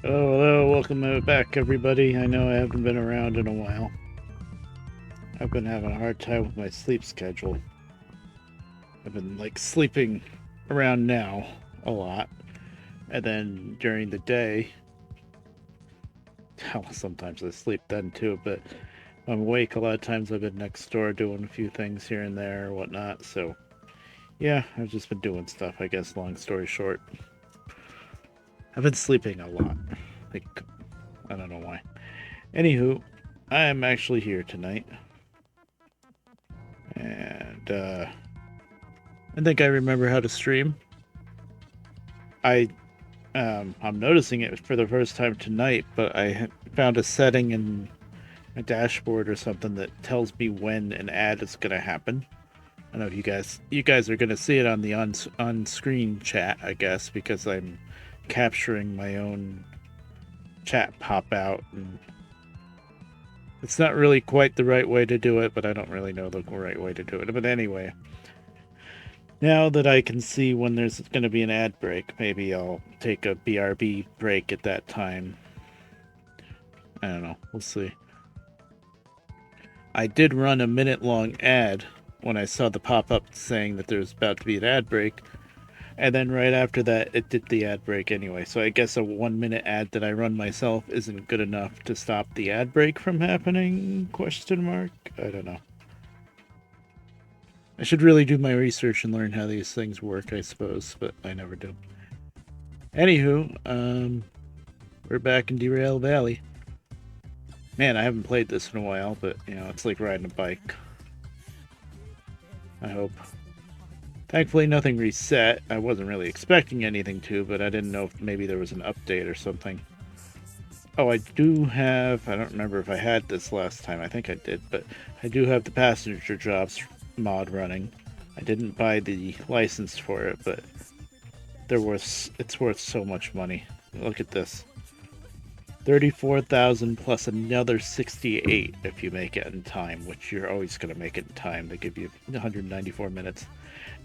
Hello, welcome back, everybody. I know I haven't been around in a while. I've been having a hard time with my sleep schedule. I've been sleeping around now a lot, and then during the day, well, sometimes I sleep then too, but I'm awake a lot of times. I've been next door doing a few things here and there or whatnot. So yeah, I've just been doing stuff. I guess long story short, I've been sleeping a lot. Like I don't know why. Anywho, I am actually here tonight. And I think I remember how to stream. I I'm noticing it for the first time tonight, but I found a setting in a dashboard or something that tells me when an ad is going to happen. I know you guys are going to see it on the on screen chat, I guess, because I'm capturing my own chat pop out, and it's not really quite the right way to do it, but I don't really know the right way to do it. But anyway, now that I can see when there's going to be an ad break, maybe I'll take a BRB break at that time. I don't know. We'll see. I did run a minute-long ad when I saw the pop-up saying that there's about to be an ad break, and then right after that, it did the ad break anyway. So I guess a 1-minute ad that I run myself isn't good enough to stop the ad break from happening? Question mark. I don't know. I should really do my research and learn how these things work, I suppose, but I never do. Anywho, we're back in Derail Valley. Man, I haven't played this in a while, but it's like riding a bike. I hope. Thankfully, nothing reset. I wasn't really expecting anything to, but I didn't know if maybe there was an update or something. Oh, I do have. I don't remember if I had this last time. I think I did, but I do have the passenger jobs mod running. I didn't buy the license for it, but it's worth so much money. Look at this. 34,000 plus another 68 if you make it in time, which you're always going to make it in time. They give you 194 minutes.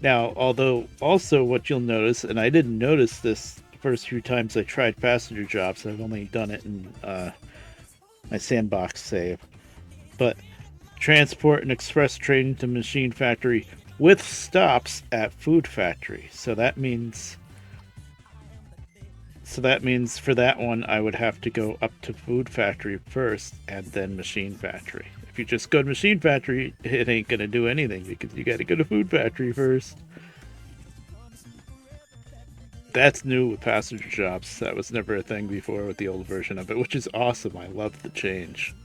Now, although also what you'll notice, and I didn't notice this the first few times I tried passenger jobs, I've only done it in my sandbox save, but transport an express train to machine factory with stops at food factory. So that means for that one, I would have to go up to Food Factory first and then Machine Factory. If you just go to Machine Factory, it ain't gonna do anything because you gotta go to Food Factory first. That's new with passenger jobs. That was never a thing before with the old version of it, which is awesome. I love the change.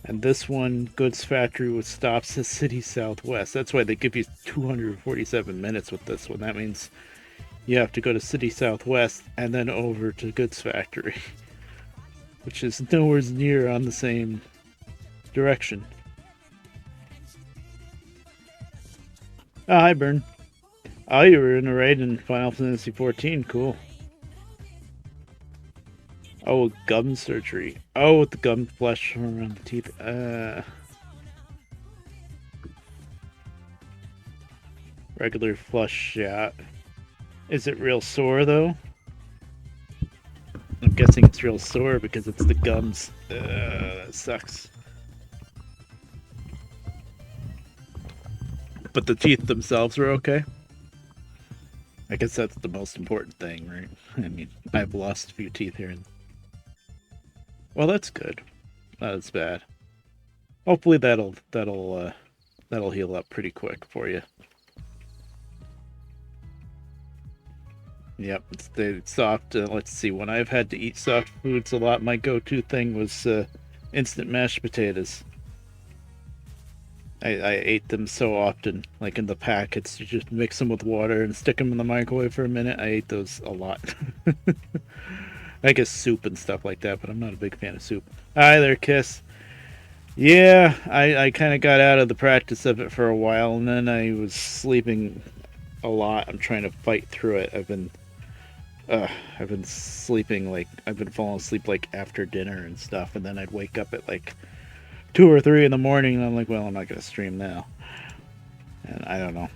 And this one, Goods Factory with stops at City Southwest. That's why they give you 247 minutes with this one. That means you have to go to City Southwest and then over to Goods Factory, which is nowhere near on the same direction. Oh, hi, Burn. Oh, you were in a raid in Final Fantasy 14. Cool. Oh, gum surgery. Oh, with the gum flesh around the teeth. Regular flush shot. Is it real sore, though? I'm guessing it's real sore because it's the gums. That sucks. But the teeth themselves were okay? I guess that's the most important thing, right? I mean, I've lost a few teeth here. Well, that's good. Not as bad. Hopefully that'll heal up pretty quick for you. Yep, it's soft. Let's see. When I've had to eat soft foods a lot, my go-to thing was instant mashed potatoes. I ate them so often, like in the packets. You just mix them with water and stick them in the microwave for a minute. I ate those a lot. I guess soup and stuff like that, but I'm not a big fan of soup. Hi there, Kiss. Yeah, I kind of got out of the practice of it for a while, and then I was sleeping a lot. I'm trying to fight through it. I've been sleeping I've been falling asleep like after dinner and stuff, and then I'd wake up at like 2 or 3 in the morning, and I'm like, well, I'm not gonna stream now. And I don't know.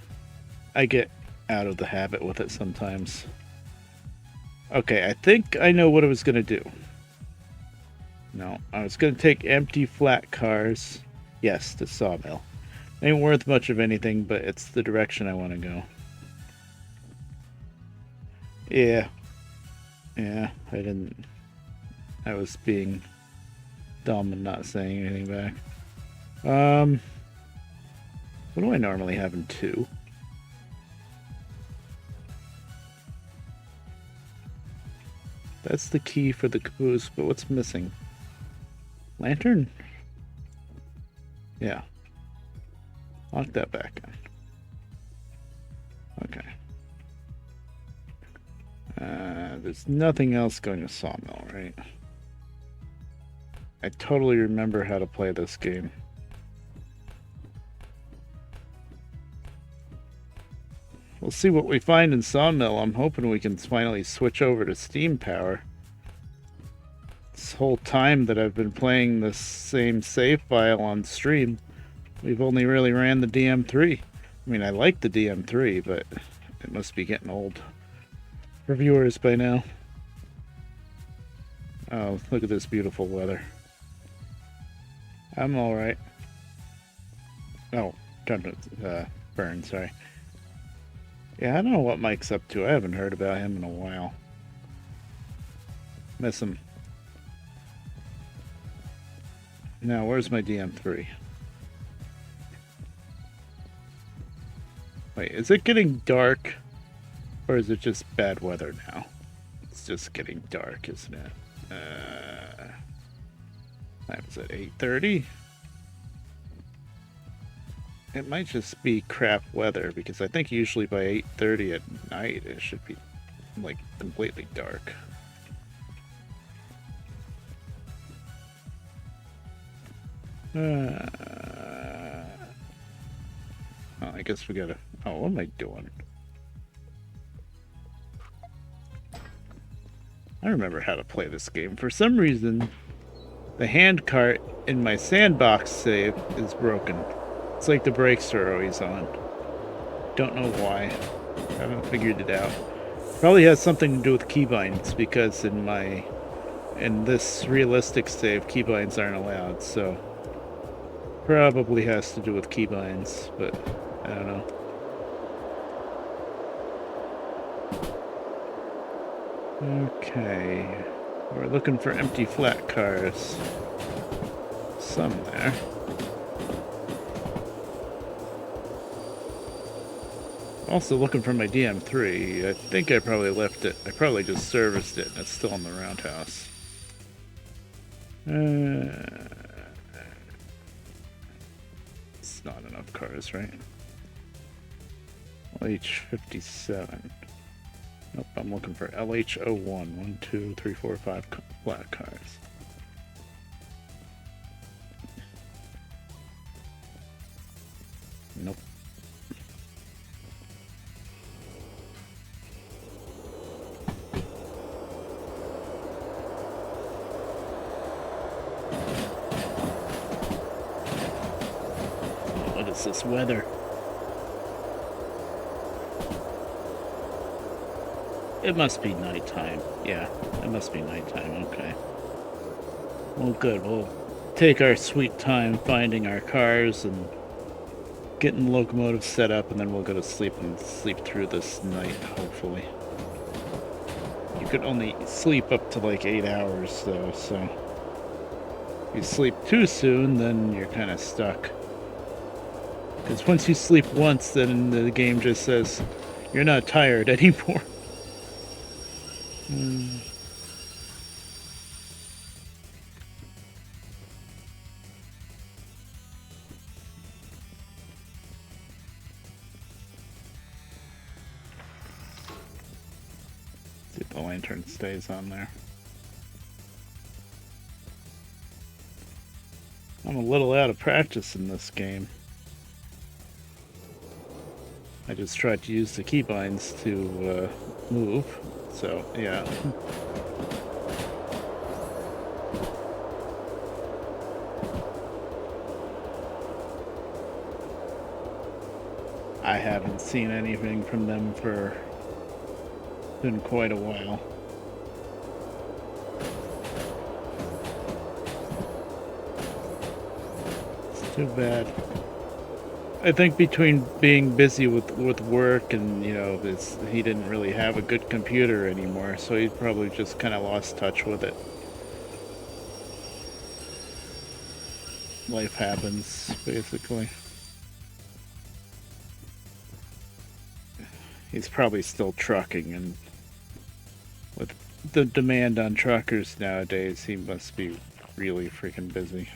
I get out of the habit with it sometimes. Okay, I think I know what I was going to do. No, I was going to take empty flat cars. Yes, the sawmill. Ain't worth much of anything, but it's the direction I want to go. Yeah. Yeah, I didn't. I was being dumb and not saying anything back. What do I normally have in 2? That's the key for the caboose, but what's missing? Lantern? Yeah. Lock that back in. Okay. There's nothing else going to sawmill, right? I totally remember how to play this game. We'll see what we find in sawmill. I'm hoping we can finally switch over to steam power. This whole time that I've been playing this same save file on stream, we've only really ran the DM3. I mean, I like the DM3, but it must be getting old for viewers by now. Oh, look at this beautiful weather. I'm alright. Oh, time to burn, sorry. Yeah, I don't know what Mike's up to. I haven't heard about him in a while. Miss him. Now, where's my DM3? Wait, is it getting dark? Or is it just bad weather now? It's just getting dark, isn't it? That was at 8:30? It might just be crap weather, because I think usually by 8:30 at night it should be, like, completely dark. Oh, I guess we gotta... Oh, what am I doing? I remember how to play this game. For some reason, the hand cart in my sandbox save is broken. It's like the brakes are always on. Don't know why. I haven't figured it out. Probably has something to do with keybinds, because in this realistic save, keybinds aren't allowed, so probably has to do with keybinds, but I don't know. Okay, we're looking for empty flat cars. Some there. Also looking for my DM3. I think I probably left it. I probably just serviced it and it's still in the roundhouse. It's not enough cars, right? LH57. Nope, I'm looking for LH01. 1, 2, 3, 4, 5 flat cars. Nope. What is this weather? It must be nighttime. Yeah, it must be nighttime. Okay. Well, good. We'll take our sweet time finding our cars and getting the locomotive set up, and then we'll go to sleep and sleep through this night, hopefully. You could only sleep up to like 8 hours, though, so if you sleep too soon, then you're kind of stuck. Because once you sleep once, then the game just says you're not tired anymore. See if the lantern stays on there. I'm a little out of practice in this game. I just tried to use the keybinds to move, so yeah. I haven't seen anything from them for been quite a while. Too bad. I think between being busy with work and, you know, he didn't really have a good computer anymore, so he probably just kind of lost touch with it. Life happens, basically. He's probably still trucking, and with the demand on truckers nowadays, he must be really freaking busy.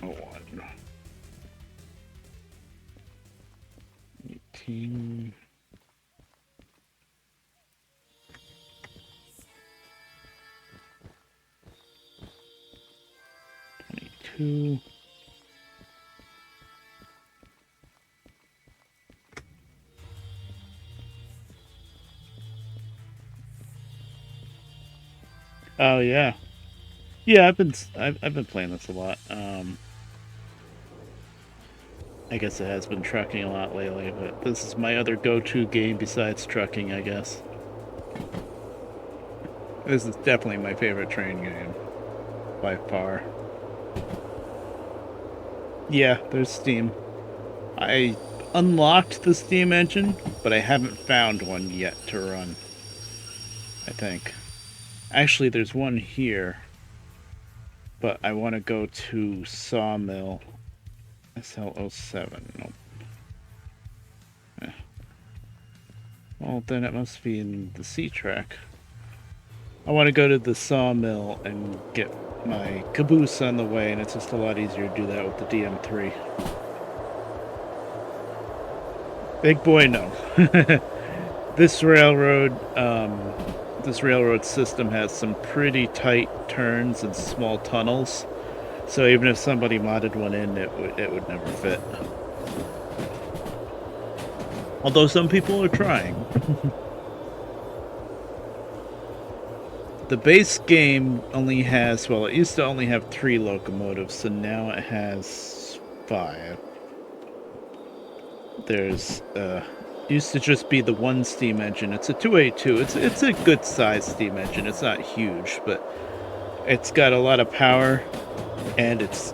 Oh, 18. 22. Oh yeah, yeah. I've been playing this a lot. I guess it has been trucking a lot lately, but this is my other go-to game besides trucking, I guess. This is definitely my favorite train game by far. Yeah, there's Steam. I unlocked the Steam engine, but I haven't found one yet to run. I think. Actually, there's one here, but I want to go to Sawmill. SL07. Nope. Well, then it must be in the C track. I want to go to the Sawmill and get my caboose on the way, and it's just a lot easier to do that with the DM3. Big boy, no. This railroad system has some pretty tight turns and small tunnels, so even if somebody modded one in, it would never fit. Although some people are trying. The base game only has, well, it used to only have 3 locomotives, so now it has 5. There's used to just be the one steam engine. It's a 282. It's a good size steam engine. It's not huge, but it's got a lot of power, and it's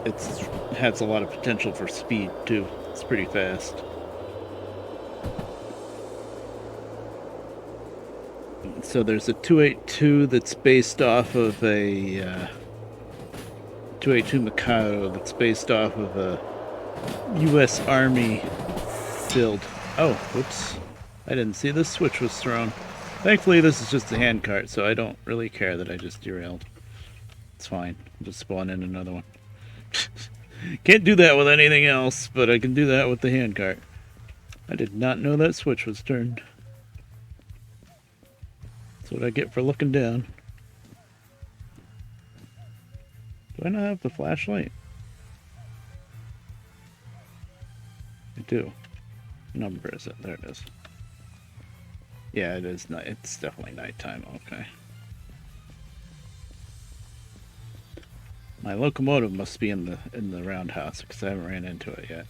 has a lot of potential for speed too. It's pretty fast. So there's a 282 that's based off of a 282 Mikado that's based off of a U.S. Army build. Oh, whoops. I didn't see the switch was thrown. Thankfully, this is just a handcart, so I don't really care that I just derailed. It's fine. I'll just spawn in another one. Can't do that with anything else, but I can do that with the handcart. I did not know that switch was turned. That's what I get for looking down. Do I not have the flashlight? I do. What number is it? There it is. Yeah, it is night. It's definitely nighttime. Okay. My locomotive must be in the roundhouse because I haven't ran into it yet.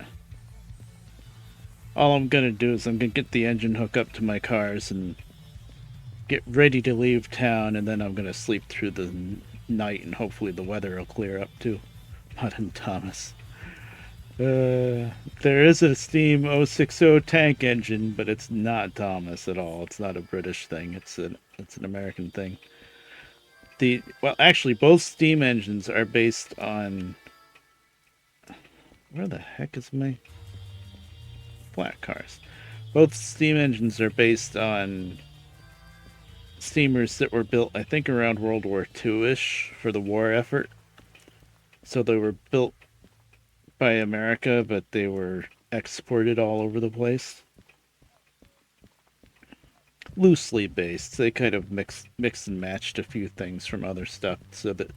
All I'm gonna do is I'm gonna get the engine hooked up to my cars and get ready to leave town, and then I'm gonna sleep through the night, and hopefully the weather will clear up too. Not in Thomas. There is a Steam 060 tank engine, but it's not Thomas at all. It's not a British thing. It's an American thing. Well, actually, both Steam engines are based on. Where the heck is my flat cars? Both steam engines are based on steamers that were built, I think, around World War II-ish for the war effort. So they were built by America, but they were exported all over the place. Loosely based. They kind of mixed and matched a few things from other stuff so that,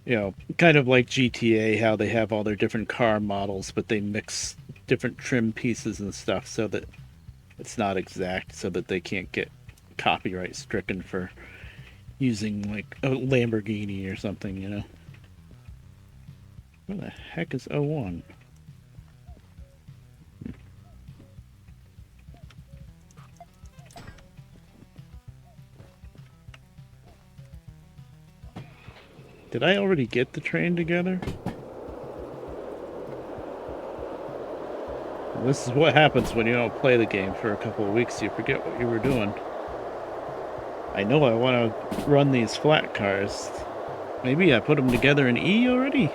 you know, kind of like GTA, how they have all their different car models, but they mix different trim pieces and stuff so that it's not exact, so that they can't get copyright stricken for using like a Lamborghini or something, you know. Where the heck is 01? Did I already get the train together? Well, this is what happens when you don't play the game for a couple of weeks. You forget what you were doing. I know I want to run these flat cars. Maybe I put them together in E already?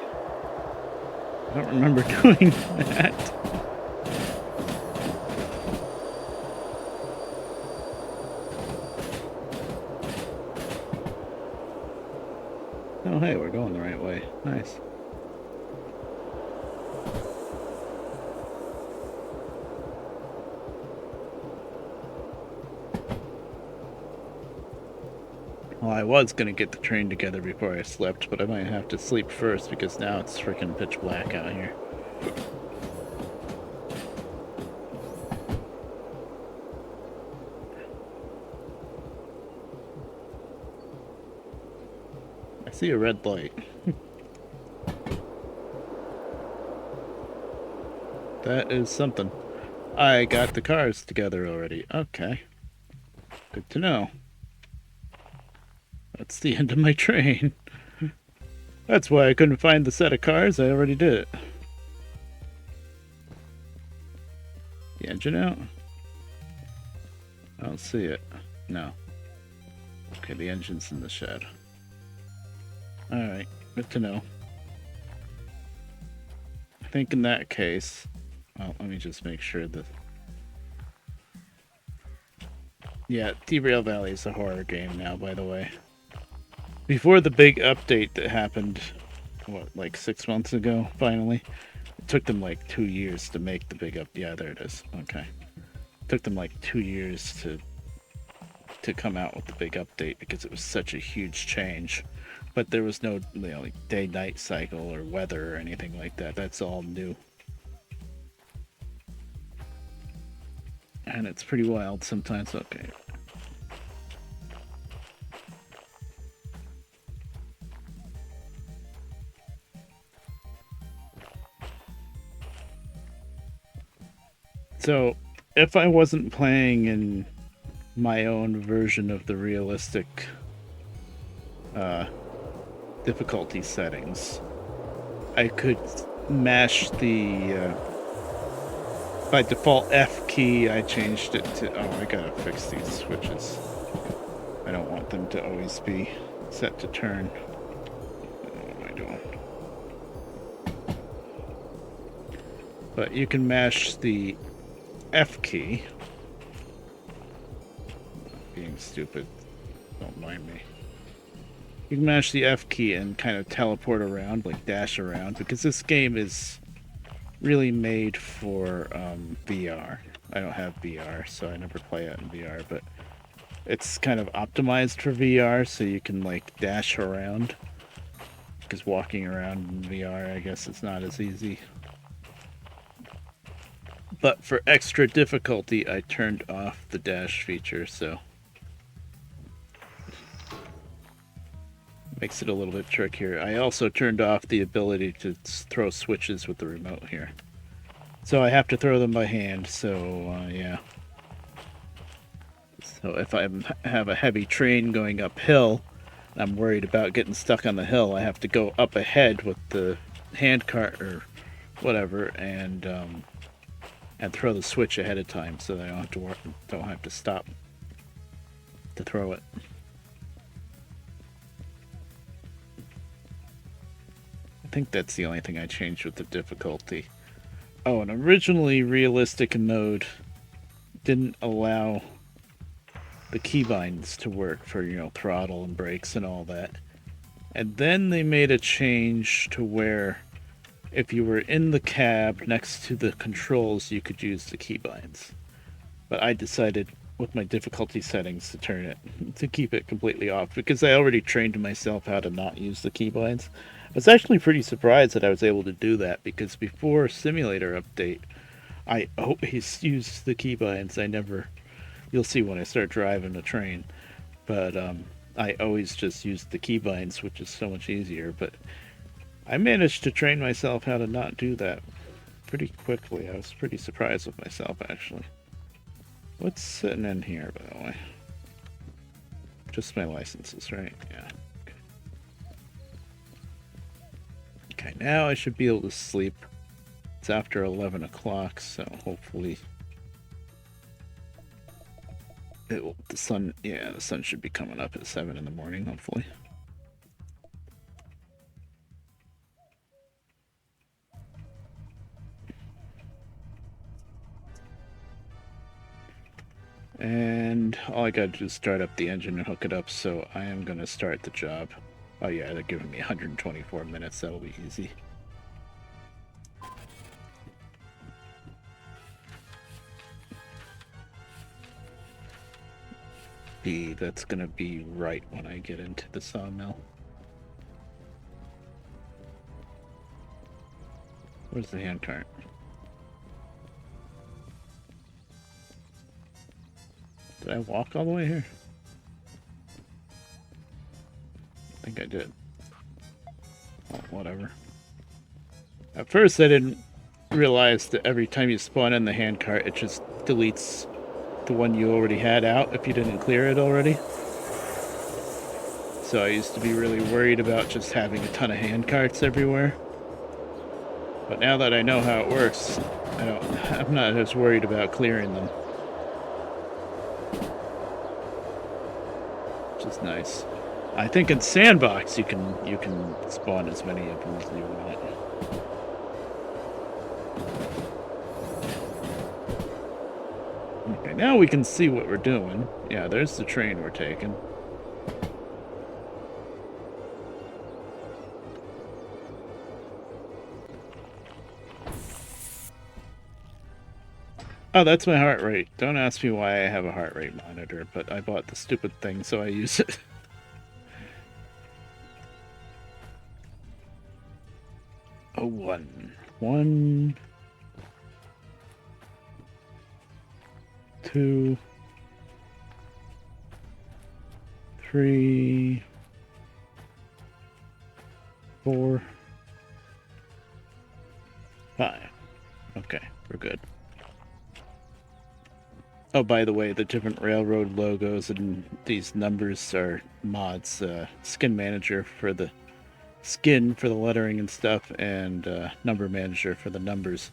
I don't remember doing that. Oh, hey, we're going the right way. Nice. Well, I was going to get the train together before I slept, but I might have to sleep first because now it's freaking pitch black out here. I see a red light. That is something. I got the cars together already. Okay. Good to know. That's the end of my train. That's why I couldn't find the set of cars. I already did it. The engine out? I don't see it. No. Okay, the engine's in the shed. Alright, good to know. I think in that case... Well, let me just make sure that... Yeah, Derail Valley is a horror game now, by the way. Before the big update that happened, what, like 6 months ago, finally? It took them like 2 years to make the big Yeah, there it is. Okay. It took them like 2 years to come out with the big update because it was such a huge change. But there was no, like day-night cycle or weather or anything like that. That's all new. And it's pretty wild sometimes. Okay. So, if I wasn't playing in my own version of the realistic difficulty settings, I could mash the by default F key. I changed it to, oh, I gotta fix these switches. I don't want them to always be set to turn. What am I doing? But you can mash the F key. Being stupid. Don't mind me. You can mash the F key and kind of teleport around, like dash around, because this game is really made for VR. I don't have VR, so I never play it in VR, but it's kind of optimized for VR, so you can like dash around. Because walking around in VR, I guess it's not as easy. But for extra difficulty, I turned off the dash feature, so makes it a little bit trickier. I also turned off the ability to throw switches with the remote here. So I have to throw them by hand, so yeah. So if I have a heavy train going uphill, I'm worried about getting stuck on the hill, I have to go up ahead with the hand cart or whatever and throw the switch ahead of time so that I don't have to stop to throw it. I think that's the only thing I changed with the difficulty. Oh, and originally realistic mode didn't allow the keybinds to work for, throttle and brakes and all that. And then they made a change to where if you were in the cab next to the controls, you could use the keybinds. But I decided with my difficulty settings to keep it completely off because I already trained myself how to not use the keybinds. I was actually pretty surprised that I was able to do that because before Simulator Update, I always used the keybinds. You'll see when I start driving the train, but I always just used the keybinds, which is so much easier. But I managed to train myself how to not do that pretty quickly. I was pretty surprised with myself, actually. What's sitting in here, by the way? Just my licenses, right? Yeah. Okay, now I should be able to sleep. It's after 11 o'clock, so hopefully the sun should be coming up at 7 in the morning, hopefully. And all I gotta do is start up the engine and hook it up, so I am gonna start the job. Oh yeah, they're giving me 124 minutes, that'll be easy. That's gonna be right when I get into the sawmill. Where's the handcart? Did I walk all the way here? I think I did. Oh, whatever. At first I didn't realize that every time you spawn in the handcart, it just deletes the one you already had out if you didn't clear it already. So I used to be really worried about just having a ton of handcarts everywhere. But now that I know how it works, I'm not as worried about clearing them. Which is nice. I think in Sandbox you can spawn as many of them as you want. Okay, now we can see what we're doing. Yeah, there's the train we're taking. Oh, that's my heart rate. Don't ask me why I have a heart rate monitor, but I bought the stupid thing, so I use it. Oh, 1, 2, 3, 4, 5. Okay, we're good. Oh, by the way, the different railroad logos and these numbers are mods. Skin manager for the skin for the lettering and stuff, and number manager for the numbers.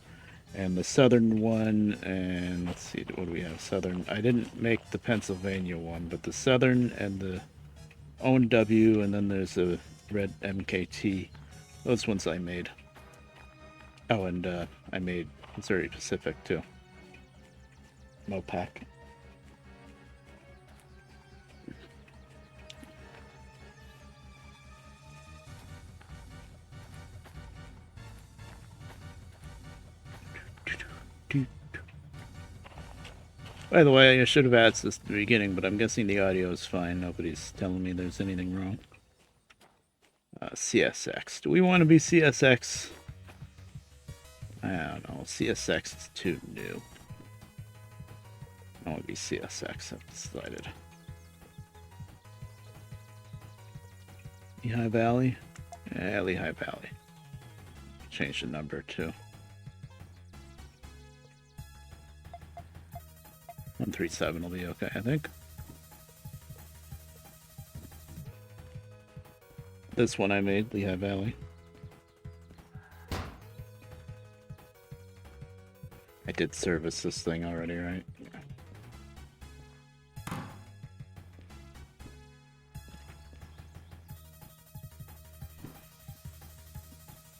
And the southern one, and let's see, what do we have? Southern. I didn't make the Pennsylvania one, but the southern and the O&W, and then there's a red MKT. Those ones I made. Oh, and I made Missouri Pacific too. Mopac. By the way, I should have asked this at the beginning, but I'm guessing the audio is fine. Nobody's telling me there's anything wrong. CSX. Do we want to be CSX? I don't know. CSX is too new. I want to be CSX, I've decided. Lehigh Valley? Yeah, Lehigh Valley. Change the number too. 137 will be okay, I think. This one I made, Lehigh Valley. I did service this thing already, right?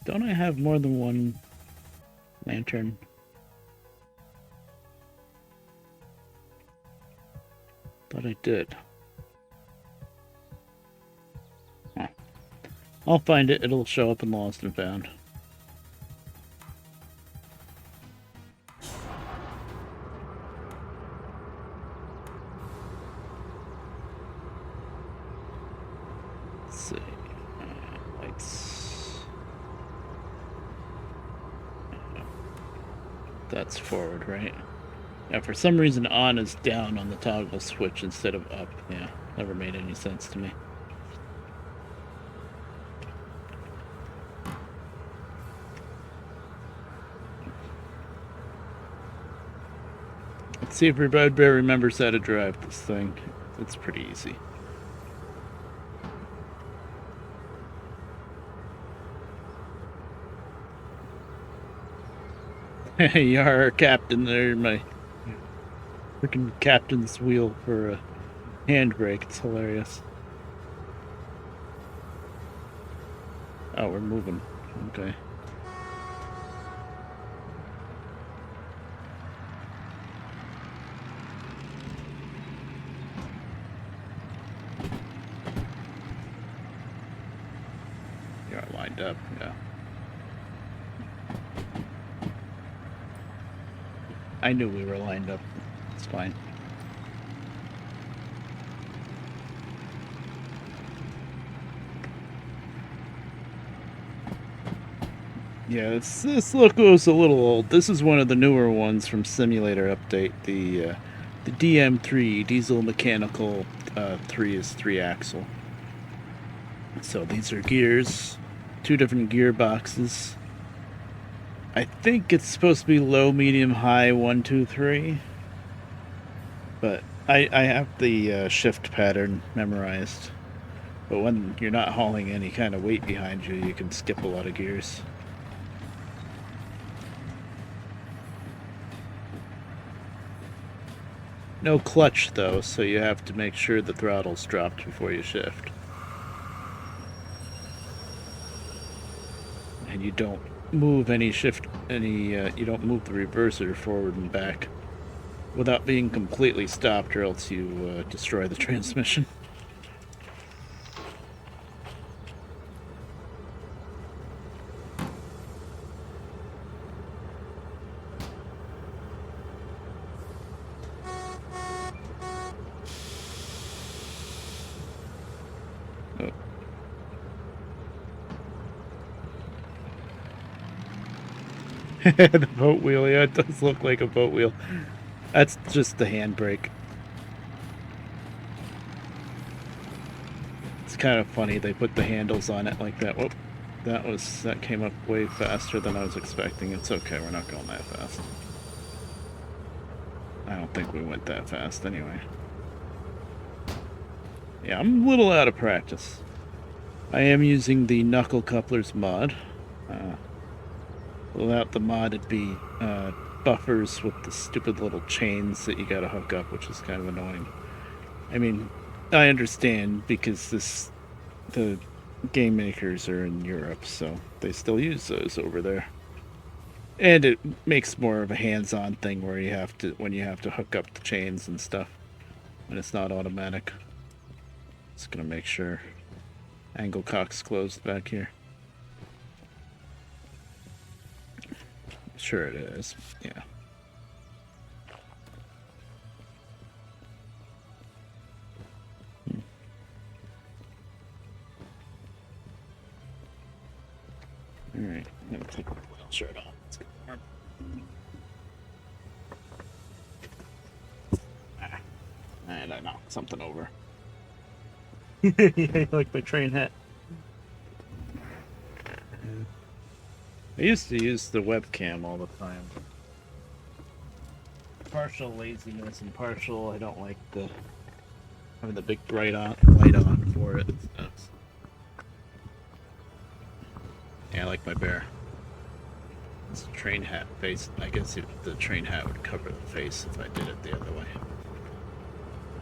Don't I have more than one lantern? Thought I did. Huh. I'll find it. It'll show up in Lost and Found. Let's see. Lights. That's forward, right? Yeah, for some reason on is down on the toggle switch instead of up. Yeah, never made any sense to me. Let's see if Redbear remembers how to drive this thing. It's pretty easy. Yar, Captain, there, my freaking captain's wheel for a handbrake. It's hilarious. Oh, we're moving. Okay. You are lined up, yeah. I knew we were lined up. It's fine. Yeah, this loco's a little old. This is one of the newer ones from Simulator Update. The DM3 diesel mechanical 3 is 3-axle. So these are gears, 2 different gearboxes. I think it's supposed to be low, medium, high, 1, 2, 3. But I have the shift pattern memorized. But when you're not hauling any kind of weight behind you, you can skip a lot of gears. No clutch though, so you have to make sure the throttle's dropped before you shift. And you don't move any you don't move the reverser forward and back without being completely stopped, or else you destroy the transmission. Oh. The boat wheel, yeah, it does look like a boat wheel. That's just the handbrake. It's kind of funny they put the handles on it like that. Whoop. That came up way faster than I was expecting. It's okay, we're not going that fast. I don't think we went that fast anyway. Yeah, I'm a little out of practice. I am using the knuckle couplers mod. Without the mod, it'd be buffers with the stupid little chains that you gotta hook up, which is kind of annoying. I mean, I understand because the game makers are in Europe, so they still use those over there. And it makes more of a hands-on thing where when you have to hook up the chains and stuff, and it's not automatic. Just gonna make sure angle cock's closed back here. Sure it is. Yeah. Alright, I'm gonna take my wheel shirt off. It's get warm. And I knocked something over. Yeah, like my train hat. I used to use the webcam all the time. Partial laziness and partial I don't like having the big light on for it. Yeah, I like my bear. It's a train hat face. I guess the train hat would cover the face if I did it the other way.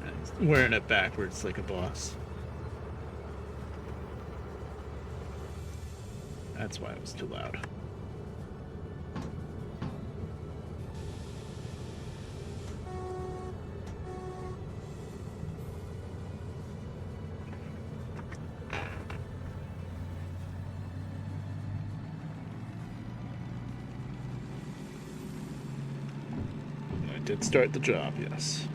And wearing it backwards like a boss. That's why it was too loud. I did start the job, yes.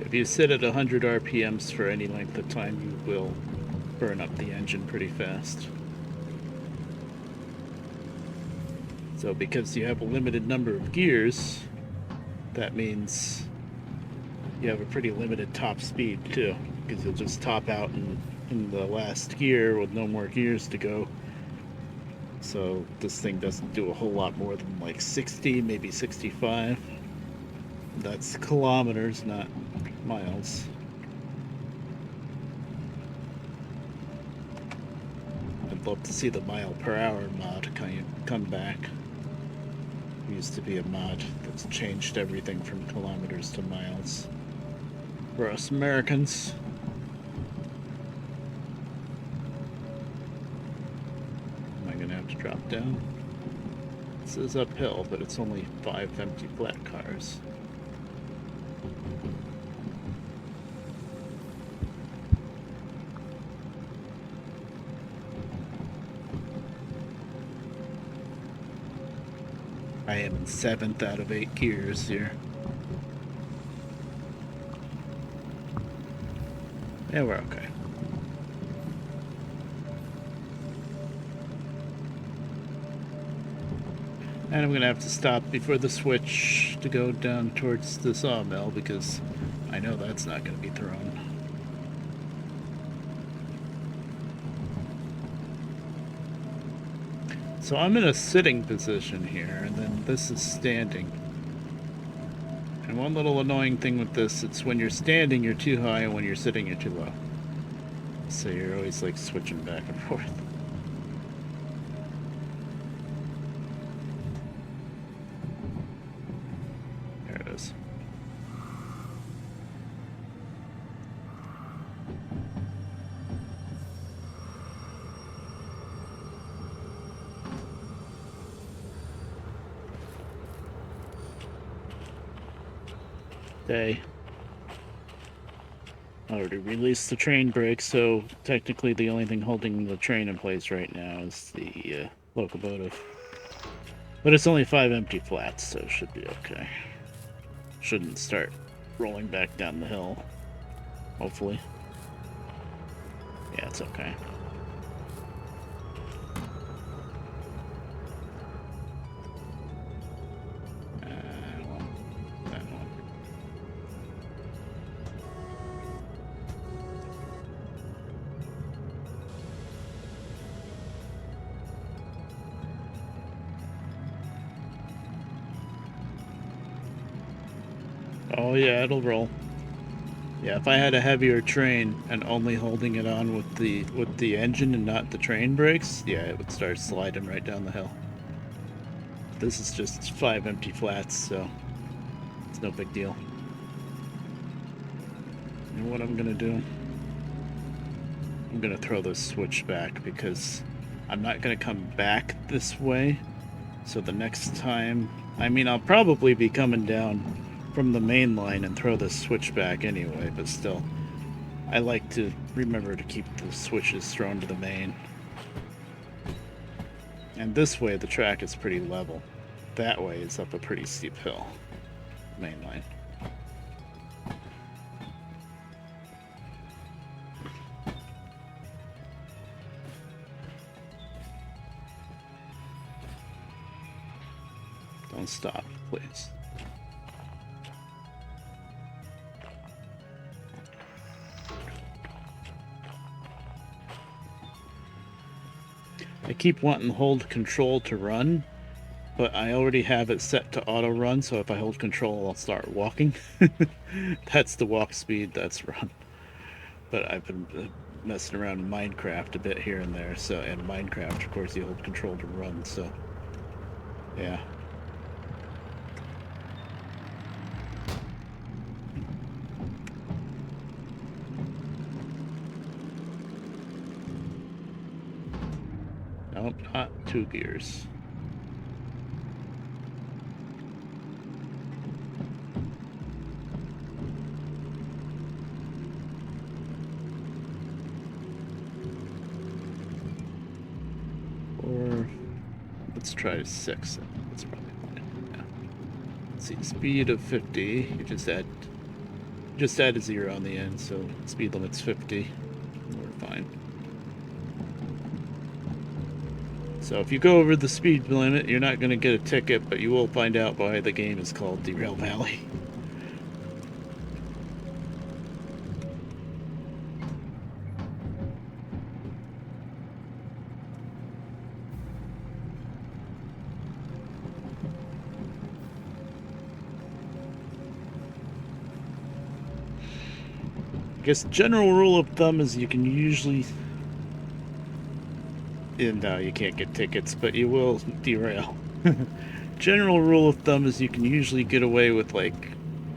If you sit at 100 RPMs for any length of time, you will burn up the engine pretty fast. So because you have a limited number of gears, that means you have a pretty limited top speed too, because you'll just top out in the last gear with no more gears to go. So this thing doesn't do a whole lot more than like 60, maybe 65. That's kilometers, not miles. I'd love to see the mile per hour mod come back. It used to be a mod that's changed everything from kilometers to miles for us Americans. Am I gonna have to drop down? This is uphill, but it's only 5 empty flat cars. I am in 7th out of 8 gears here. Yeah, we're okay. And I'm gonna have to stop before the switch to go down towards the sawmill because I know that's not gonna be thrown. So I'm in a sitting position here, and then this is standing. And one little annoying thing with this, it's when you're standing, you're too high, and when you're sitting, you're too low. So you're always like switching back and forth. There it is. They already released the train brakes, so technically the only thing holding the train in place right now is the locomotive. But it's only 5 empty flats, so it should be okay. Shouldn't start rolling back down the hill, hopefully. Yeah, it's okay. Oh yeah, it'll roll. Yeah, if I had a heavier train and only holding it on with the engine and not the train brakes, yeah, it would start sliding right down the hill. This is just 5 empty flats, so it's no big deal. And what I'm gonna do, I'm gonna throw this switch back because I'm not gonna come back this way. So the next time, I mean, I'll probably be coming down from the main line and throw the switch back anyway, but still, I like to remember to keep the switches thrown to the main. And this way the track is pretty level. That way it's up a pretty steep hill. Main line. Don't stop, please. I keep wanting to hold control to run, but I already have it set to auto run, so if I hold control, I'll start walking. That's the walk speed, that's run. But I've been messing around in Minecraft a bit here and there, so, and Minecraft, of course, you hold control to run, so, yeah. Nope, not 2 gears. Or let's try 6. That's probably fine. Yeah. Let's see, speed of 50. You just add a 0 on the end, so speed limit's 50. We're fine. So if you go over the speed limit, you're not going to get a ticket, but you will find out why the game is called Derail Valley. I guess general rule of thumb is you can usually... No, you can't get tickets, but you will derail. General rule of thumb is you can usually get away with like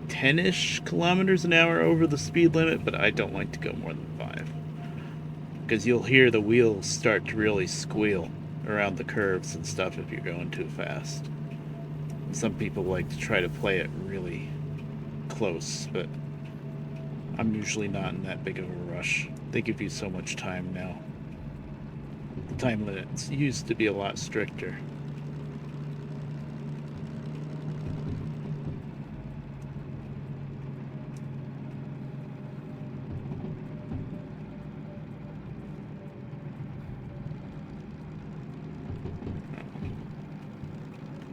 10-ish kilometers an hour over the speed limit, but I don't like to go more than 5. Because you'll hear the wheels start to really squeal around the curves and stuff if you're going too fast. Some people like to try to play it really close, but I'm usually not in that big of a rush. They give you so much time now. The time limits used to be a lot stricter.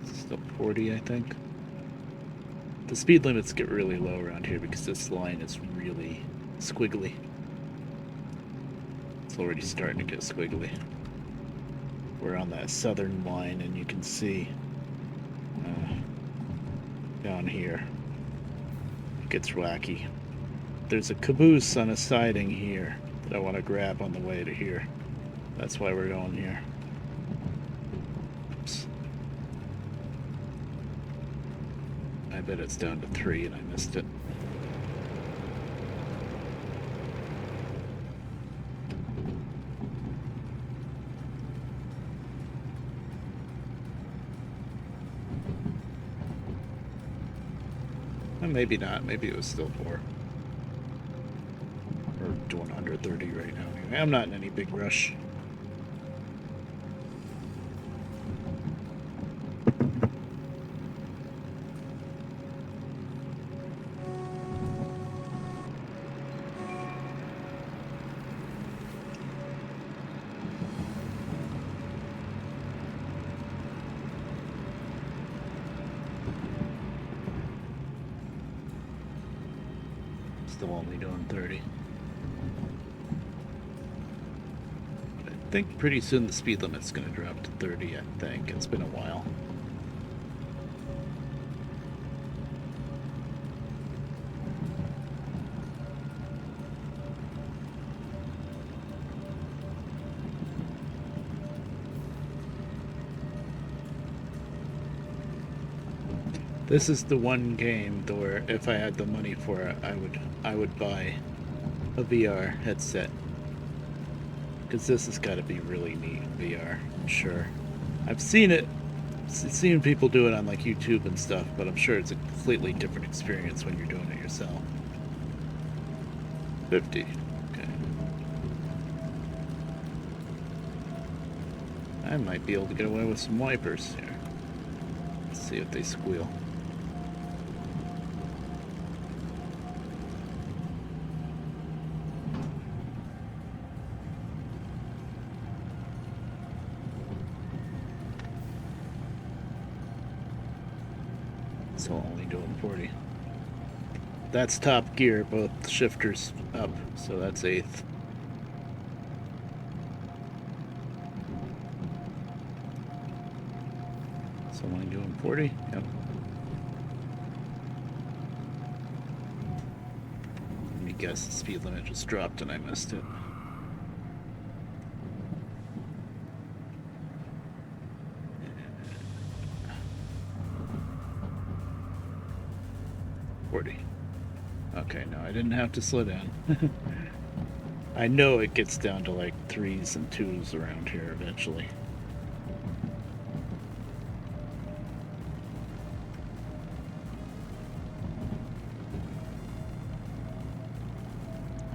Still 40, I think. The speed limits get really low around here because this line is really squiggly. It's already starting to get squiggly. We're on that southern line, and you can see down here it gets wacky. There's a caboose on a siding here that I want to grab on the way to here. That's why we're going here. Oops. I bet it's down to 3 and I missed it. Maybe not. Maybe it was still 4. We're doing under 30 right now. Anyway, I'm not in any big rush. Still only doing 30. But I think pretty soon the speed limit's going to drop to 30, I think. It's been a while. This is the one game where if I had the money for it, I would buy a VR headset. Because this has got to be really neat in VR, I'm sure. I've seen people do it on like YouTube and stuff, but I'm sure it's a completely different experience when you're doing it yourself. 50. Okay. I might be able to get away with some wipers here. Let's see if they squeal. So only doing 40. That's top gear, both shifters up, so that's 8th. So only doing 40? Yep. Let me guess, the speed limit just dropped and I missed it. Okay, no, I didn't have to slow down. I know it gets down to like 3s and 2s around here eventually.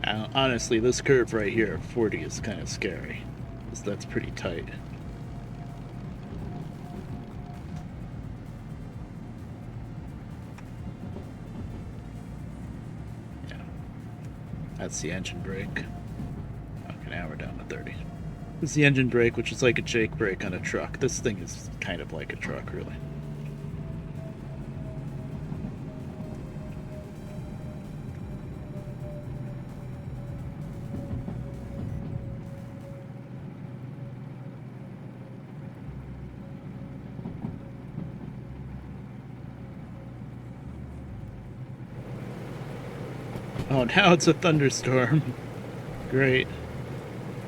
Honestly, this curve right here at 40 is kind of scary, because that's pretty tight. That's the engine brake. Okay, now we're down to 30. This is the engine brake, which is like a Jake brake on a truck. This thing is kind of like a truck, really. Oh, now it's a thunderstorm. Great.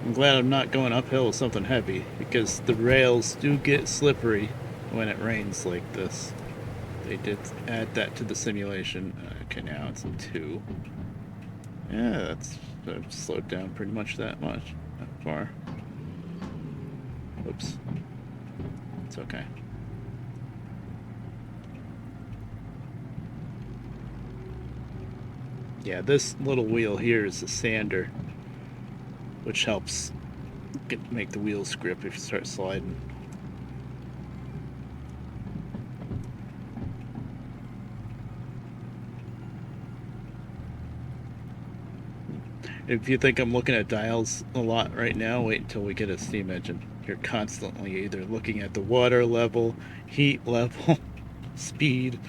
I'm glad I'm not going uphill with something heavy, because the rails do get slippery when it rains like this. They did add that to the simulation. Okay, now it's a 2. Yeah, I've slowed down pretty much that far. Oops. It's okay. Yeah, this little wheel here is a sander, which helps make the wheels grip if you start sliding. If you think I'm looking at dials a lot right now, wait until we get a steam engine. You're constantly either looking at the water level, heat level, speed.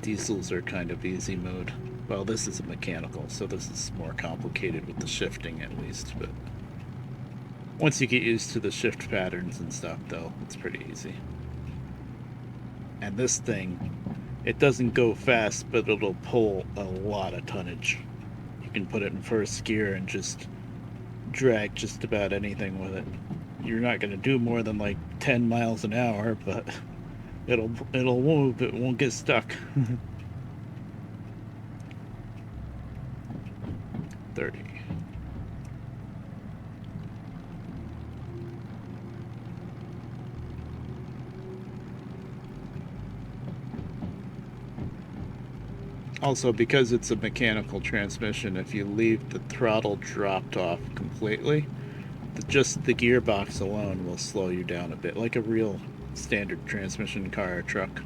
Diesels are kind of easy mode. Well, this is a mechanical, so this is more complicated with the shifting at least, but once you get used to the shift patterns and stuff, though, it's pretty easy. And this thing, it doesn't go fast, but it'll pull a lot of tonnage. You can put it in first gear and just drag just about anything with it. You're not going to do more than like 10 miles an hour, but it'll move. It won't get stuck. 30. Also, because it's a mechanical transmission, if you leave the throttle dropped off completely, just the gearbox alone will slow you down a bit, like a real standard transmission car or truck.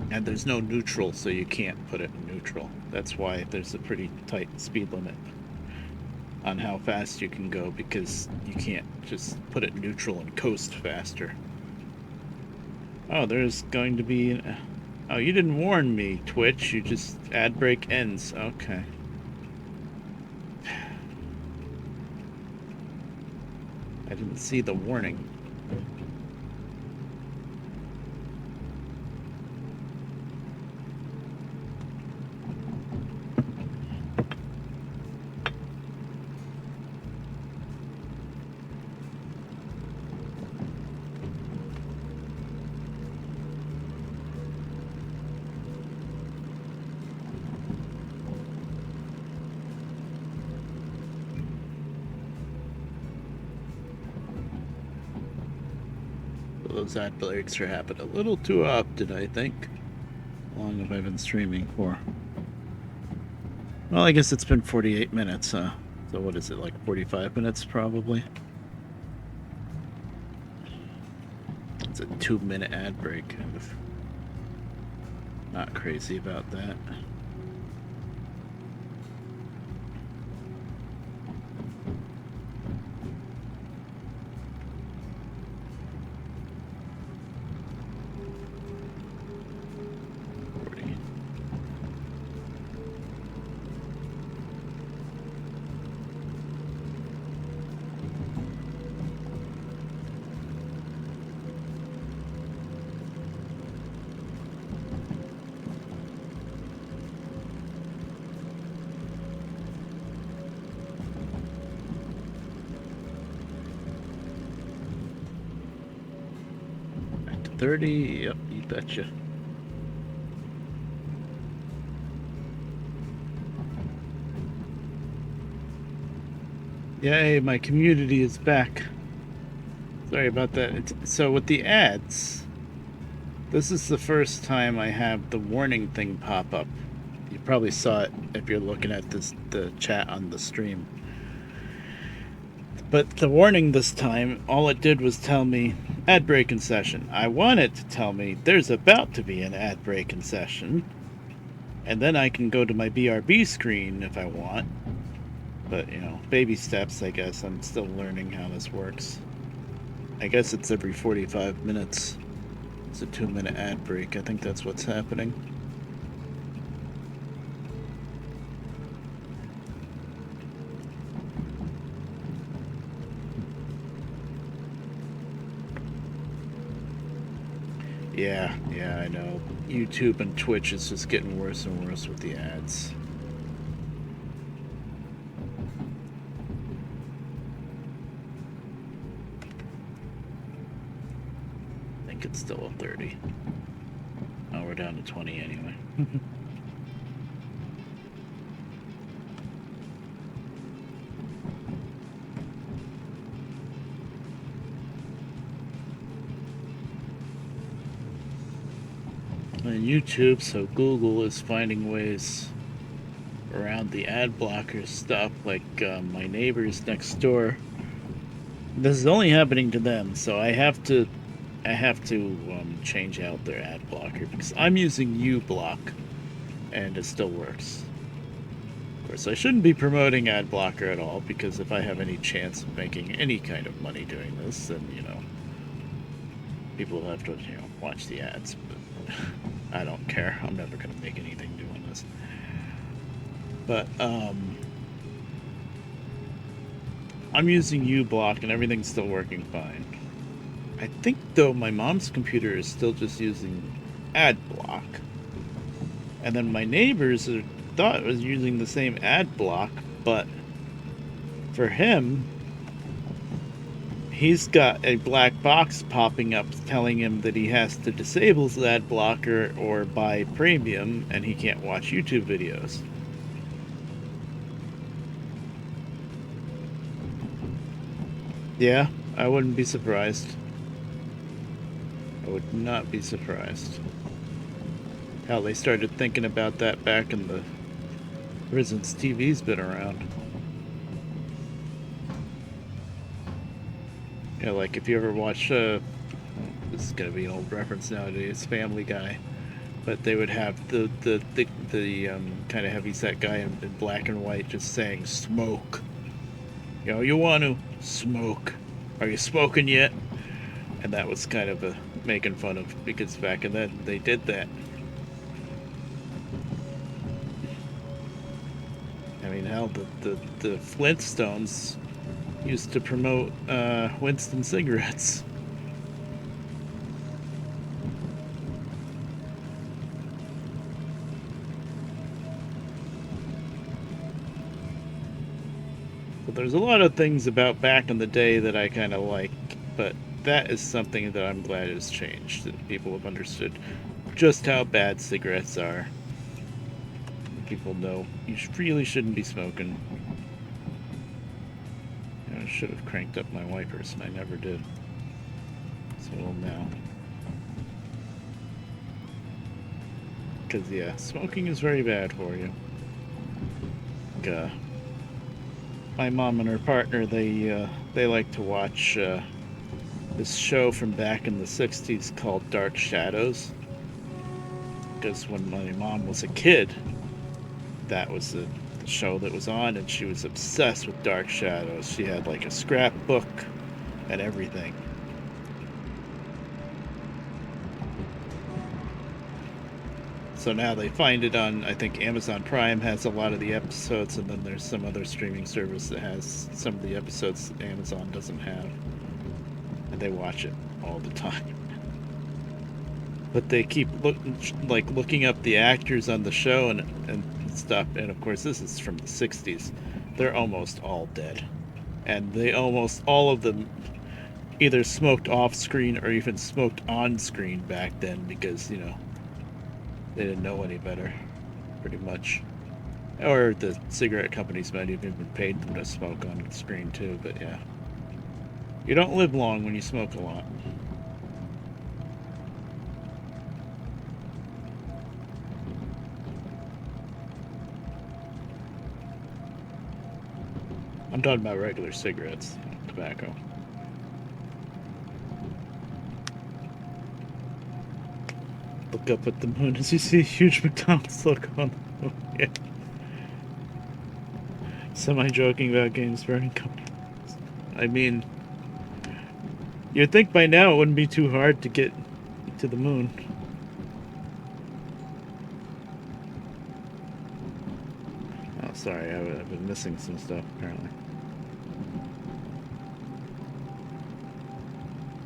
And there's no neutral, so you can't put it in neutral. That's why there's a pretty tight speed limit on how fast you can go, because you can't just put it in neutral and coast faster. Oh, there's going to be... Oh, you didn't warn me, Twitch. You just ad break ends. Okay. I didn't see the warning. Those ad breaks are happening a little too often, I think. How long have I been streaming for? Well, I guess it's been 48 minutes, So what is it, like 45 minutes probably? It's a 2-minute ad break, kind of. Not crazy about that. Back to 30, yep, you betcha. Yay, my community is back. Sorry about that. So with the ads, this is the first time I have the warning thing pop up. You probably saw it if you're looking at the chat on the stream. But the warning this time, all it did was tell me Ad break in session. I want it to tell me there's about to be an ad break in session. And then I can go to my BRB screen if I want. But, you know, baby steps, I guess. I'm still learning how this works. I guess it's every 45 minutes. It's a 2-minute ad break. I think that's what's happening. Yeah, I know. YouTube and Twitch is just getting worse and worse with the ads. I think it's still a 30. Oh, we're down to 20 anyway. On YouTube, so Google is finding ways around the ad blocker stuff, like my neighbors next door. This is only happening to them, so I have to change out their ad blocker because I'm using uBlock, and it still works. Of course, I shouldn't be promoting ad blocker at all because if I have any chance of making any kind of money doing this, then people will have to watch the ads. But I don't care. I'm never going to make anything doing this. But I'm using uBlock and everything's still working fine. I think though my mom's computer is still just using AdBlock, and then my neighbors thought it was using the same AdBlock, but for him, he's got a black box popping up telling him that he has to disable his ad blocker or buy premium, and he can't watch YouTube videos. Yeah, I wouldn't be surprised. I would not be surprised. Hell, they started thinking about that back in the since TV's been around. Yeah, like if you ever watch, this is gonna be an old reference nowadays, Family Guy, but they would have the kind of heavy-set guy in black and white just saying "smoke." You want to smoke? Are you smoking yet? And that was kind of a making fun of, because back in then they did that. I mean, hell, the Flintstones used to promote Winston cigarettes. But there's a lot of things about back in the day that I kind of like, but that is something that I'm glad has changed, that people have understood just how bad cigarettes are. People know you really shouldn't be smoking. I should have cranked up my wipers, and I never did. So well now. Because, yeah, smoking is very bad for you. Like, my mom and her partner, they like to watch this show from back in the 60s called Dark Shadows. Because when my mom was a kid, that was the show that was on, and she was obsessed with Dark Shadows. She had like a scrapbook and everything. So now they find it on, I think Amazon Prime has a lot of the episodes, and then there's some other streaming service that has some of the episodes that Amazon doesn't have. And they watch it all the time. But they keep looking up the actors on the show and stuff, and of course this is from the 60s. They're almost all dead. And they almost all of them either smoked off screen or even smoked on screen back then, because, they didn't know any better, pretty much. Or the cigarette companies might have even paid them to smoke on screen too, but yeah. You don't live long when you smoke a lot. I'm talking about regular cigarettes, tobacco. Look up at the moon as you see a huge McDonald's logo on the moon. Yeah. Semi-joking about games burning companies. I mean, you'd think by now it wouldn't be too hard to get to the moon. Oh, sorry, I've been missing some stuff, apparently.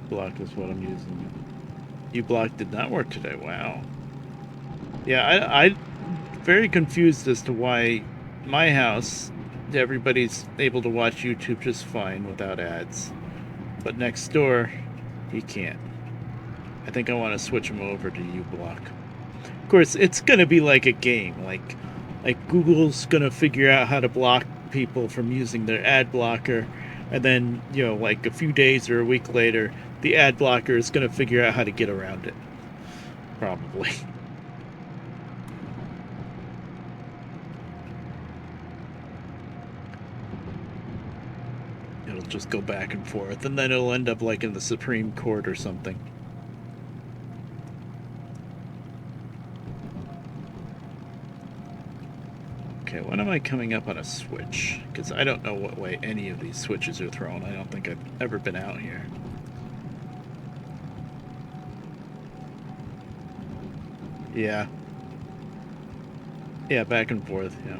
Block is what I'm using. U-block did not work today, wow. Yeah, I'm very confused as to why my house, everybody's able to watch YouTube just fine without ads. But next door, he can't. I think I want to switch him over to U-block. Of course, it's going to be like a game. Like Google's going to figure out how to block people from using their ad blocker. And then, you know, like a few days or a week later, the ad blocker is going to figure out how to get around it. Probably. It'll just go back and forth, and then it'll end up like in the Supreme Court or something. Okay, when am I coming up on a switch? Because I don't know what way any of these switches are thrown. I don't think I've ever been out here. Yeah. Yeah, back and forth, yeah.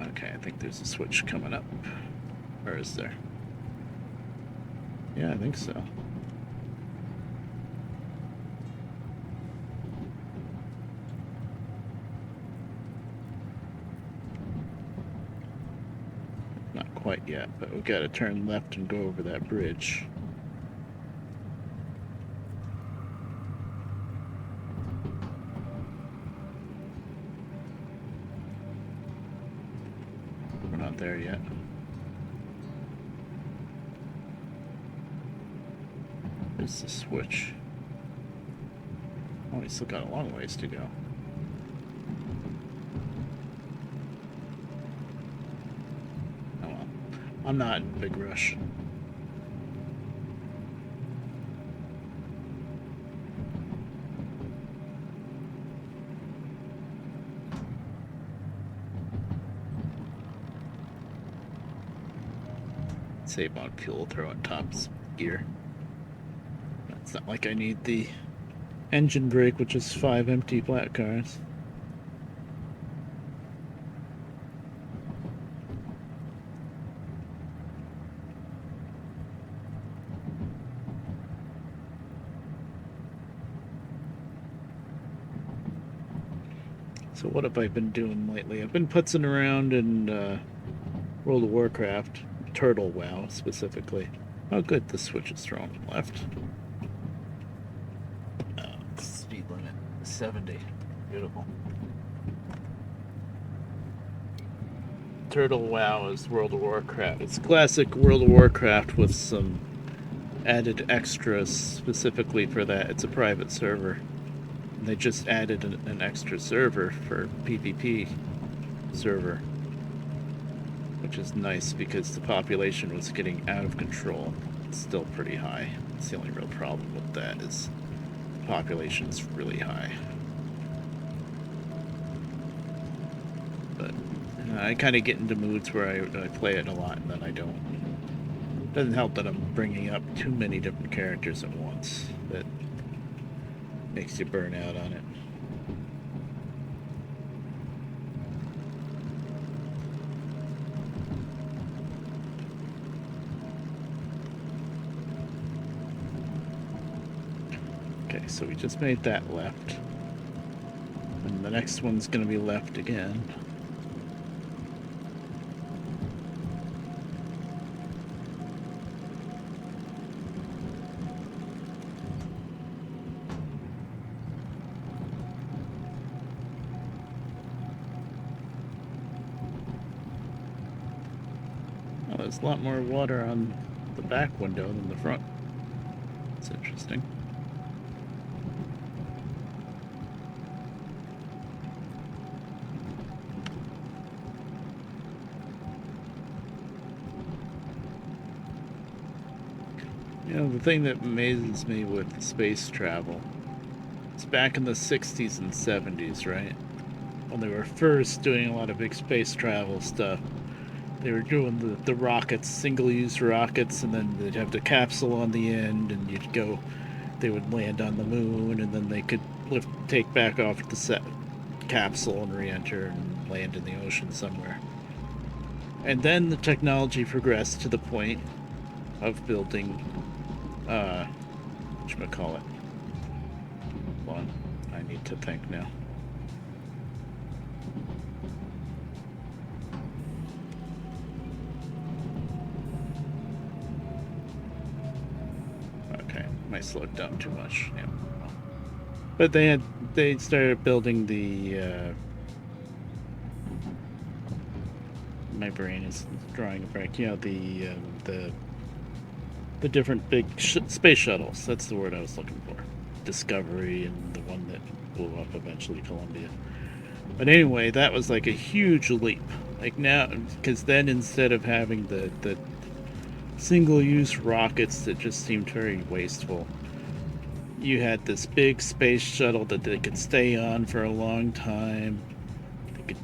Okay, I think there's a switch coming up. Or is there? Yeah, I think so. Not quite yet, but we've got to turn left and go over that bridge. We're not there yet. There's the switch. Oh, we still got a long ways to go. Oh well. I'm not in a big rush. Save on fuel, throw on top gear. It's not like I need the engine brake, which is 5 empty black cars. So what have I been doing lately? I've been putzing around in World of Warcraft. Turtle WoW, specifically. Oh good, the switch is thrown left. Speed limit 70. Beautiful. Turtle WoW is World of Warcraft. It's classic World of Warcraft with some added extras specifically for that. It's a private server. And they just added an extra server for PvP server, which is nice because the population was getting out of control. It's still pretty high. It's the only real problem with that is the population's really high. But I kind of get into moods where I play it a lot and then I don't. It doesn't help that I'm bringing up too many different characters at once. That makes you burn out on it. Okay, so we just made that left. And the next one's going to be left again. Oh, there's a lot more water on the back window than the front. That's interesting. You know, the thing that amazes me with space travel, it's back in the 60s and 70s, right? When they were first doing a lot of big space travel stuff. They were doing the rockets, single-use rockets, and then they'd have the capsule on the end, and you'd go, they would land on the moon, and then they could take back off the set capsule and re-enter and land in the ocean somewhere. And then the technology progressed to the point of building, whatchamacallit. Hold on, I need to think now. Okay, might slow it down too much. Yeah. But they started building the my brain is drawing a break. You know, the different big space shuttles. That's the word I was looking for. Discovery and the one that blew up eventually, Columbia. But anyway, that was like a huge leap. Like now, because then instead of having the single-use rockets that just seemed very wasteful, you had this big space shuttle that they could stay on for a long time. They could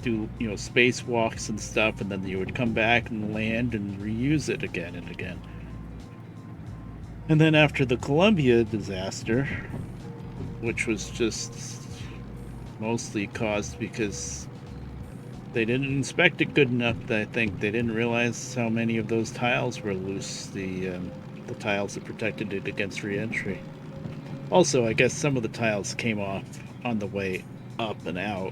do, you know, spacewalks and stuff, and then you would come back and land and reuse it again and again. And then after the Columbia disaster, which was just mostly caused because they didn't inspect it good enough, I think. They didn't realize how many of those tiles were loose, the tiles that protected it against re-entry. Also, I guess some of the tiles came off on the way up and out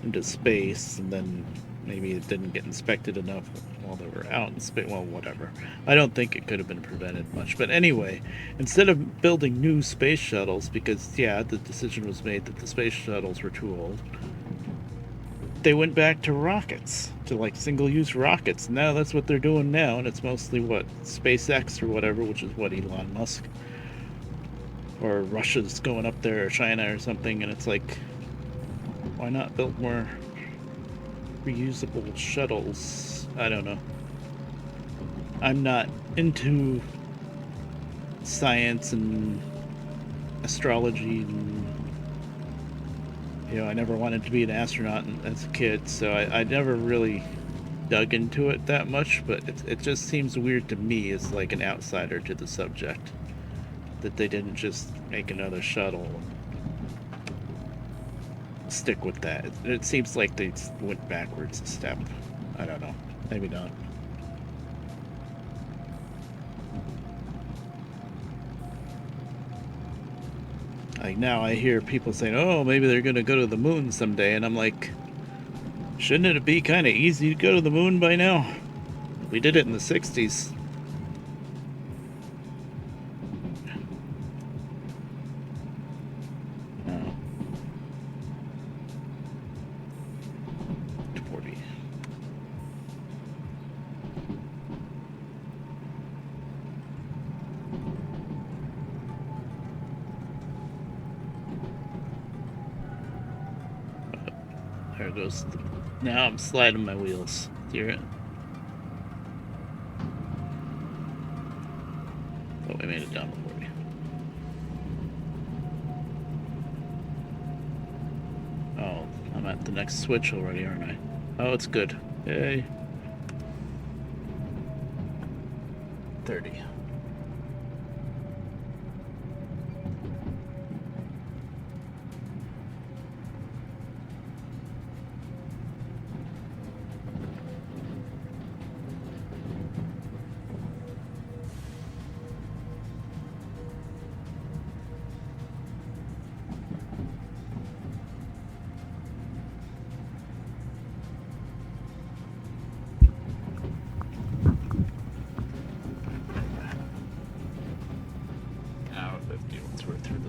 into space, and then maybe it didn't get inspected enough while they were out in space. Well, whatever. I don't think it could have been prevented much. But anyway, instead of building new space shuttles, because, yeah, the decision was made that the space shuttles were too old, they went back to rockets, to like single-use rockets. Now that's what they're doing now, and it's mostly what, SpaceX or whatever, which is what, Elon Musk or Russia's going up there, or China or something, and it's like, why not build more reusable shuttles? I don't know. I'm not into science and astrology, and you know, I never wanted to be an astronaut as a kid, so I never really dug into it that much, but it just seems weird to me as like an outsider to the subject that they didn't just make another shuttle and stick with that. It seems like they went backwards a step. I don't know. Maybe not. Like now I hear people saying, oh, maybe they're going to go to the moon someday, and I'm like, shouldn't it be kind of easy to go to the moon by now? We did it in the 60s. There goes. Now I'm sliding my wheels. Hear it? Oh, we made it down before me. Oh, I'm at the next switch already, aren't I? Oh, it's good. Yay. 30.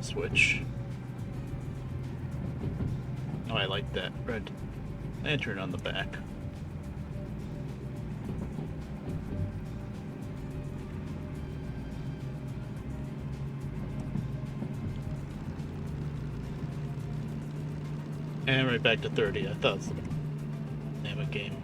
Switch. Oh, I like that red lantern on the back. And right back to 30. I thought it was the name of the game.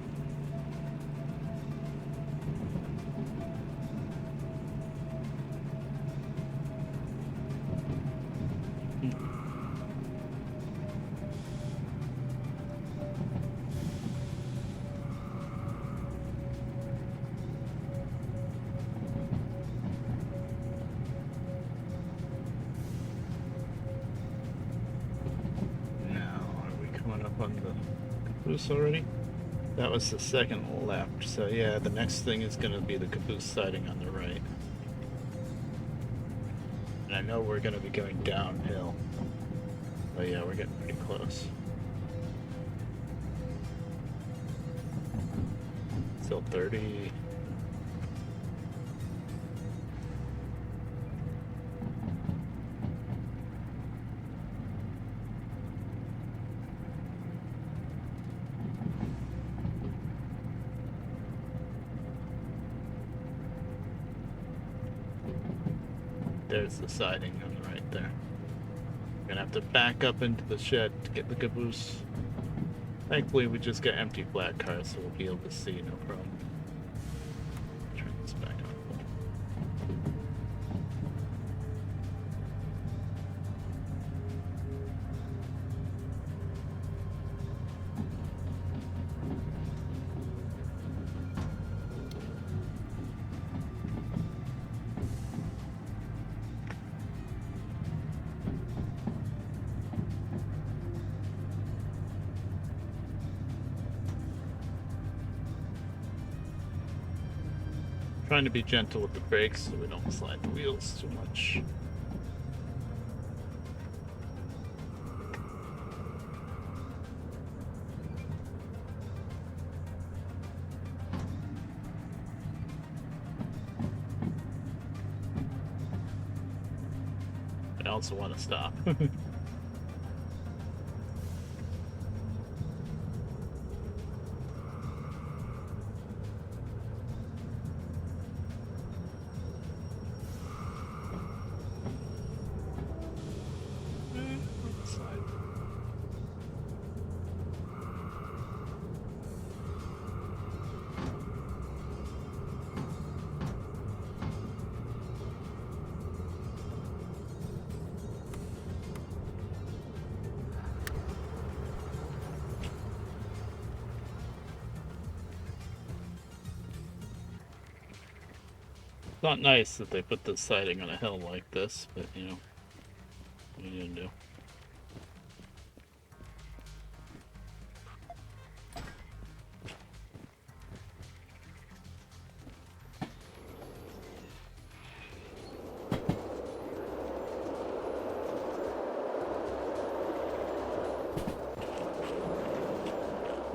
caboose already? That was the second left, so yeah, the next thing is going to be the caboose siding on the right. And I know we're going to be going downhill. But yeah, we're getting pretty close. Still 30. There's the siding on the right there. We're gonna have to back up into the shed to get the caboose. Thankfully, we just got empty flat cars, so we'll be able to see, no problem. Turn this back on. Trying to be gentle with the brakes so we don't slide the wheels too much. I also want to stop. It's not nice that they put the siding on a hill like this, but you know, what are you gonna do?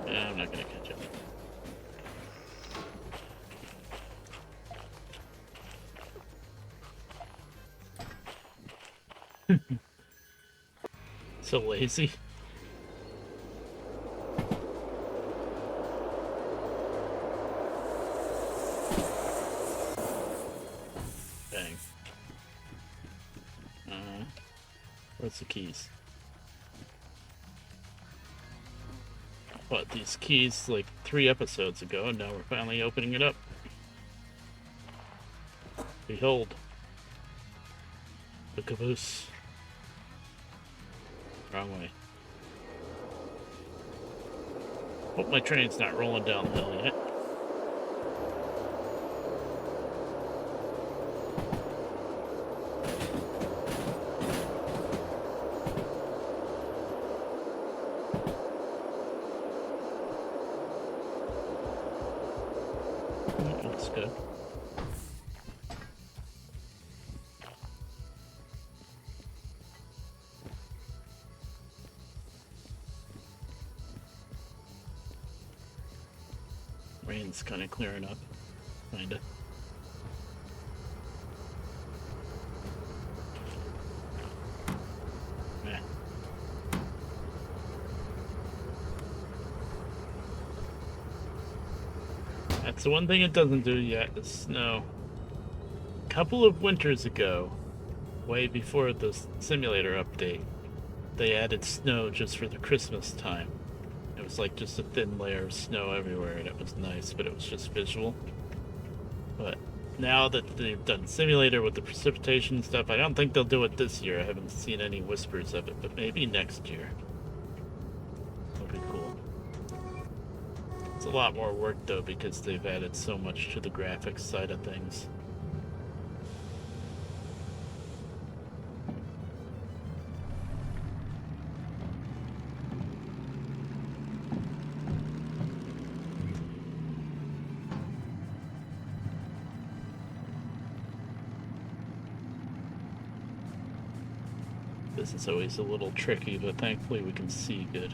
Yeah, I'm not gonna catch up. So lazy. Bang. Where's the keys? What, these keys like 3 episodes ago, and now we're finally opening it up. Behold. The caboose. Wrong way. Hope my train's not rolling down the hill yet. That's good. Rain's kind of clearing up, kinda. Yeah. That's the one thing it doesn't do yet, is snow. A couple of winters ago, way before the simulator update, they added snow just for the Christmas time. It was like just a thin layer of snow everywhere, and it was nice, but it was just visual. But now that they've done simulator with the precipitation stuff, I don't think they'll do it this year. I haven't seen any whispers of it, but maybe next year. That'll be cool. It's a lot more work though, because they've added so much to the graphics side of things. This is always a little tricky, but thankfully we can see good.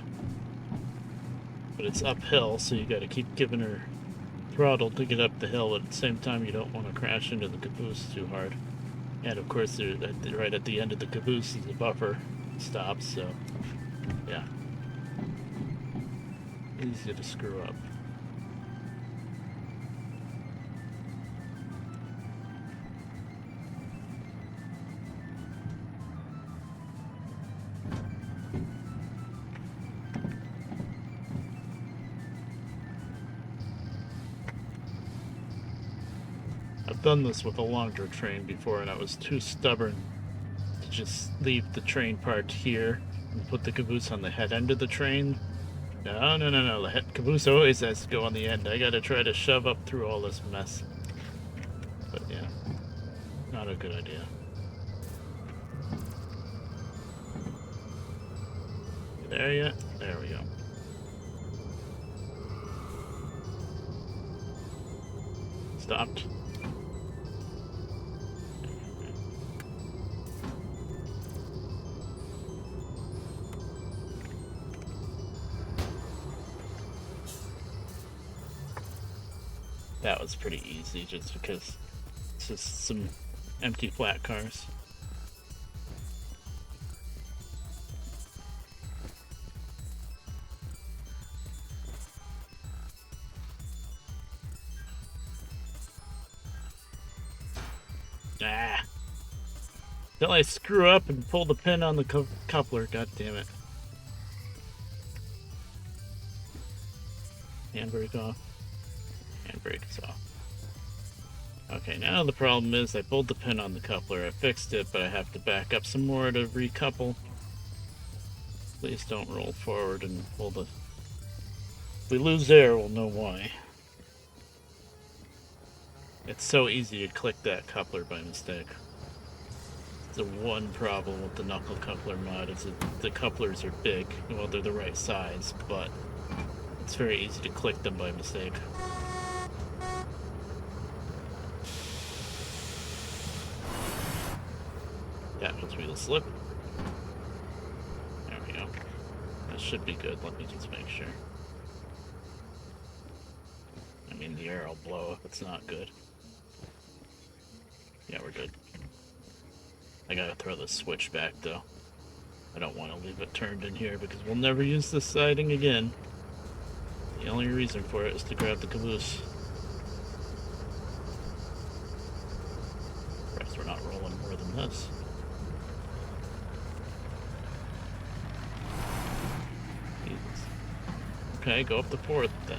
But it's uphill, so you gotta keep giving her throttle to get up the hill, but at the same time you don't want to crash into the caboose too hard. And of course, right at the end of the caboose is a buffer stop, so yeah. Easy to screw up. I've done this with a longer train before, and I was too stubborn to just leave the train part here and put the caboose on the head end of the train. No. The caboose always has to go on the end. I gotta try to shove up through all this mess. But yeah, not a good idea. There yet? There we go. Stopped. That was pretty easy just because it's just some empty flat cars. Ah! Till I screw up and pull the pin on the coupler, god damn it. Handbrake off. Handbrake is off. Okay, now the problem is I pulled the pin on the coupler, I fixed it, but I have to back up some more to recouple. Please don't roll forward and pull the... If we lose air, we'll know why. It's so easy to click that coupler by mistake. The one problem with the knuckle coupler mod is that the couplers are big. Well, they're the right size, but it's very easy to click them by mistake. That wheel slip. There we go. That should be good. Let me just make sure. I mean, the air will blow if it's not good. Yeah, we're good. I gotta throw the switch back, though. I don't want to leave it turned in here because we'll never use this siding again. The only reason for it is to grab the caboose. Perhaps we're not rolling more than this. Jesus. Okay, go up the fourth then.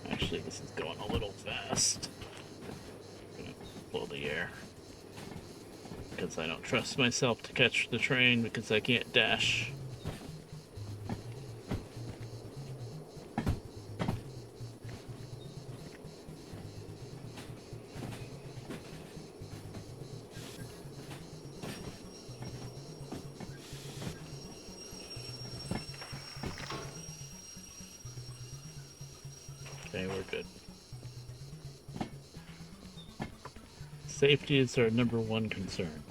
Actually, this is going a little fast. I'm gonna blow the air. Because I don't trust myself to catch the train because I can't dash. Okay, we're good. Safety is our number one concern.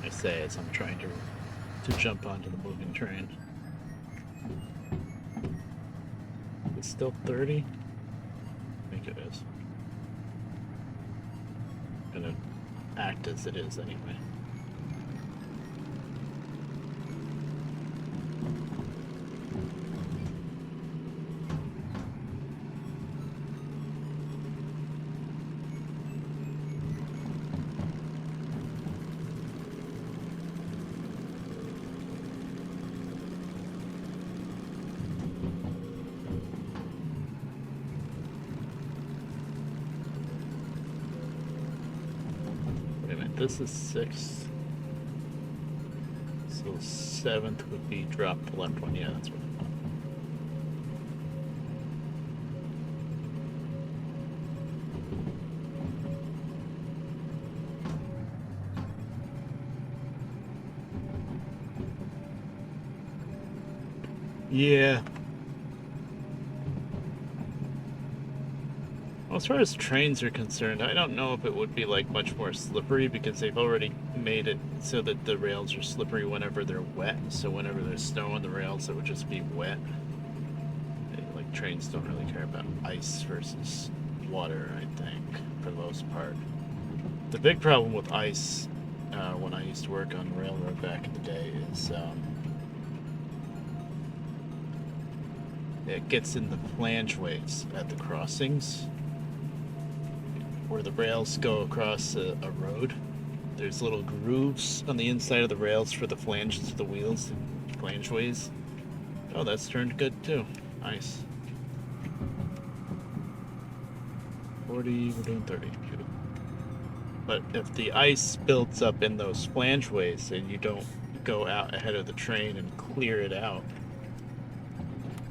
I say as I'm trying to jump onto the moving train. It's still 30? I think it is. Gonna act as it is anyway. This is 6th. So 7th would be drop the left one. Yeah, that's what I thought. Yeah. Well, as far as trains are concerned, I don't know if it would be like much more slippery because they've already made it so that the rails are slippery whenever they're wet. So whenever there's snow on the rails, it would just be wet. Like trains don't really care about ice versus water, I think, for the most part. The big problem with ice when I used to work on railroad back in the day is it gets in the flangeways at the crossings where the rails go across a road. There's little grooves on the inside of the rails for the flanges of the wheels, the flangeways. Oh, that's turned good too. Nice. 40, we're doing 30. But if the ice builds up in those flangeways and you don't go out ahead of the train and clear it out,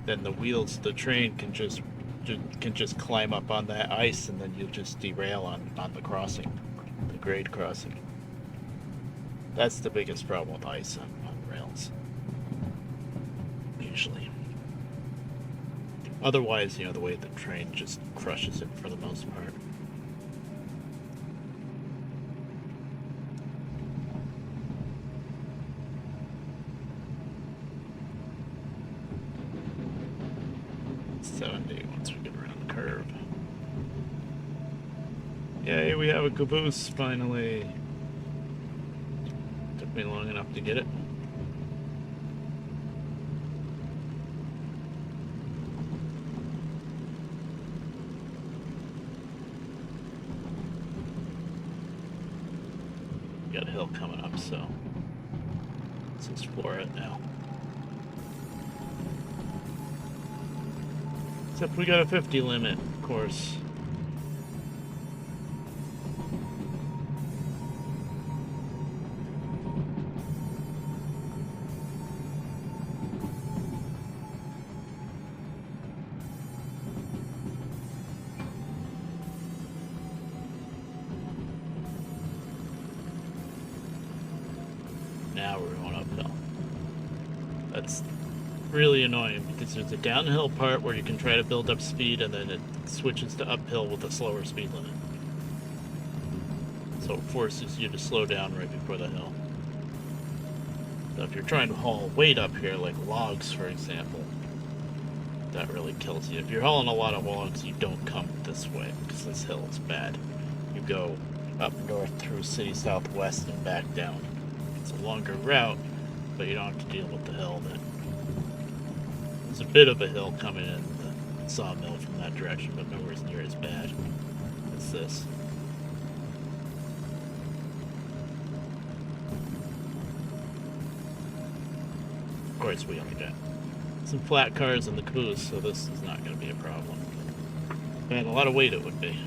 then the wheels of the train can just climb up on that ice, and then you'll just derail on the crossing, the grade crossing. That's the biggest problem with ice on rails, usually. Otherwise, the way the train just crushes it for the most part. Once we get around the curve. Yay, we have a caboose finally. Took me long enough to get it. Got a hill coming up, so let's explore it now. Except we got a 50 limit, of course. Now we're going uphill. That's really annoying because there's a downhill part where you can try to build up speed and then it switches to uphill with a slower speed limit. So it forces you to slow down right before the hill. So if you're trying to haul weight up here, like logs for example, that really kills you. If you're hauling a lot of logs, you don't come this way because this hill is bad. You go up north through City Southwest and back down. It's a longer route, but you don't have to deal with the hill then. There's a bit of a hill coming in the sawmill from that direction, but nowhere near as bad as this. Of course, we only got some flat cars in the caboose, so this is not going to be a problem. And a lot of weight it would be.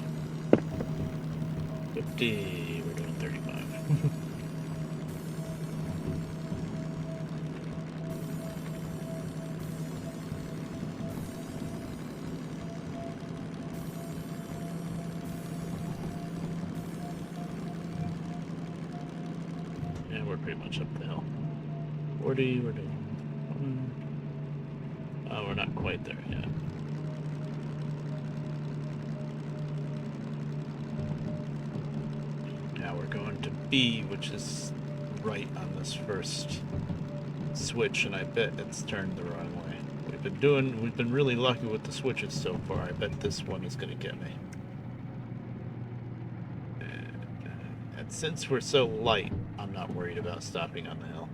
50, we're doing 35. Pretty much up the hill. 40, we're doing. Oh, we're not quite there yet. Now we're going to B, which is right on this first switch, and I bet it's turned the wrong way. We've been really lucky with the switches so far. I bet this one is going to get me. And since we're so light, I'm not worried about stopping on the hill.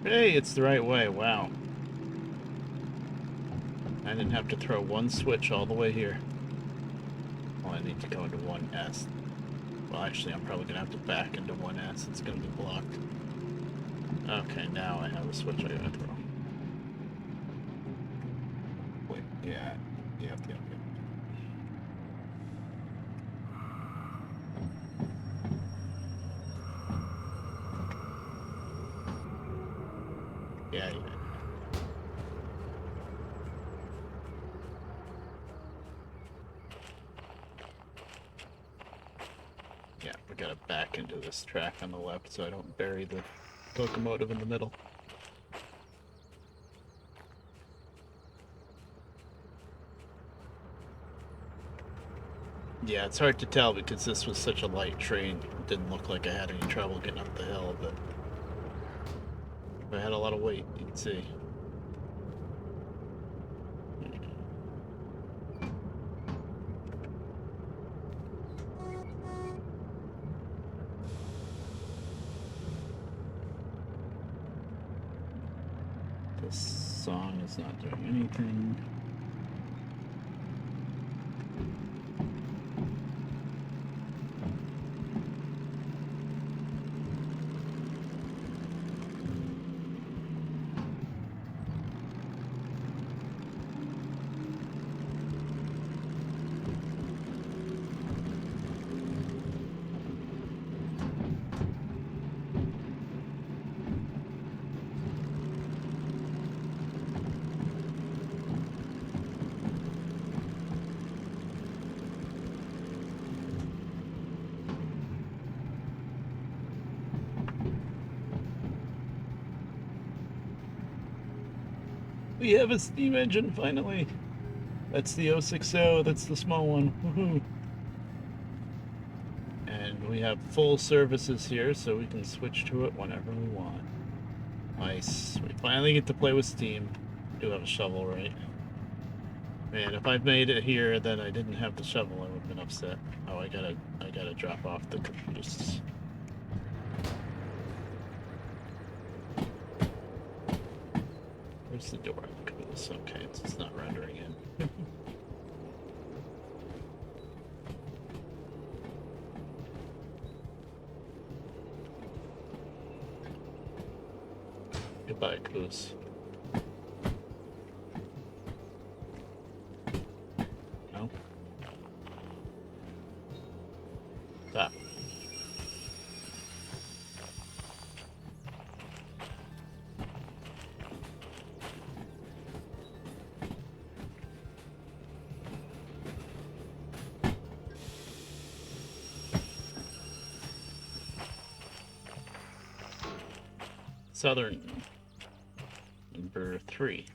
Hey, it's the right way. Wow. I didn't have to throw one switch all the way here. Well, I need to go into 1S. Well, actually, I'm probably going to have to back into 1S. It's going to be blocked. Okay, now I have a switch I got to throw. Wait, yeah. Yep. gotta back into this track on the left so I don't bury the locomotive in the middle. Yeah, it's hard to tell because this was such a light train. It didn't look like I had any trouble getting up the hill, but if I had a lot of weight, you can see. This song is not doing anything. We have a steam engine finally. That's the 060, that's the small one. Woohoo. And we have full services here, so we can switch to it whenever we want. Nice. We finally get to play with steam. We do have a shovel, right? Man, if I'd made it here, then I didn't have the shovel, I would have been upset. Oh, I gotta drop off the caboose. Where's the door on the caboose? Okay, it's not rendering in. Goodbye, caboose. No? Stop. Southern. Number 3.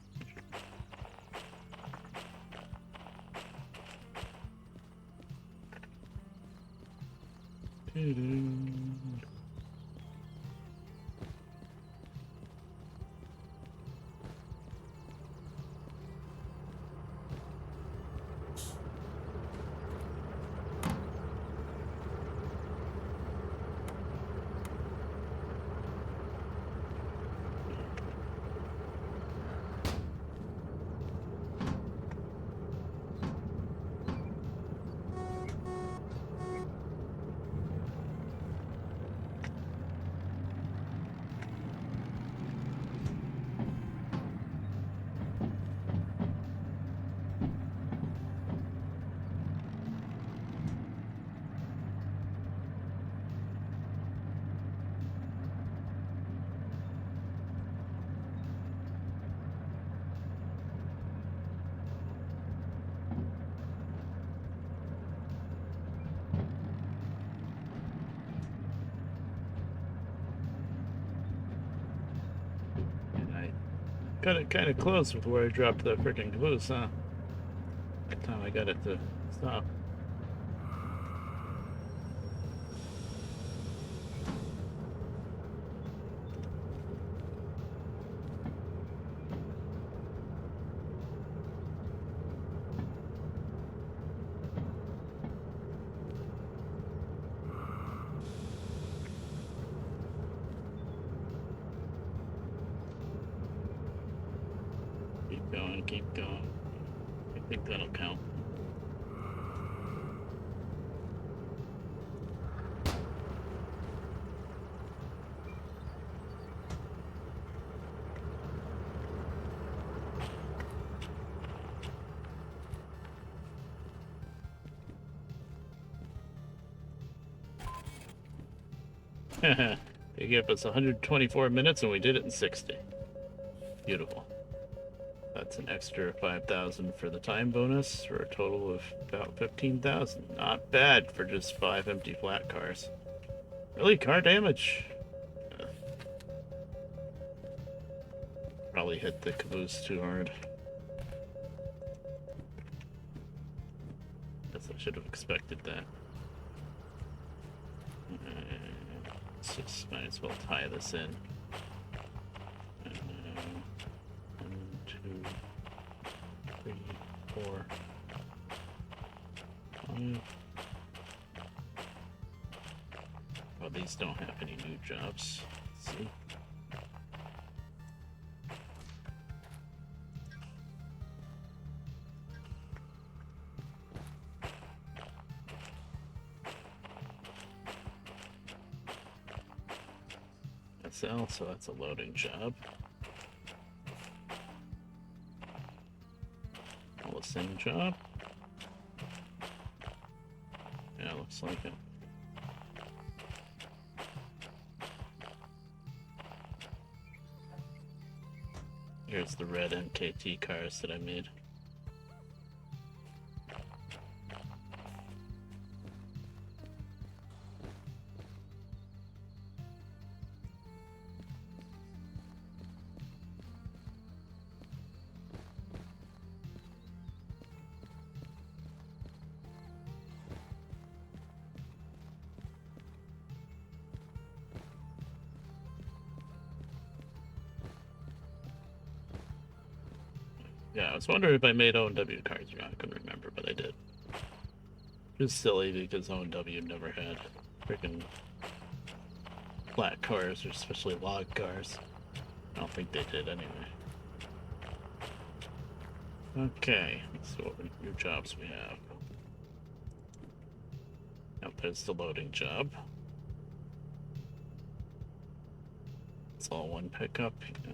Got it kind of close with where I dropped the freaking caboose, huh? By the time I got it to stop. Keep going. I think that'll count. They gave us 124 minutes and we did it in 60. Beautiful. That's an extra 5,000 for the time bonus for a total of about 15,000. Not bad for just 5 empty flat cars. Really, car damage? Probably hit the caboose too hard. Guess I should have expected that. Let's just might as well tie this in. 1, 2, 3, 4, 5. Well, these don't have any new jobs. Let's see. SL, so that's a loading job. All the same job. Yeah, looks like it. Here's the red MKT cars that I made. Yeah, I was wondering if I made O&W cars or not. I couldn't remember, but I did. Just silly because O&W never had freaking flat cars, or especially log cars. I don't think they did anyway. Okay, let's see what new jobs we have. Now there's the loading job. It's all one pickup. Yeah.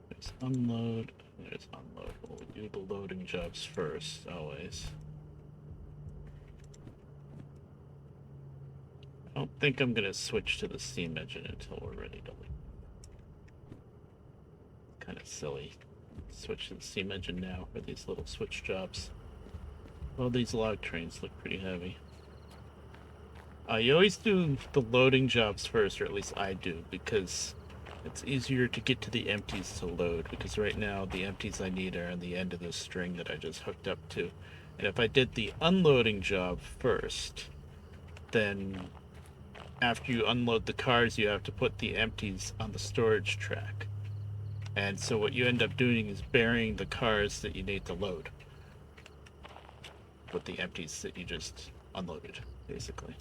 There's unload. There's unload. We'll do the loading jobs first, always. I don't think I'm gonna switch to the steam engine until we're ready to leave. Kind of silly. Switch to the steam engine now for these little switch jobs. Well, these log trains look pretty heavy. You always do the loading jobs first, or at least I do, because it's easier to get to the empties to load, because right now the empties I need are on the end of the string that I just hooked up to. And if I did the unloading job first, then after you unload the cars, you have to put the empties on the storage track. And so what you end up doing is burying the cars that you need to load with the empties that you just unloaded, basically.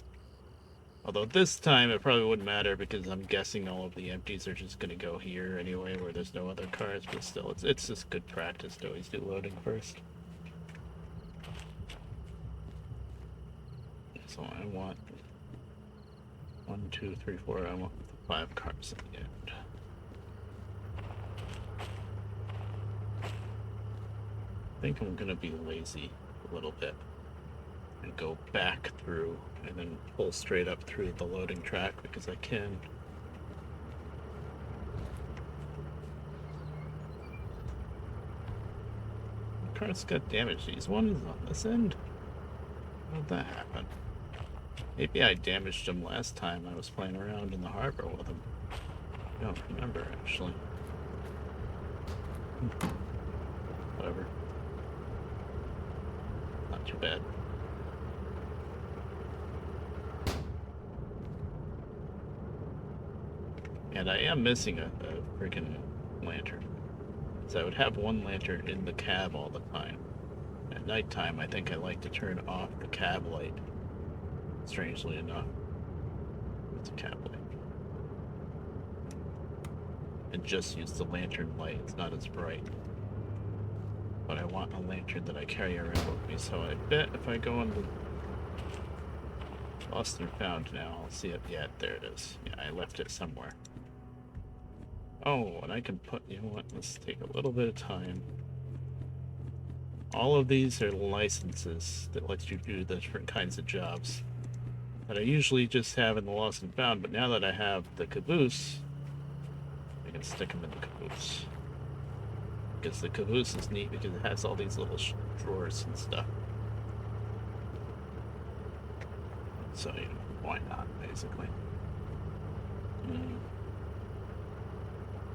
Although this time it probably wouldn't matter because I'm guessing all of the empties are just going to go here anyway where there's no other cars, but still, it's just good practice to always do loading first. So I want 1, 2, 3, 4, I want 5 cars at the end. I think I'm going to be lazy a little bit and go back through and then pull straight up through the loading track because I can. The car's got damage. These ones on this end? How did that happen? Maybe I damaged them last time I was playing around in the harbor with them. I don't remember, actually. Whatever. Not too bad. And I am missing a freaking lantern. So I would have one lantern in the cab all the time. At nighttime, I think I like to turn off the cab light. Strangely enough. It's a cab light. And just use the lantern light. It's not as bright. But I want a lantern that I carry around with me, so I bet if I go on the Lost and Found now, I'll see it. Yeah, there it is. Yeah, I left it somewhere. Oh, and I can put, you know what, let's take a little bit of time. All of these are licenses that let you do the different kinds of jobs that I usually just have in the Lost and Found, but now that I have the caboose, I can stick them in the caboose. Because the caboose is neat because it has all these little drawers and stuff. so you know, why not, basically.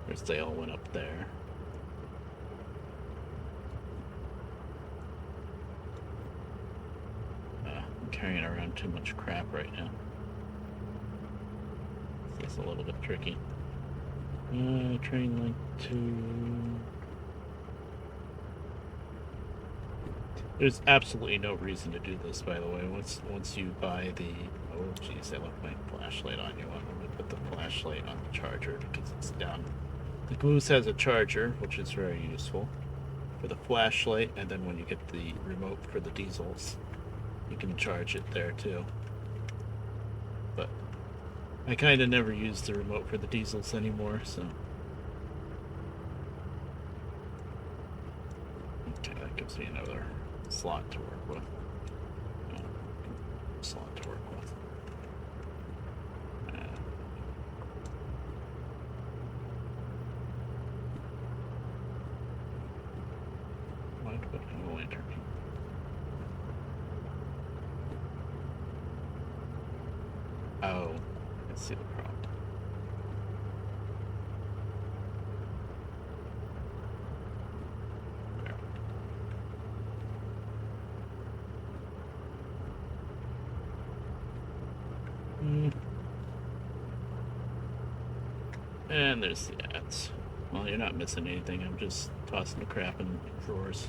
First they all went up there. I'm carrying around too much crap right now. This is a little bit tricky. Train link to... There's absolutely no reason to do this, by the way. Once you buy the... Oh, geez, I left my flashlight on. You want me to put the flashlight on the charger because it's down. The Goose has a charger, which is very useful for the flashlight, and then when you get the remote for the diesels, you can charge it there too. But I kind of never use the remote for the diesels anymore, so... Okay, that gives me another slot to work with. Slot to work with. Why do I have a lantern? Oh, I see the problem. And there's the ads. Well, you're not missing anything. I'm just tossing the crap in drawers.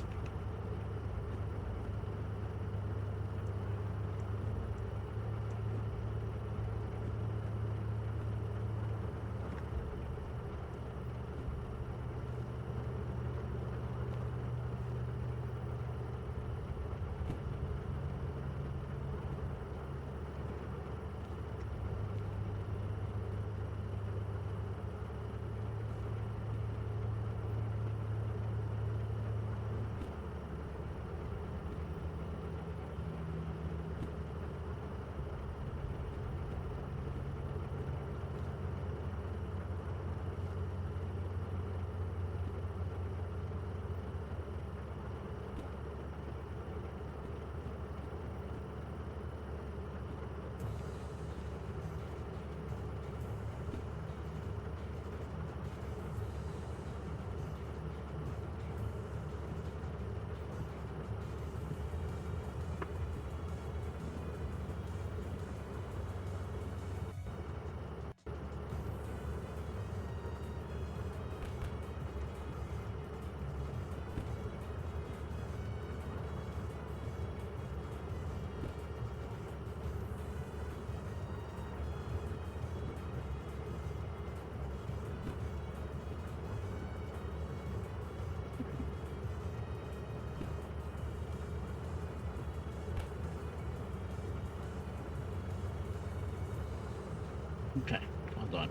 Okay, hold on.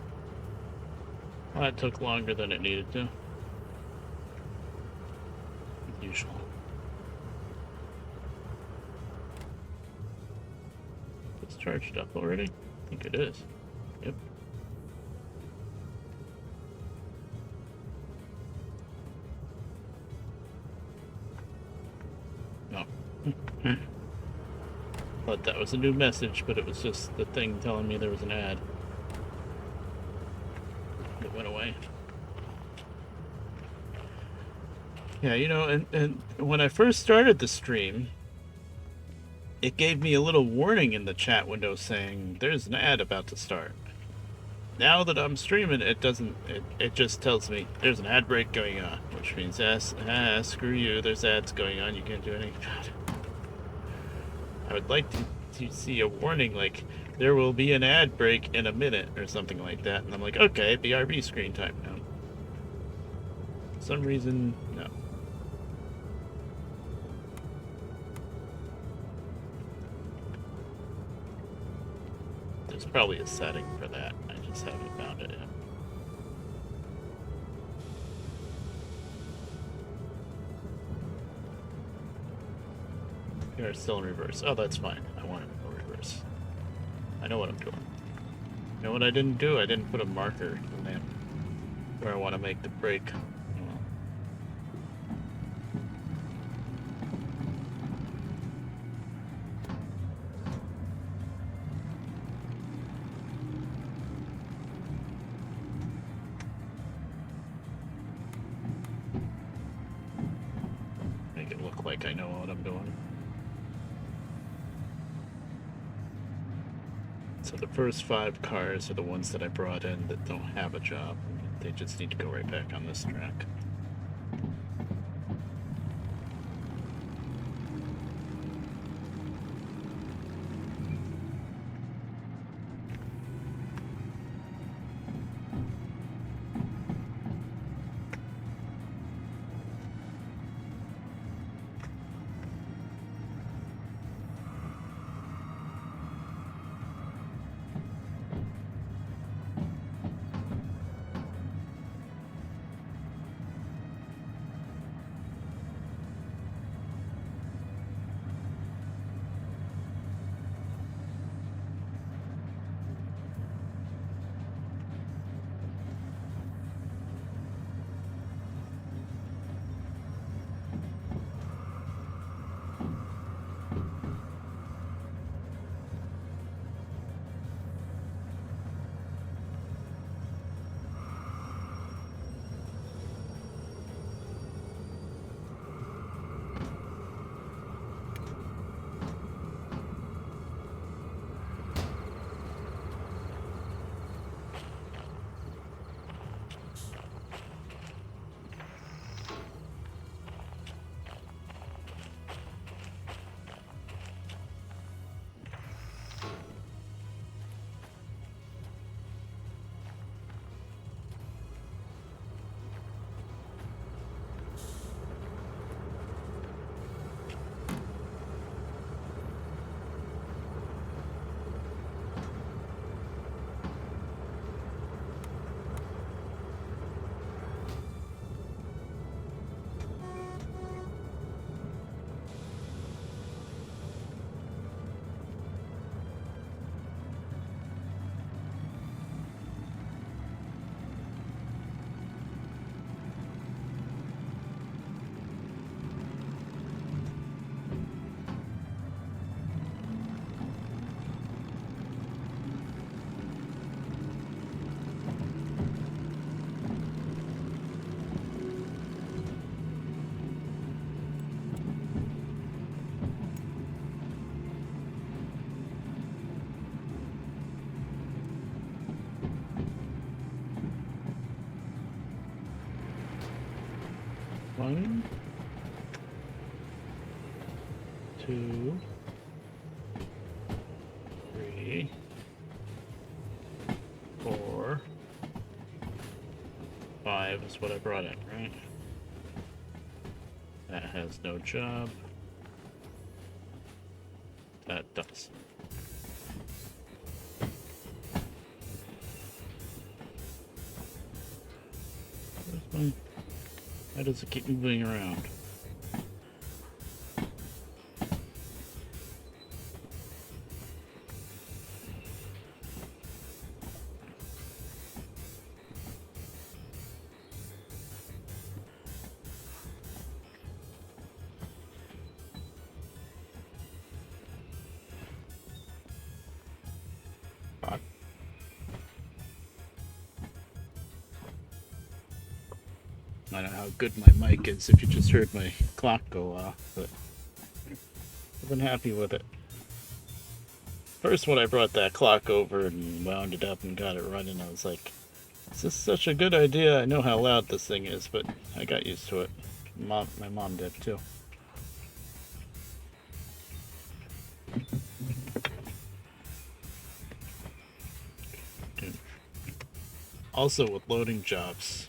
Well, that took longer than it needed to. As usual. It's charged up already? I think it is. Yep. No. Thought that was a new message, but it was just the thing telling me there was an ad. It went away. Yeah, you know, and when I first started the stream, it gave me a little warning in the chat window saying there's an ad about to start. Now that I'm streaming, it doesn't. It just tells me there's an ad break going on, which means screw you. There's ads going on. You can't do anything about it. I would like to see a warning like there will be an ad break in a minute or something like that, and I'm like, okay, BRB screen time now. For some reason, no. There's probably a setting for that. I just haven't found it yet. You're still in reverse. Oh, that's fine. I want it to go reverse. I know what I'm doing. You know what I didn't do? I didn't put a marker in where I want to make the break. like I know what I'm doing. So the first 5 cars are the ones that I brought in that don't have a job. They just need to go right back on this track. One, 2, 3, 4, 5 is what I brought in, right? That has no job. That does. Why does it keep moving around? I don't know how good my mic is if you just heard my clock go off, but I've been happy with it. First, when I brought that clock over and wound it up and got it running, I was like, is this such a good idea? I know how loud this thing is, but I got used to it. My mom did too. Also, with loading jobs,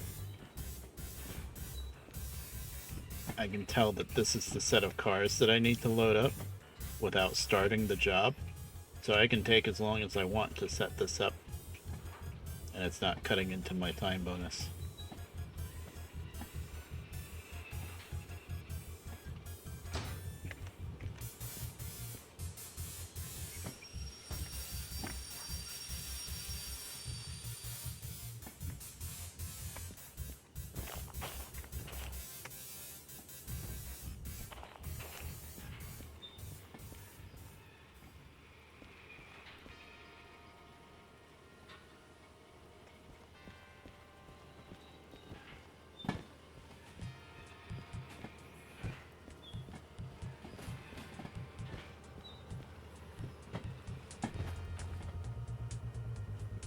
I can tell that this is the set of cars that I need to load up without starting the job. So I can take as long as I want to set this up, and it's not cutting into my time bonus.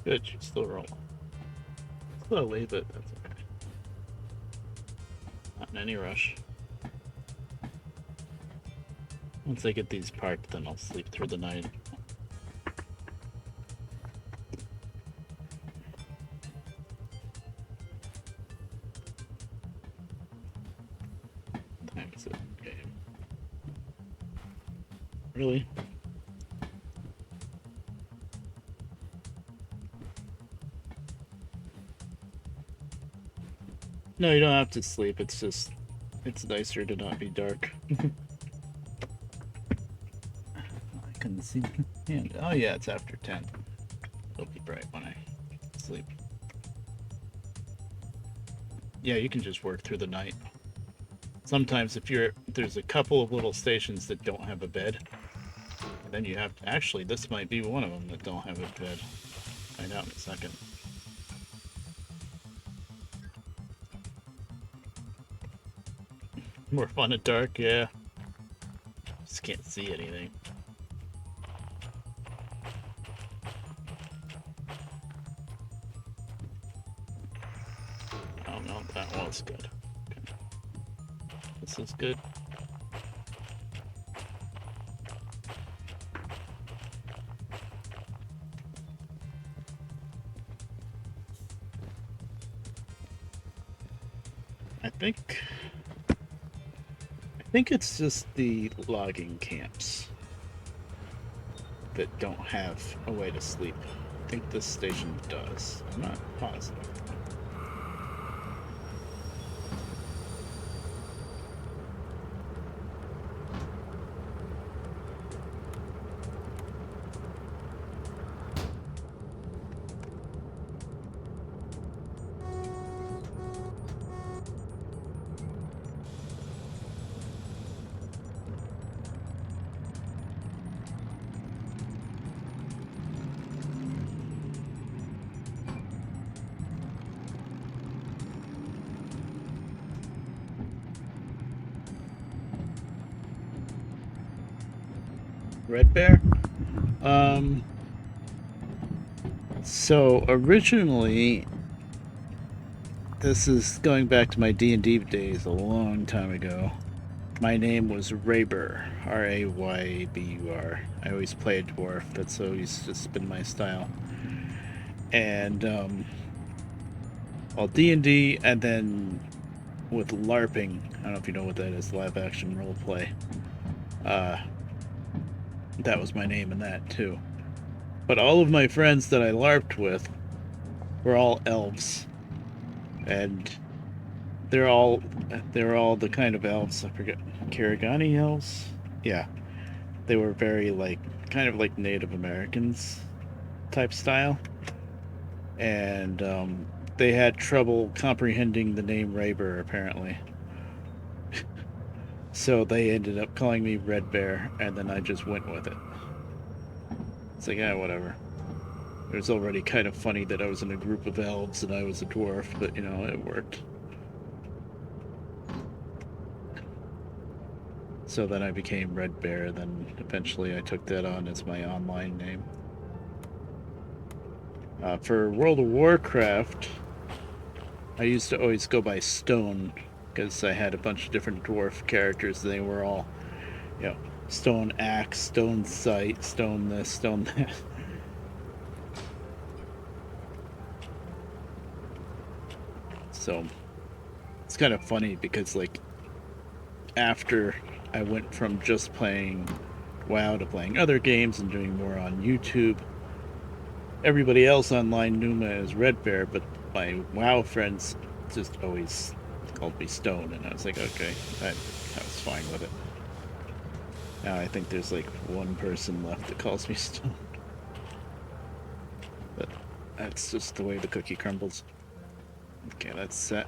Good, she's still rolling. Slowly, but that's okay. Not in any rush. Once I get these parked, then I'll sleep through the night. That's it. Okay. Really? No, you don't have to sleep. It's just, it's nicer to not be dark. I couldn't see the hand. Oh yeah, it's after 10. It'll be bright when I sleep. Yeah, you can just work through the night. Sometimes if there's a couple of little stations that don't have a bed, then you have to, actually, this might be one of them that don't have a bed. Find out in a second. More fun at dark, yeah. Just can't see anything. Oh no, that was good. Okay. This is good. I think it's just the logging camps that don't have a way to sleep. I think this station does. I'm not positive. Redbear? So originally, this is going back to my D&D days a long time ago. My name was Raybur, R-A-Y-B-U-R. I always play a dwarf. That's always just been my style. And well, D&D, and then with LARPing, I don't know if you know what that is, live action role play. That was my name in that too. But all of my friends that I LARPed with were all elves, and they're all the kind of elves, I forget, Karagani elves. Yeah, they were very like kind of like Native Americans type style, and they had trouble comprehending the name Raybur apparently. So they ended up calling me Red Bear, and then I just went with it. It's like, yeah, whatever. It was already kind of funny that I was in a group of elves and I was a dwarf, but you know, it worked. So then I became Red Bear, then eventually I took that on as my online name. For World of Warcraft, I used to always go by Stone, because I had a bunch of different dwarf characters. They were all, you know, Stone Axe, Stone Sight, Stone this, Stone that. So it's kind of funny because, like, after I went from just playing WoW to playing other games and doing more on YouTube, everybody else online knew me as Red Bear, but my WoW friends just always called me Stone, and I was like, okay, I was fine with it. Now I think there's like one person left that calls me Stone. But that's just the way the cookie crumbles. Okay, that's set.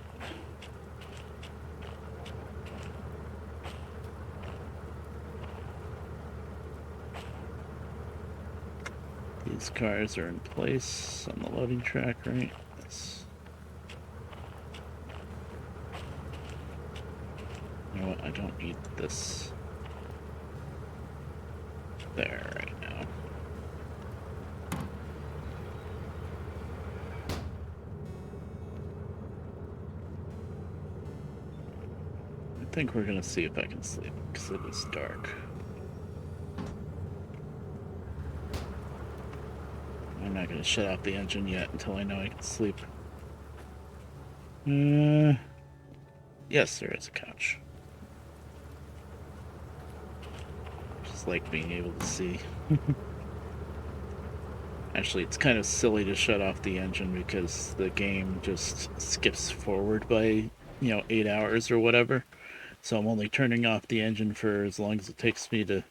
These cars are in place on the loading track, right? Yes. You know what? I don't need this there right now. think we're gonna see if I can sleep, because it is dark. I'm not gonna shut off the engine yet until I know I can sleep. Yes, there is a couch. Just like being able to see. Actually, it's kind of silly to shut off the engine because the game just skips forward by, 8 hours or whatever. So I'm only turning off the engine for as long as it takes me to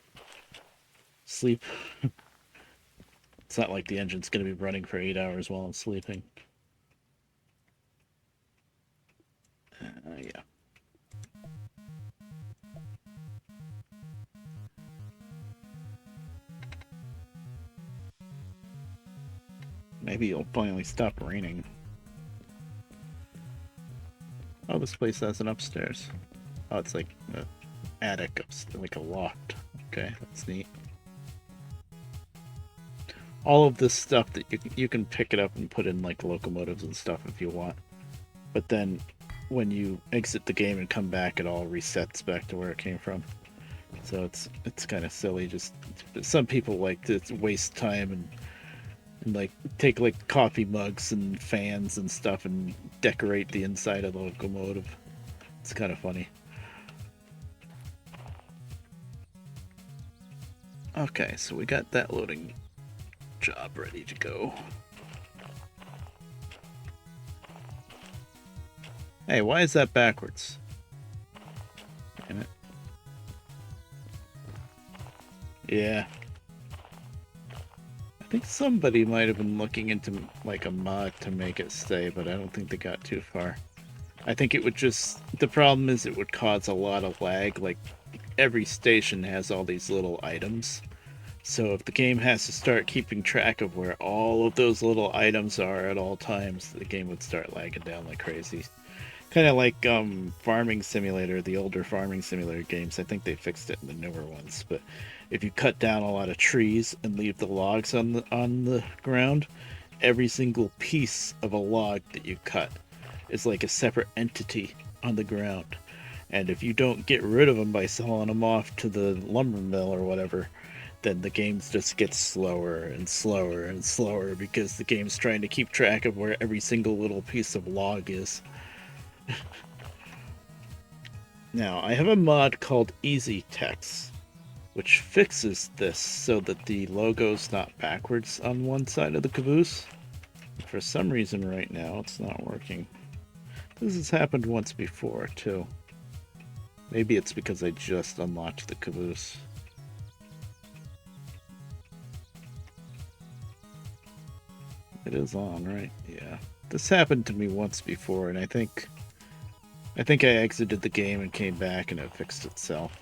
sleep. It's not like the engine's going to be running for 8 hours while I'm sleeping. Yeah. Maybe it'll finally stop raining. Oh, this place has an upstairs. Oh, it's like an attic, like a loft. Okay, that's neat. All of this stuff that you can pick it up and put in like locomotives and stuff if you want. But then when you exit the game and come back, it all resets back to where it came from. So it's kind of silly. Just some people like to waste time and like take like coffee mugs and fans and stuff and decorate the inside of the locomotive. It's kind of funny. Okay, so we got that loading job ready to go. Hey, why is that backwards? Damn it. Yeah. I think somebody might have been looking into like a mod to make it stay, but I don't think they got too far. I think it would just... The problem is it would cause a lot of lag. Like, every station has all these little items. So if the game has to start keeping track of where all of those little items are at all times, the game would start lagging down like crazy. Kind of like Farming Simulator, the older Farming Simulator games. I think they fixed it in the newer ones. But if you cut down a lot of trees and leave the logs on the ground, every single piece of a log that you cut is like a separate entity on the ground. And if you don't get rid of them by selling them off to the lumber mill or whatever, then the game just gets slower and slower and slower because the game's trying to keep track of where every single little piece of log is. Now, I have a mod called Easy Text, which fixes this so that the logo's not backwards on one side of the caboose. For some reason right now, it's not working. This has happened once before, too. Maybe it's because I just unlocked the caboose. It is on, right? Yeah. This happened to me once before, and I think I exited the game and came back and it fixed itself.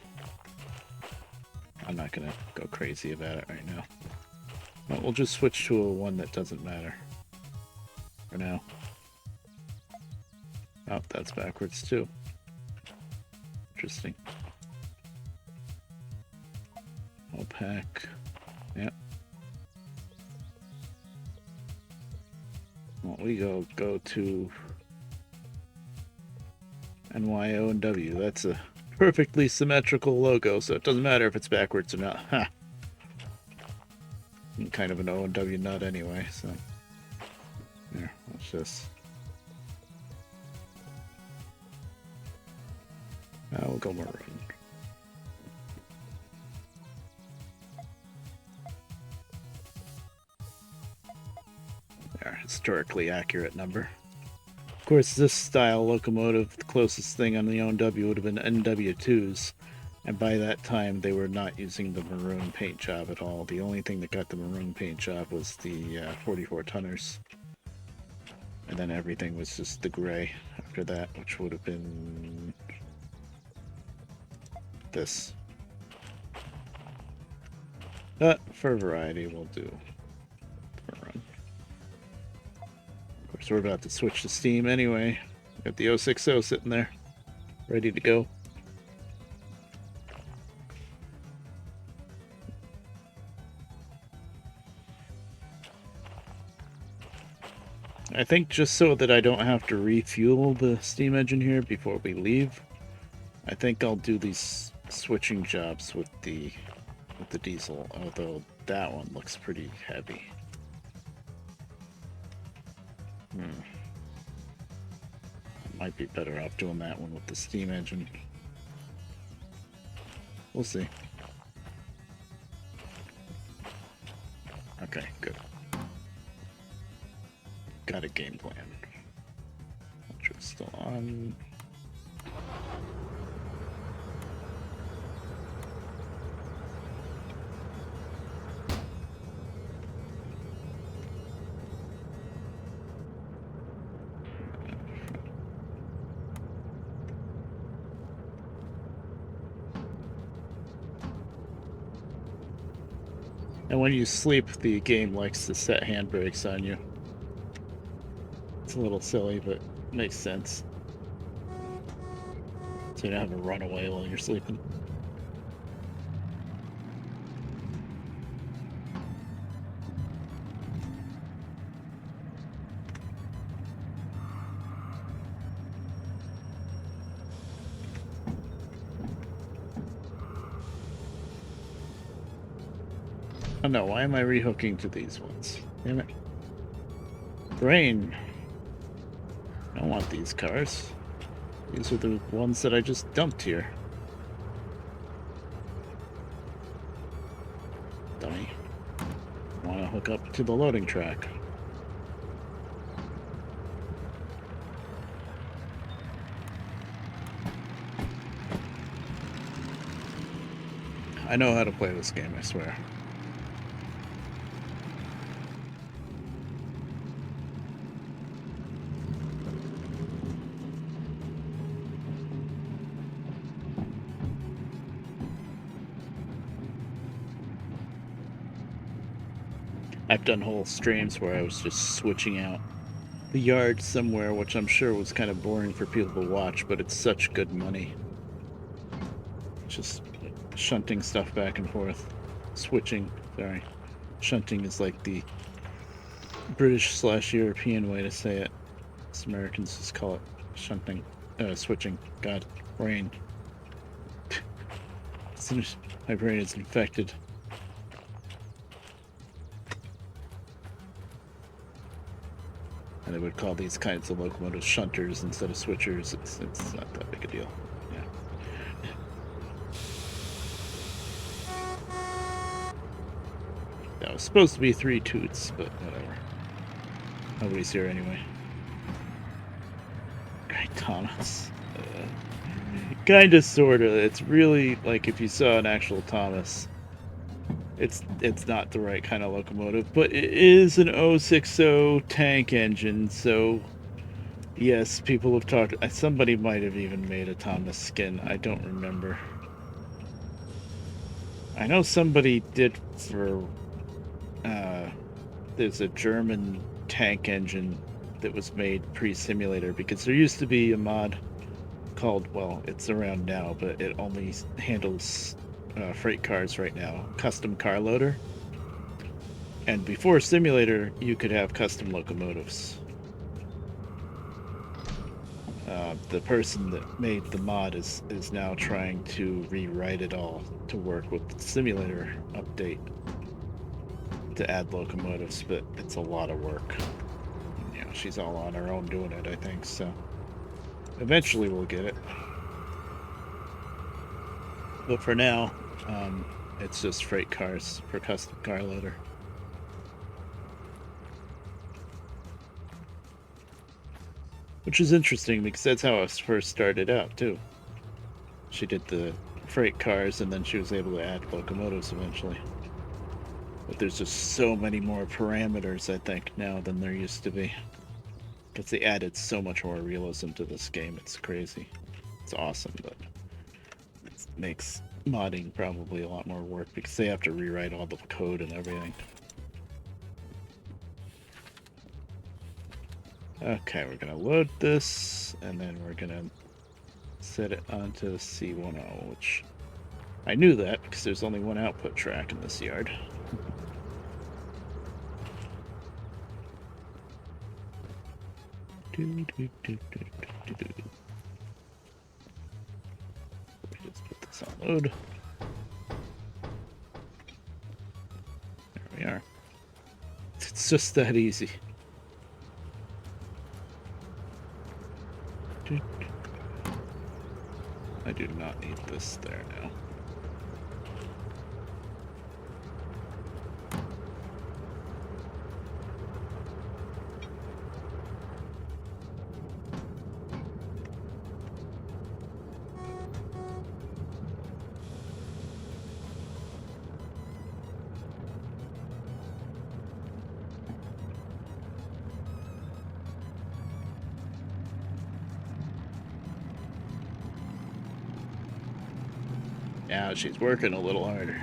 I'm not gonna go crazy about it right now. But we'll just switch to a one that doesn't matter. For now. Oh, that's backwards too. Interesting. Opaque. Yep. Well, we go to NYO and W. That's a perfectly symmetrical logo, so it doesn't matter if it's backwards or not. Ha! I'm kind of an O and W nut anyway, so... There, watch this. We'll go maroon. There, historically accurate number. Of course, this style locomotive, the closest thing on the O&W would have been NW2s, and by that time they were not using the maroon paint job at all. The only thing that got the maroon paint job was the 44 tonners. And then everything was just the gray after that, which would have been this. But for variety, we'll do maroon. Of course, we're about to switch to Steam anyway. Got the 060 sitting there, ready to go. I think just so that I don't have to refuel the steam engine here before we leave, I think I'll do these switching jobs with the diesel, although that one looks pretty heavy. Might be better off doing that one with the steam engine. We'll see. Okay, good. Got a game plan. Metro's still on. And when you sleep, the game likes to set handbrakes on you. It's a little silly, but makes sense. So you don't have to run away while you're sleeping. Oh no, why am I rehooking to these ones? Damn it. Brain. I don't want these cars. These are the ones that I just dumped here. Dummy. I want to hook up to the loading track. I know how to play this game, I swear. I've done whole streams where I was just switching out the yard somewhere, which I'm sure was kind of boring for people to watch, but it's such good money. Just shunting stuff back and forth. Switching, sorry. Shunting is like the British/European way to say it. Us Americans just call it shunting. Switching. God, brain. My brain is infected. And they would call these kinds of locomotives shunters instead of switchers. It's not that big a deal. Yeah. That was supposed to be 3 toots, but whatever. Nobody's here anyway. Great Thomas. Kinda, sorta. It's really like if you saw an actual Thomas. It's not the right kind of locomotive, but it is an 060 tank engine, so yes, people have talked. Somebody might have even made a Thomas skin. I don't remember. I know somebody did for. There's a German tank engine that was made pre-simulator, because there used to be a mod called, well, it's around now, but it only handles freight cars right now, Custom Car Loader. And before simulator, you could have custom locomotives. The person that made the mod is now trying to rewrite it all to work with the simulator update to add locomotives, but it's a lot of work. You know, she's all on her own doing it, I think, so eventually we'll get it. But for now, it's just freight cars for Custom Car Loader. Which is interesting, because that's how it first started out, too. She did the freight cars, and then she was able to add locomotives eventually. But there's just so many more parameters, I think, now than there used to be. Because they added so much more realism to this game, it's crazy. It's awesome, but it makes modding probably a lot more work, because they have to rewrite all the code and everything. Okay, we're gonna load this, and then we're gonna set it onto C10, which I knew that because there's only one output track in this yard. Let's unload. There we are. It's just that easy. I do not need this there now. Now she's working a little harder.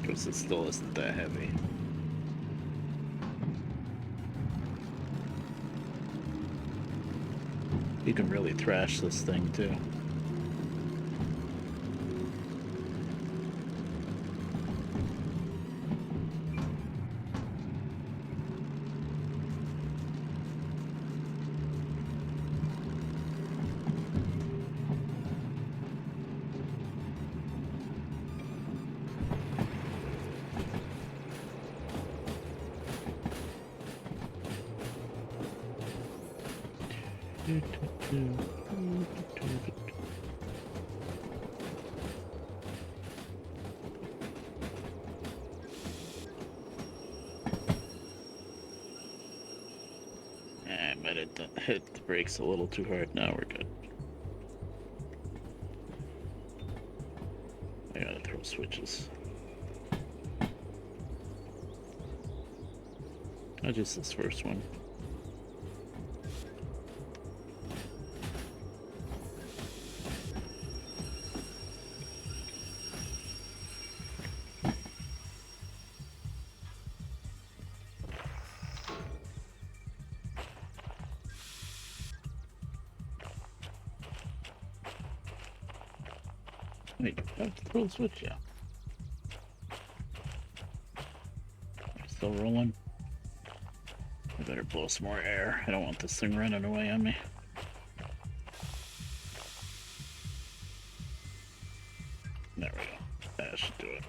Because it still isn't that heavy. You can really thrash this thing too. I might have hit the brakes a little too hard. Now we're good. I gotta throw switches. Not just this first one. Wait, I have to throw the switch, yeah. Still rolling. I better blow some more air. I don't want this thing running away on me. There we go. That should do it.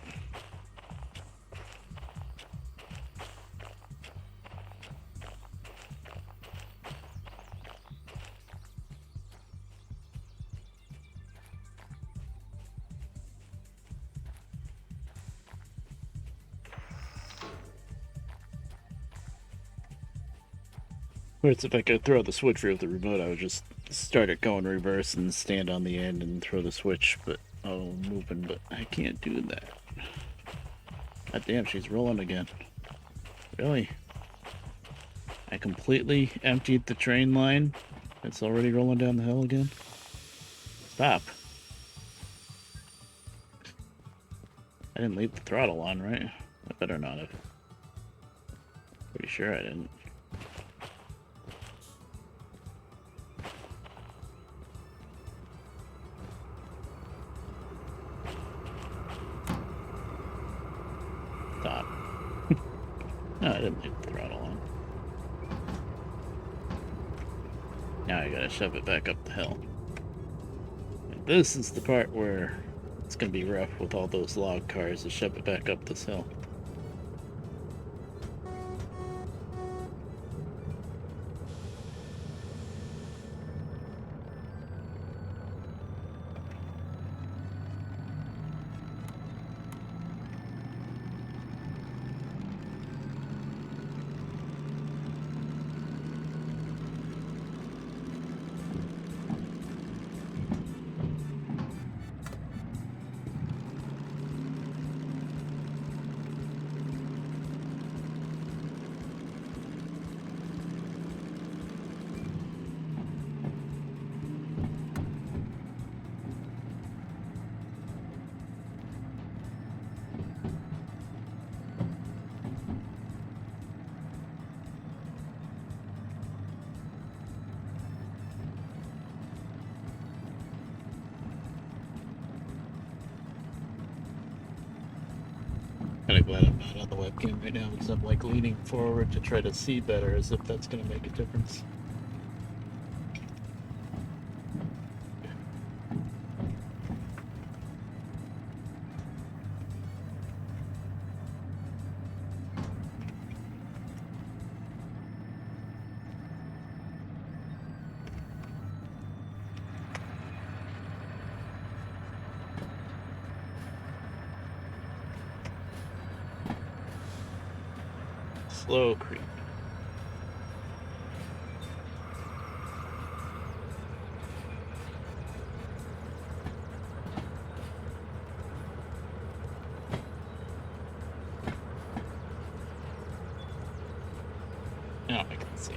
Whereas if I could throw the switch with the remote, I would just start it going reverse and stand on the end and throw the switch, but moving, but I can't do that. God damn, she's rolling again. Really? I completely emptied the train line. It's already rolling down the hill again. Stop. I didn't leave the throttle on, right? I better not have. Pretty sure I didn't. Stop. No, I didn't leave the throttle on. Now I gotta shove it back up the hill. And this is the part where it's gonna be rough with all those log cars to shove it back up this hill. Kinda glad I'm not on the webcam right now because I'm like leaning forward to try to see better as if that's gonna make a difference. slow creep. Now I can see.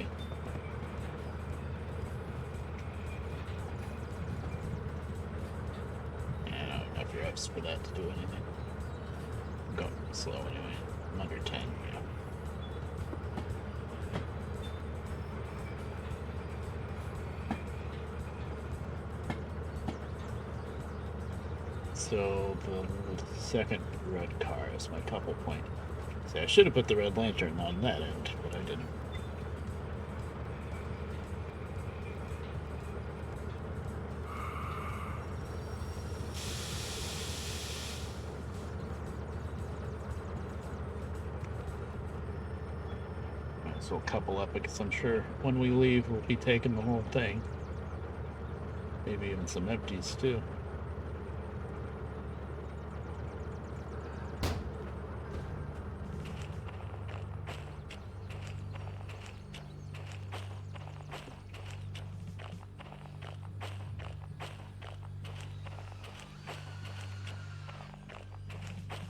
I don't have enough reps for that to do anything. I'm going slow anyway. I'm under 10, yeah. So the second red car is my couple point. See, I should have put the red lantern on that end, but I didn't. So we'll couple up because I'm sure when we leave we'll be taking the whole thing. Maybe even some empties too.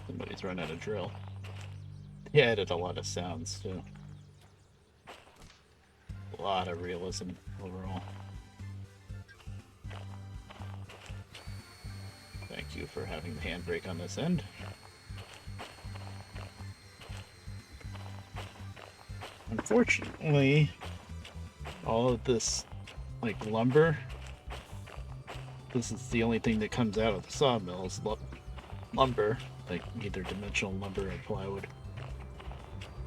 Somebody's run out of drill. He added a lot of sounds too. A lot of realism overall. Thank you for having the handbrake on this end. Unfortunately, all of this, like lumber, this is the only thing that comes out of the sawmill is lumber, like either dimensional lumber or plywood.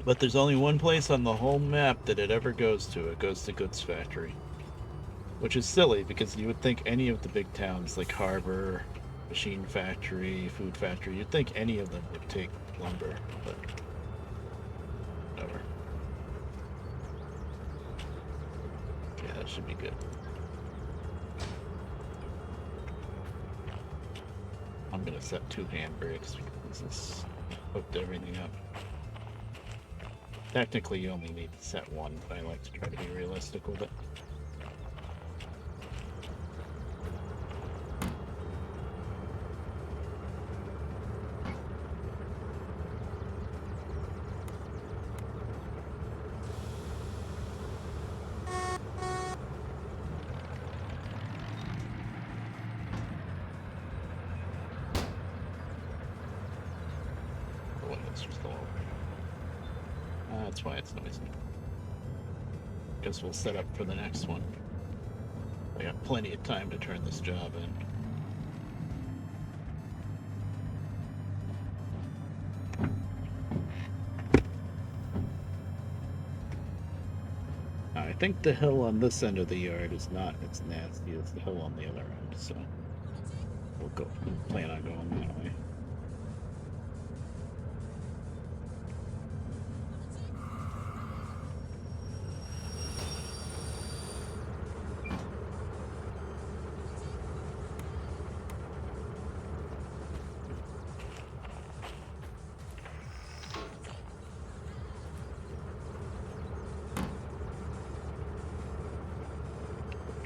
But there's only one place on the whole map that it ever goes to. It goes to Goods Factory. Which is silly, because you would think any of the big towns like Harbor, Machine Factory, Food Factory, you'd think any of them would take lumber, but whatever. Yeah, that should be good. I'm gonna set 2 handbrakes because this hooked everything up. Technically, you only need to set 1, but I like to try to be realistic with it. That's why it's noisy. Guess we'll set up for the next one. I got plenty of time to turn this job in. I think the hill on this end of the yard is not as nasty as the hill on the other end, so we'll plan on going that way.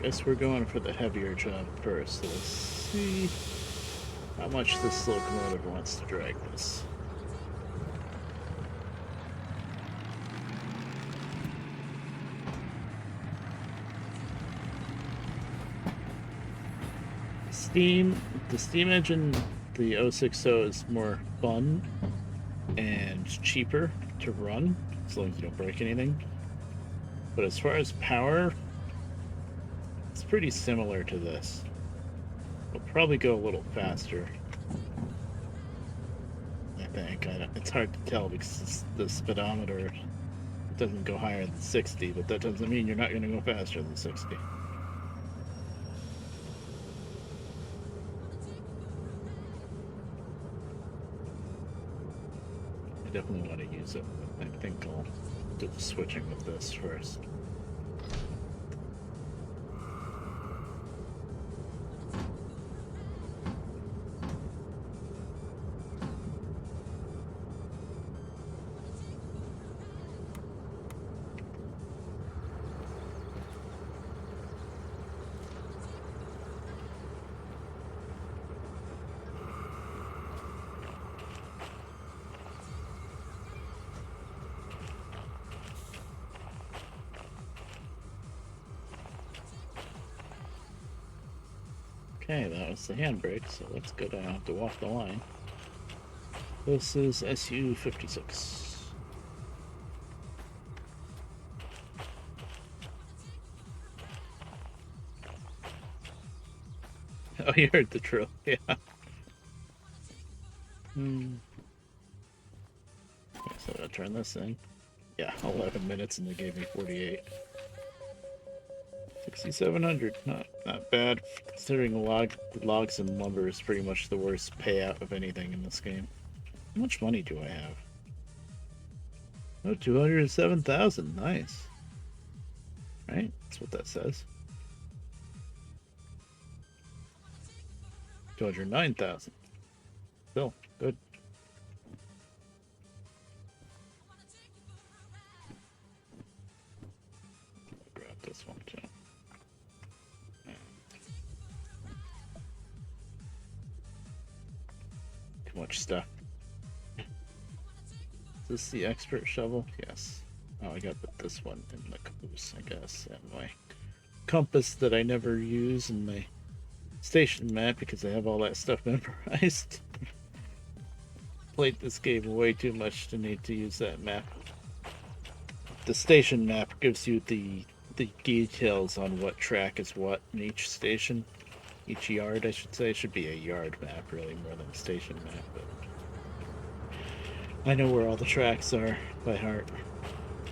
Guess we're going for the heavier job first. Let's see how much this locomotive wants to drag this. The steam engine, the 060 is more fun and cheaper to run, as long as you don't break anything. But as far as power, it's pretty similar to this. We'll probably go a little faster, I think. It's hard to tell because the speedometer doesn't go higher than 60, but that doesn't mean you're not going to go faster than 60. I definitely want to use it. I think I'll do the switching with this first. Okay, that was the handbrake, so that's good. I don't have to walk the line. This is SU-56. Oh, you heard the drill, yeah. So I'll turn this in. Yeah, 11 minutes and they gave me 48. 6,700, not bad, considering logs and lumber is pretty much the worst payout of anything in this game. How much money do I have? Oh, 207,000, nice. Right, that's what that says. 209,000. Still, good. Grab this one too. Too much stuff. Is this the expert shovel? Yes. Oh, I got this one in the caboose, I guess, and my compass that I never use, and my station map because I have all that stuff memorized. Played this game way too much to need to use that map. The station map gives you the details on what track is what in each station. Each yard, I should say. It should be a yard map, really, more than a station map. But I know where all the tracks are by heart.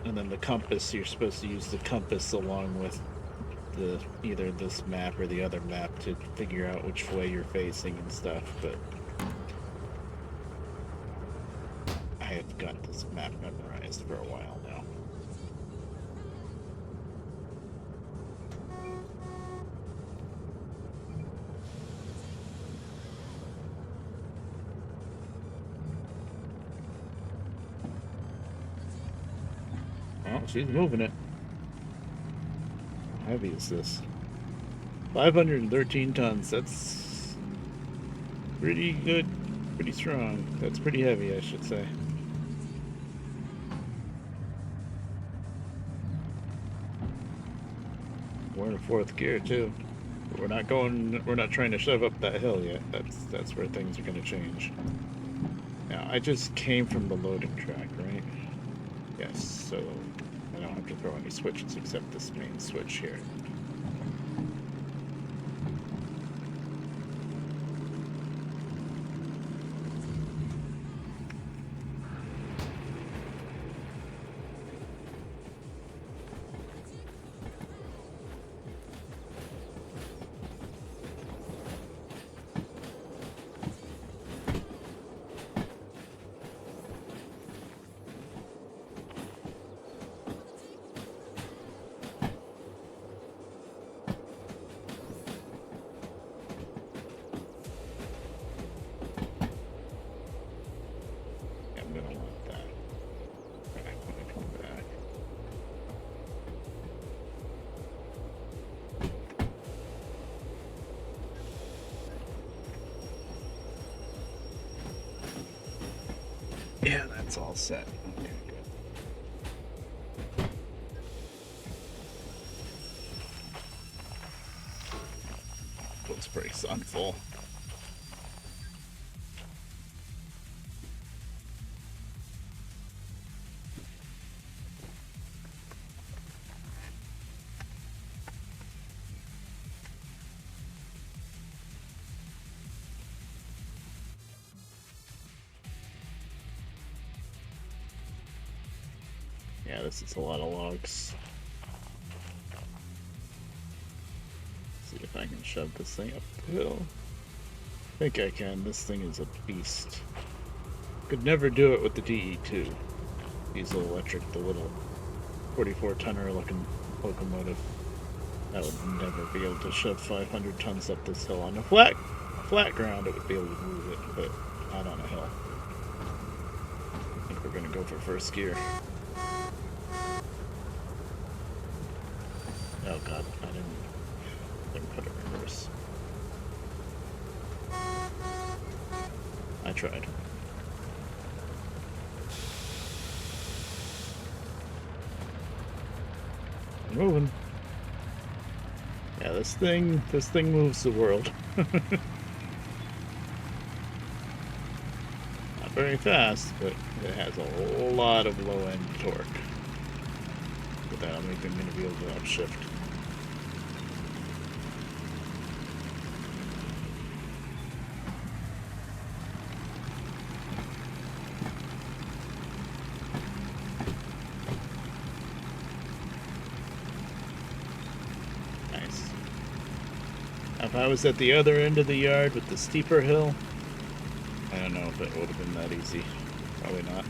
And then the compass, you're supposed to use the compass along with either this map or the other map to figure out which way you're facing and stuff. But I have got this map memorized for a while now. Oh, she's moving it. How heavy is this? 513 tons. That's pretty good, pretty strong. That's pretty heavy, I should say. We're in fourth gear too. But we're not trying to shove up that hill yet. That's where things are gonna change. Now I just came from the loading track, right? Yes, so I don't have to throw any switches except this main switch here. Yeah, that's all set. Okay, good. Looks pretty sunful. Yeah, this is a lot of logs. See if I can shove this thing up the hill. I think I can. This thing is a beast. Could never do it with the DE2. Diesel electric, the little 44-tonner looking locomotive. I would never be able to shove 500 tons up this hill. On a flat ground, it would be able to move it, but not on a hill. I think we're gonna go for first gear. Oh god, I didn't put it in reverse. I tried. Moving. Yeah, this thing moves the world. Not very fast, but it has a lot of low-end torque. Without making me to be able to upshift. If I was at the other end of the yard with the steeper hill, I don't know if it would have been that easy. Probably not.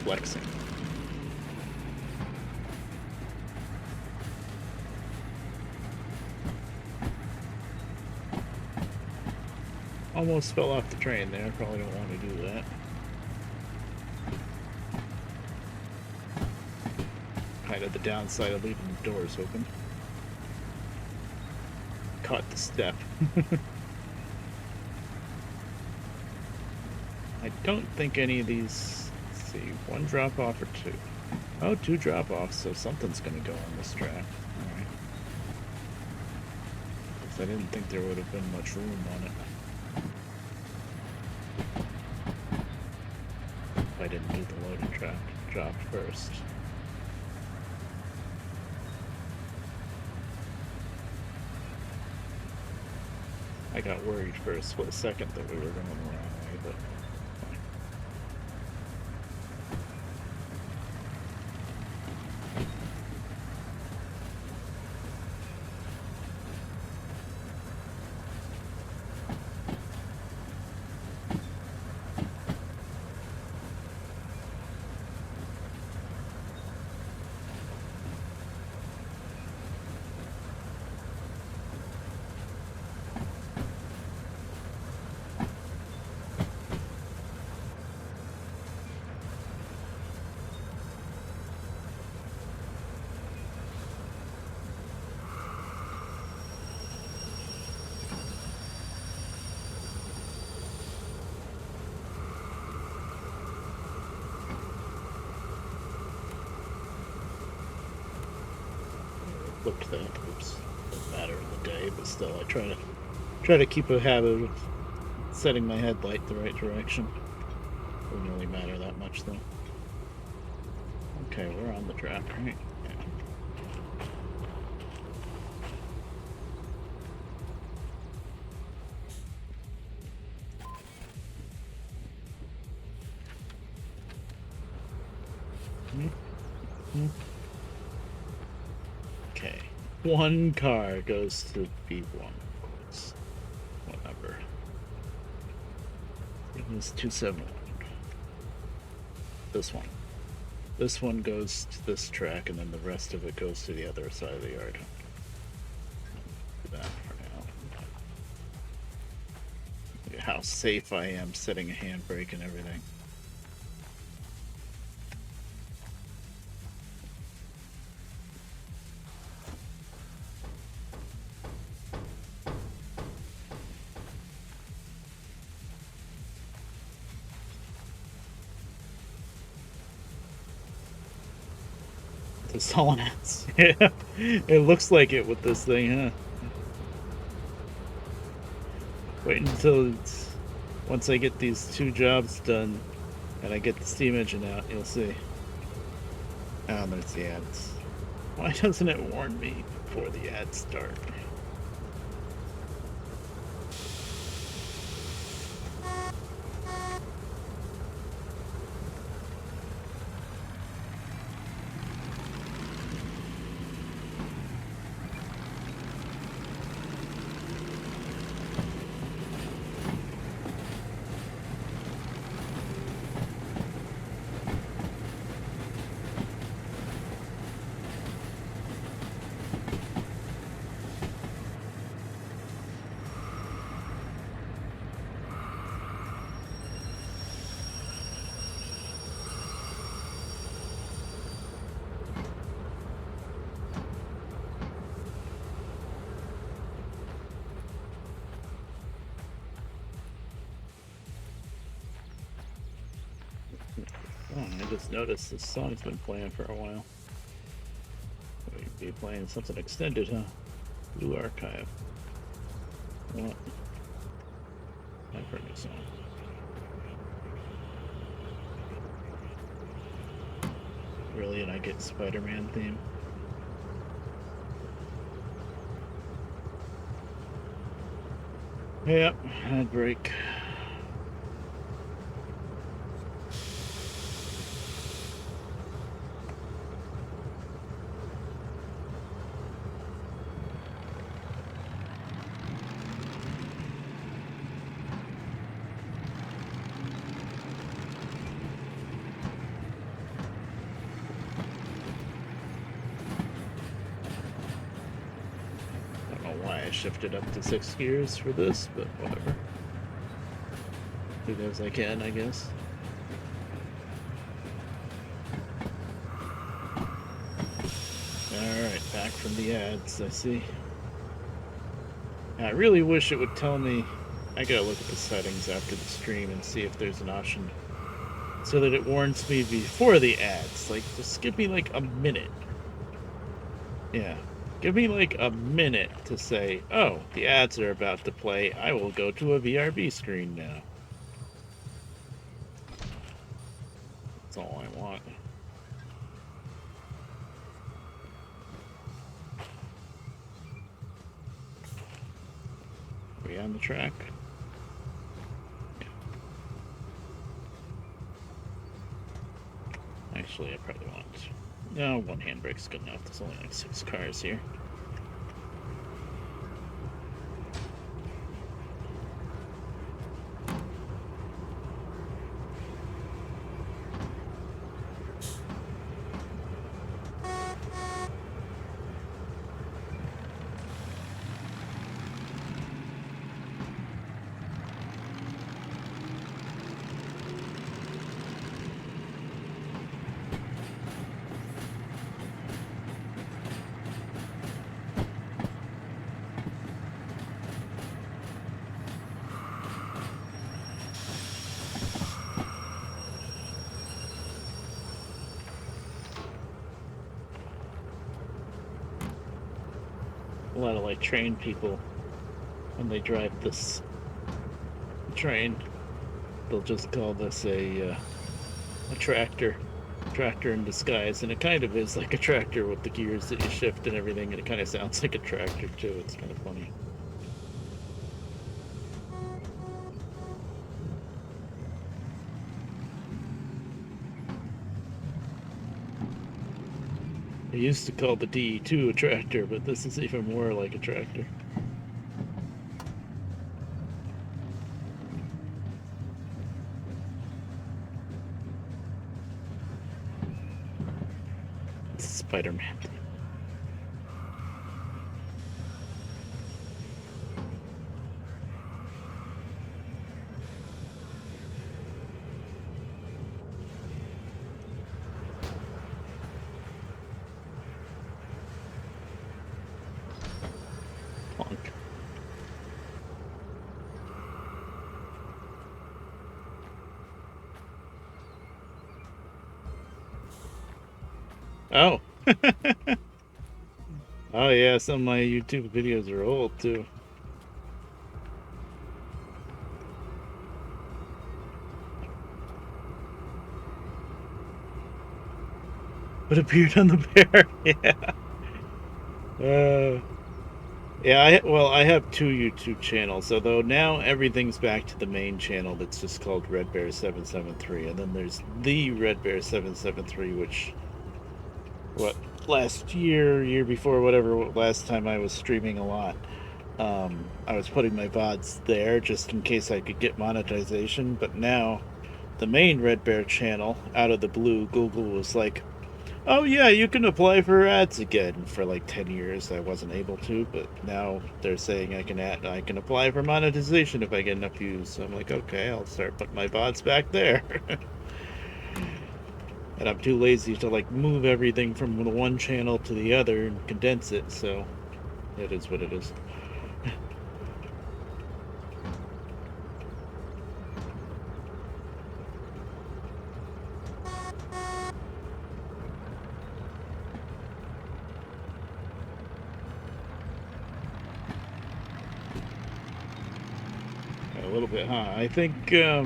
Flexing. Almost fell off the train there. Probably don't want to do that. Kind of the downside of leaving the doors open. Caught the step. I don't think any of these... See, one drop off or two. Oh, two drop offs, so something's gonna go on this track. Alright. Because I didn't think there would have been much room on it. If I didn't do the loading drop first. I got worried for a split second that we were going the wrong way, but... Flipped that. Oops. Doesn't matter in the day, but still, I try to keep a habit of setting my headlight the right direction. Wouldn't really matter that much, though. Okay, we're on the track, right? Yeah. Okay, one car goes to B1. What number? It was 271. This one. This one goes to this track, and then the rest of it goes to the other side of the yard. Do that for now. Look at how safe I am setting a handbrake and everything. Hauling ass. Yeah, it looks like it with this thing, huh? Wait until once I get these two jobs done and I get the steam engine out, you'll see. Oh, there's the ads. Why doesn't it warn me before the ads start? I just noticed this song's been playing for a while. We'd be playing something extended, huh? Blue Archive. What? I've heard this song. Really, and I get Spider-Man theme. Yep, ad break. I shifted up to 6 gears for this, but whatever. Do as I can, I guess. Alright, back from the ads, I see. I really wish it would tell me. I gotta look at the settings after the stream and see if there's an option so that it warns me before the ads. Like, just give me like a minute. Yeah. Give me like a minute to say, oh, the ads are about to play. I will go to a VRB screen now. That's all I want. Are we on the track? Actually, I probably want... No, one handbrake's good enough. There's only like 6 cars here. A lot of like train people, when they drive this train, they'll just call this a tractor in disguise, and it kind of is like a tractor with the gears that you shift and everything, and it kind of sounds like a tractor too. It's kind of funny. They used to call the DE2 a tractor, but this is even more like a tractor. It's Spider-Man. Oh. Oh yeah, some of my YouTube videos are old too. What appeared on the bear? Yeah. Yeah, I have 2 YouTube channels, although now everything's back to the main channel that's just called Redbear 773, and then there's the Redbear 773, which, last year before, whatever, last time I was streaming a lot, I was putting my VODs there just in case I could get monetization, but now the main Redbear channel, out of the blue, Google was like, oh yeah, you can apply for ads again. For like 10 years I wasn't able to, but now they're saying I can apply for monetization if I get enough views. So I'm like, okay, I'll start putting my VODs back there. And I'm too lazy to like move everything from the one channel to the other and condense it, so it is what it is. little bit, huh? I think there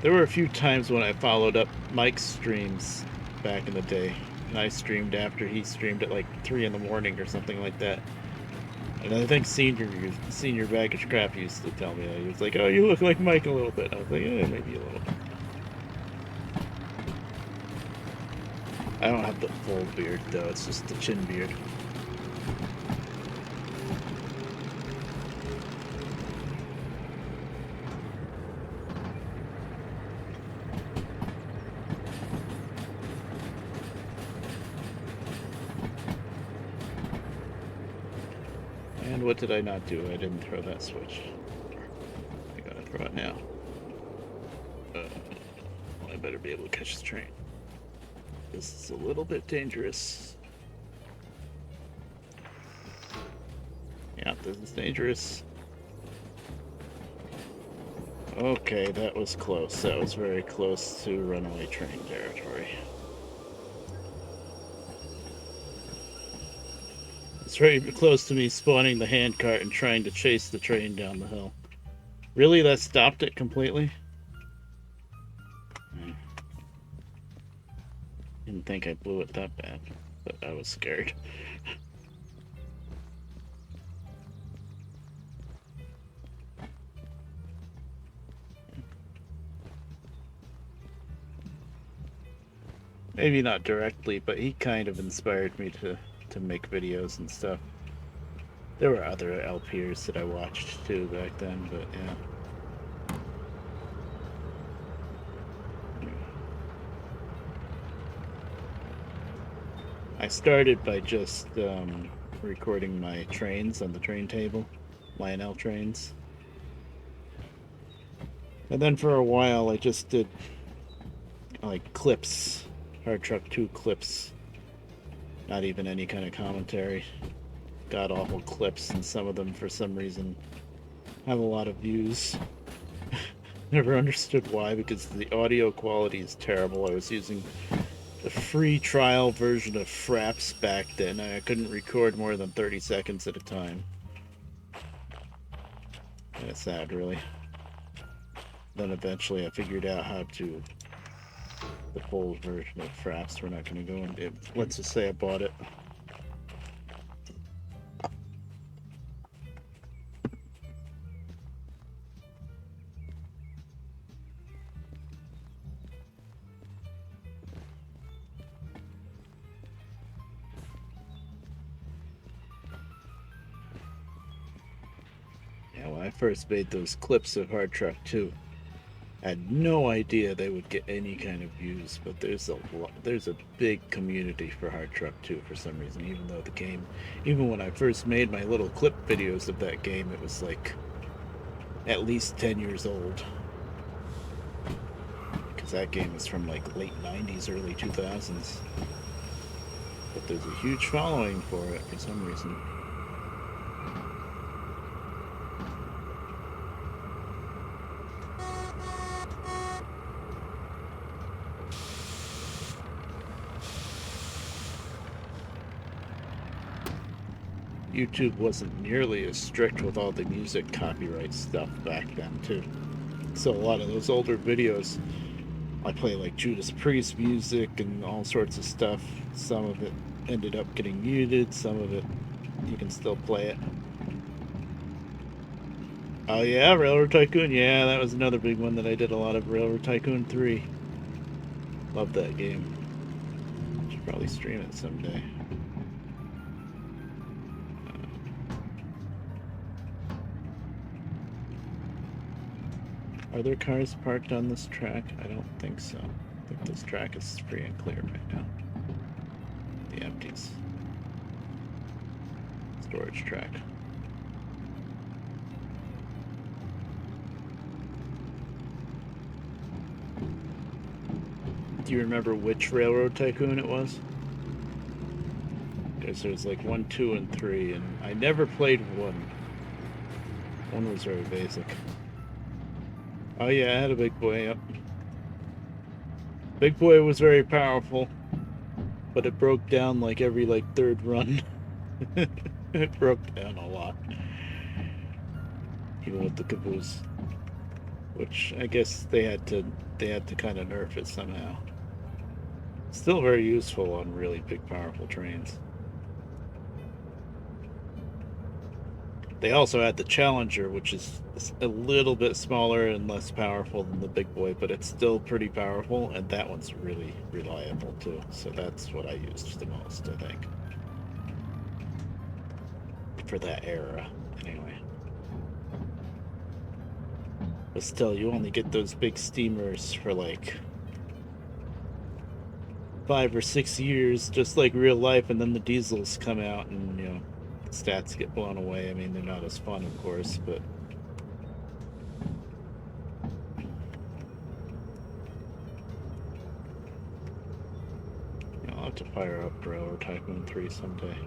were a few times when I followed up Mike's streams back in the day, and I streamed after he streamed at like 3 in the morning or something like that. And I think senior baggage crap used to tell me that. He was like, "Oh, you look like Mike a little bit." I was like, "Yeah, maybe a little bit." I don't have the full beard though; it's just the chin beard. And what did I not do? I didn't throw that switch. I gotta throw it now. I better be able to catch the train. This is a little bit dangerous. Yeah, this is dangerous. Okay, that was close. That was very close to runaway train territory. It's very close to me spawning the handcart and trying to chase the train down the hill. Really? That stopped it completely? Didn't think I blew it that bad, but I was scared. Maybe not directly, but he kind of inspired me to make videos and stuff. There were other LPers that I watched too back then, but yeah. I started by just recording my trains on the train table, Lionel trains. And then for a while I just did like clips, Hard Truck 2 clips. Not even any kind of commentary. God awful clips, and some of them for some reason have a lot of views. Never understood why, because the audio quality is terrible. I was using the free trial version of Fraps back then, and I couldn't record more than 30 seconds at a time. Kind of sad, really. Then eventually I figured out how to the full version of Fraps. We're not going to go into it. Let's just say I bought it. Yeah, when I first made those clips of Hard Truck 2, I had no idea they would get any kind of views, but there's a big community for Hard Truck 2 for some reason, even though the game, even when I first made my little clip videos of that game, it was like at least 10 years old. Because that game is from like late 90s, early 2000s. But there's a huge following for it for some reason. YouTube wasn't nearly as strict with all the music copyright stuff back then too. So a lot of those older videos, I play like Judas Priest music and all sorts of stuff. Some of it ended up getting muted, some of it you can still play it. Oh yeah, Railroad Tycoon, yeah, that was another big one that I did a lot of. Railroad Tycoon 3. Love that game. Should probably stream it someday. Are there cars parked on this track? I don't think so. I think this track is free and clear right now. The empties. Storage track. Do you remember which Railroad Tycoon it was? Because there's like 1, 2, and 3, and I never played 1. 1 was very basic. Oh yeah, I had a Big Boy, yep. Big Boy was very powerful, but it broke down like every third run. It broke down a lot. even with the caboose. Which I guess they had to kind of nerf it somehow. Still very useful on really big, powerful trains. They also had the Challenger, which is a little bit smaller and less powerful than the big boy, but it's still pretty powerful, and that one's really reliable too. So that's what I used the most, I think. For that era, anyway. But still, you only get those big steamers for like 5 or 6 years, just like real life, and then the diesels come out and, you know, stats get blown away. I mean, they're not as fun, of course, but you know, I'll have to fire up Railroad Tycoon 3 someday.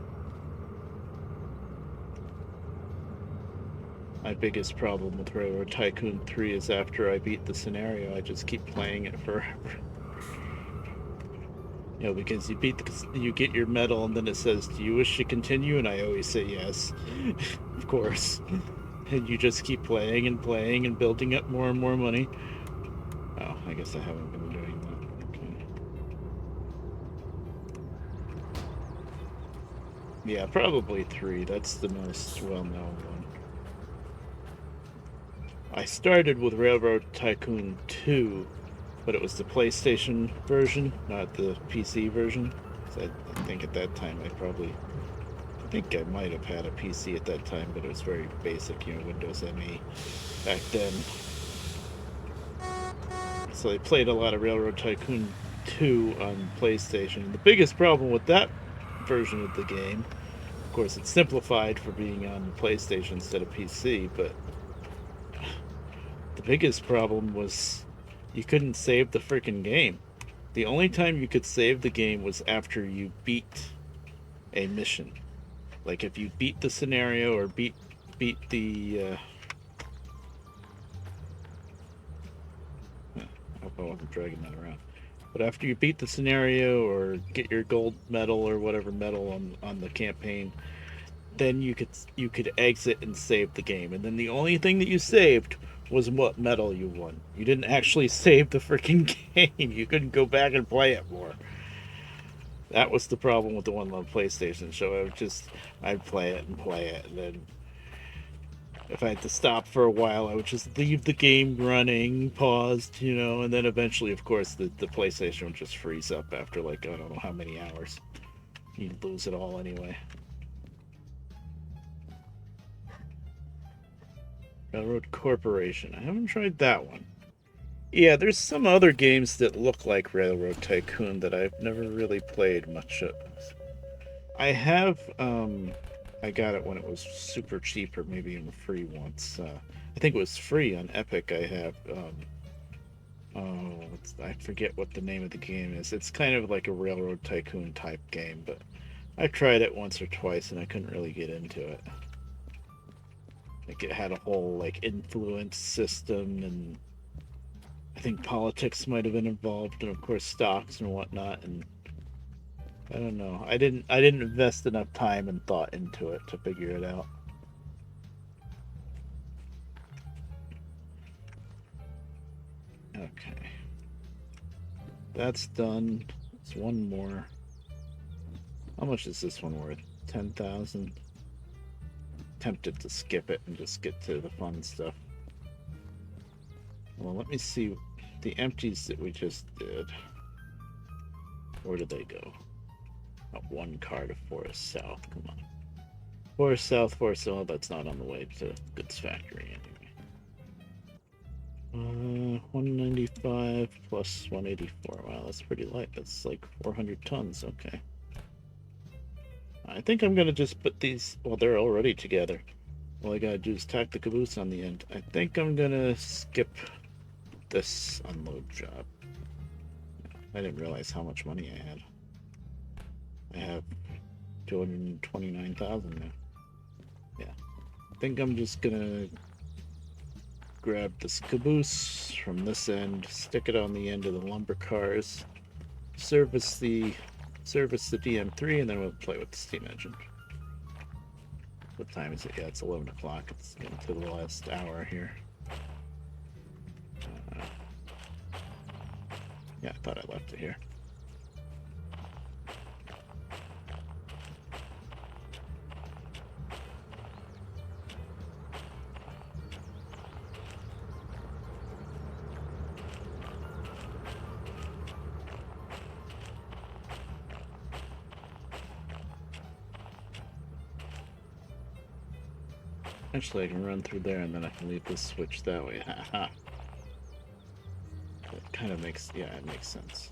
My biggest problem with Railroad Tycoon 3 is after I beat the scenario, I just keep playing it forever. You know, because you get your medal and then it says, "Do you wish to continue?" And I always say yes, of course. And you just keep playing and playing and building up more and more money. Oh, I guess I haven't been doing that. Okay. Yeah, probably 3. That's the most well-known one. I started with Railroad Tycoon 2, but it was the PlayStation version, not the PC version. So I think at that time I think I might have had a PC at that time, but it was very basic, you know, Windows ME back then. So I played a lot of Railroad Tycoon 2 on PlayStation. The biggest problem with that version of the game, of course, it's simplified for being on PlayStation instead of PC, but the biggest problem was you couldn't save the freaking game. The only time you could save the game was after you beat a mission. Like if you beat the scenario or beat the I hope I wasn't dragging that around. But after you beat the scenario or get your gold medal or whatever medal on the campaign, then you could exit and save the game. And then the only thing that you saved was what medal you won. You didn't actually save the freaking game. You couldn't go back and play it more. That was the problem with the one on PlayStation. So I'd play it, and then if I had to stop for a while, I would just leave the game running, paused, you know, and then eventually, of course, the PlayStation would just freeze up after like I don't know how many hours. You'd lose it all anyway. Railroad Corporation. I haven't tried that one. Yeah, there's some other games that look like Railroad Tycoon that I've never really played much of. I have, I got it when it was super cheap or maybe even free once. I think it was free on Epic. I have, I forget what the name of the game is. It's kind of like a Railroad Tycoon type game, but I tried it once or twice and I couldn't really get into it. Like it had a whole like influence system, and I think politics might have been involved, and of course stocks and whatnot. And I don't know. I didn't invest enough time and thought into it to figure it out. Okay, that's done. It's one more. How much is this one worth? 10,000. Tempted to skip it and just get to the fun stuff. Well, let me see the empties that we just did. Where did they go? Oh, one car to Forest South. Come on. Forest South, Forest South. That's not on the way to Goods Factory anyway. 195 plus 184. Wow, that's pretty light. That's like 400 tons. Okay. I think I'm gonna just put these. Well, they're already together. All I gotta do is tack the caboose on the end. I think I'm gonna skip this unload job. I didn't realize how much money I had. I have 229,000 now. Yeah. I think I'm just gonna grab this caboose from this end, stick it on the end of the lumber cars, service the DM3, and then we'll play with the steam engine. What time is it? Yeah, it's 11 o'clock. It's getting to the last hour here. Yeah, I thought I left it here. Actually, I can run through there and then I can leave this switch that way. Haha. That kind of makes, yeah, it makes sense.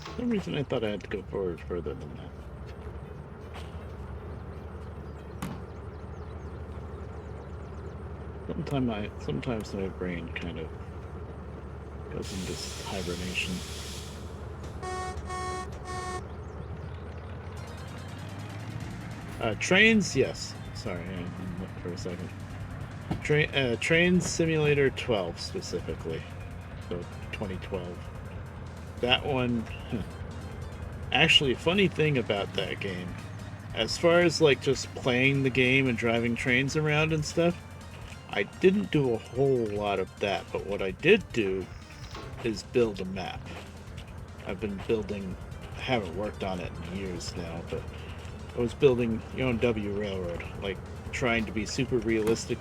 For some reason I thought I had to go forward further than that. Sometimes my brain kind of goes into hibernation. Trains, yes. Sorry, I looked for a second. Train Simulator 12 specifically, so 2012. That one, actually, funny thing about that game, as far as like just playing the game and driving trains around and stuff, I didn't do a whole lot of that, but what I did do is build a map. I've been building, I haven't worked on it in years now, but I was building W Railroad, like trying to be super realistic,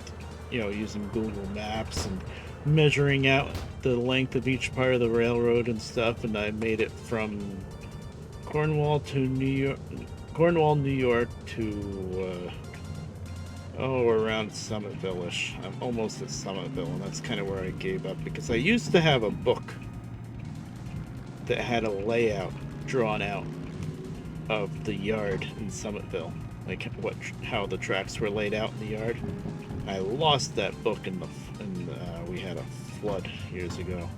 using Google Maps and measuring out the length of each part of the railroad and stuff, and I made it from Cornwall, New York to around Summitville-ish. I'm almost at Summitville, and that's kind of where I gave up because I used to have a book that had a layout drawn out of the yard in Summitville, like how the tracks were laid out in the yard. I lost that book we had a flood years ago.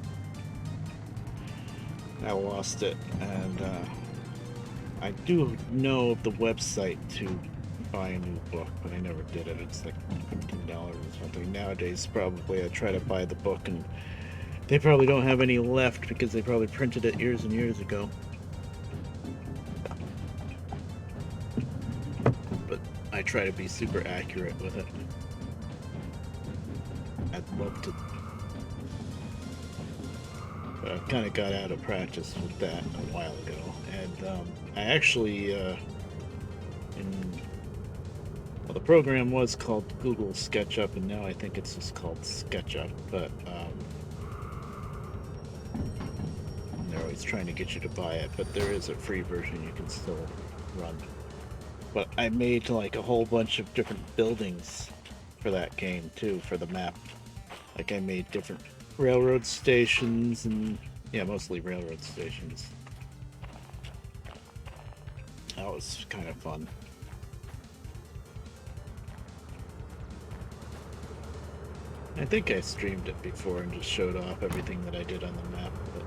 I lost it, and I do know of the website to buy a new book, but I never did it. It's like $15 or something. Nowadays, probably I try to buy the book, and they probably don't have any left because they probably printed it years and years ago. But I try to be super accurate with it. I'd love to. But I kind of got out of practice with that a while ago. And I actually, well, the program was called Google SketchUp, and now I think it's just called SketchUp. But they're always trying to get you to buy it. But there is a free version you can still run. But I made like a whole bunch of different buildings for that game too, for the map. Like I made different railroad stations and mostly railroad stations. That was kind of fun. I think I streamed it before and just showed off everything that I did on the map. But...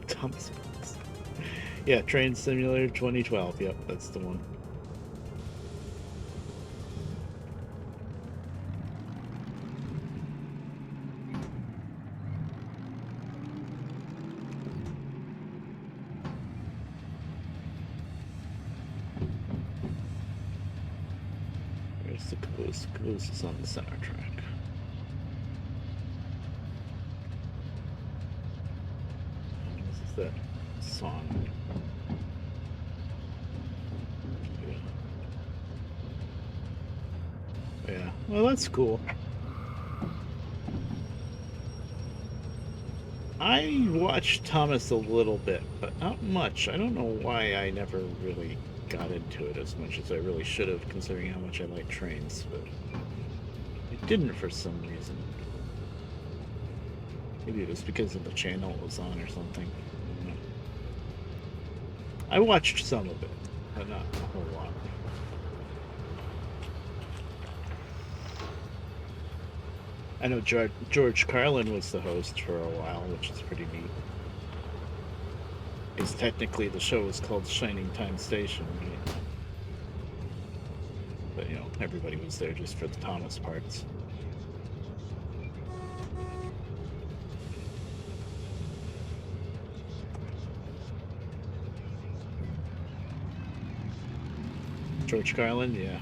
Thompson. Yeah, Train Simulator 2012. Yep, that's the one. Where's the caboose? Caboose is on the center track. What's that song? Yeah. Well, that's cool. I watched Thomas a little bit, but not much. I don't know why I never really got into it as much as I really should have, considering how much I like trains, but I didn't for some reason. Maybe it was because of the channel it was on or something. I watched some of it, but not a whole lot. I know George Carlin was the host for a while, which is pretty neat. Because technically the show was called Shining Time Station, right? But, you know, everybody was there just for the Thomas parts. George Carlin, yeah.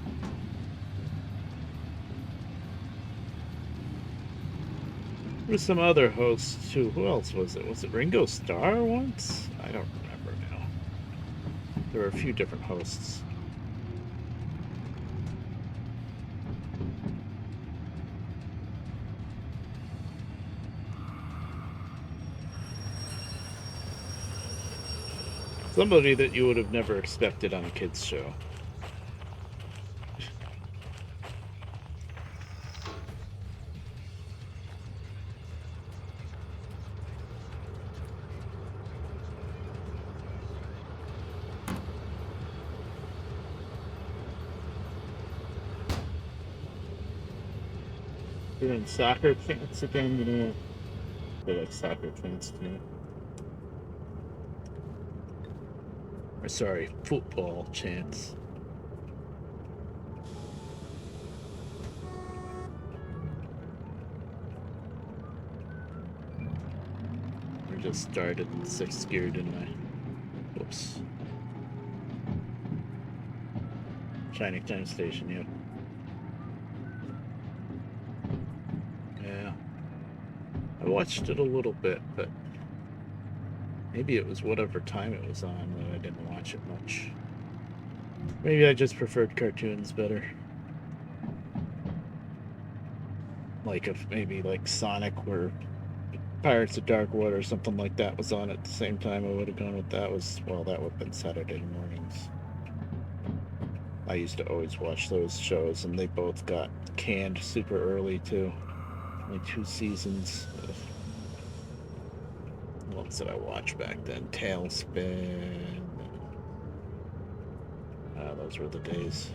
There were some other hosts too. Who else was it? Was it Ringo Starr once? I don't remember now. There were a few different hosts. Somebody that you would have never expected on a kids show. Doing soccer chants again, you know. They like soccer chants too. Or sorry, football chants. I just started in 6th gear, didn't I? Whoops. Shining Time Station, yep. Yeah. I watched it a little bit, but maybe it was whatever time it was on that I didn't watch it much. Maybe I just preferred cartoons better. Like if maybe like Sonic or Pirates of Darkwater or something like that was on at the same time, I would have gone with that. That would have been Saturday mornings. I used to always watch those shows, and they both got canned super early too. Only 2 seasons. What else did I watch back then? Tailspin. Those were the days.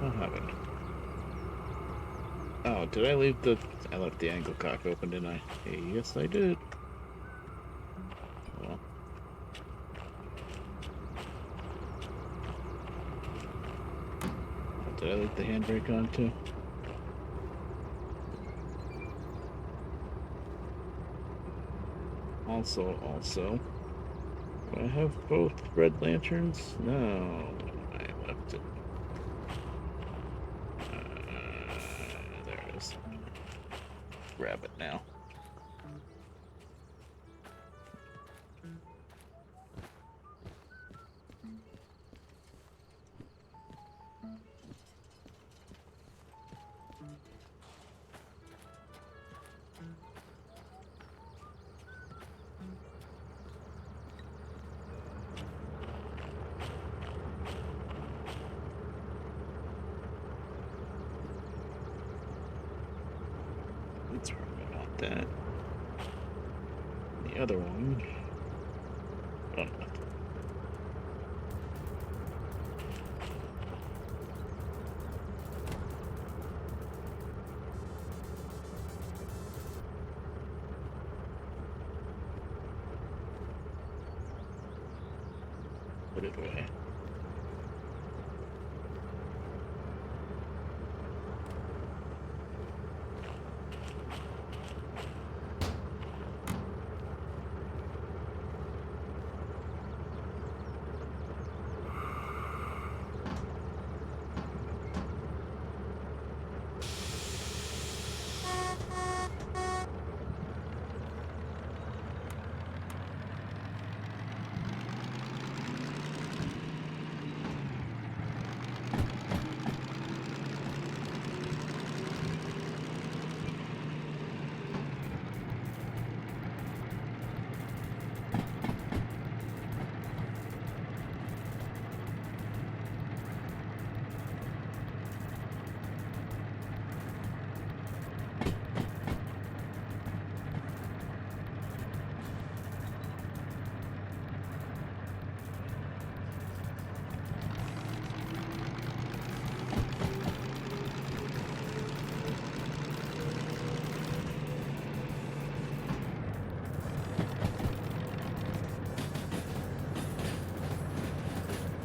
What happened? Oh, did I leave I left the angle cock open, didn't I? Hey, yes, I did. Well. Did I leave the handbrake on too? Also, do I have both red lanterns? No, I left it. There it is. Grab it now. That's where I want that. The other one. Oh, no. put it away.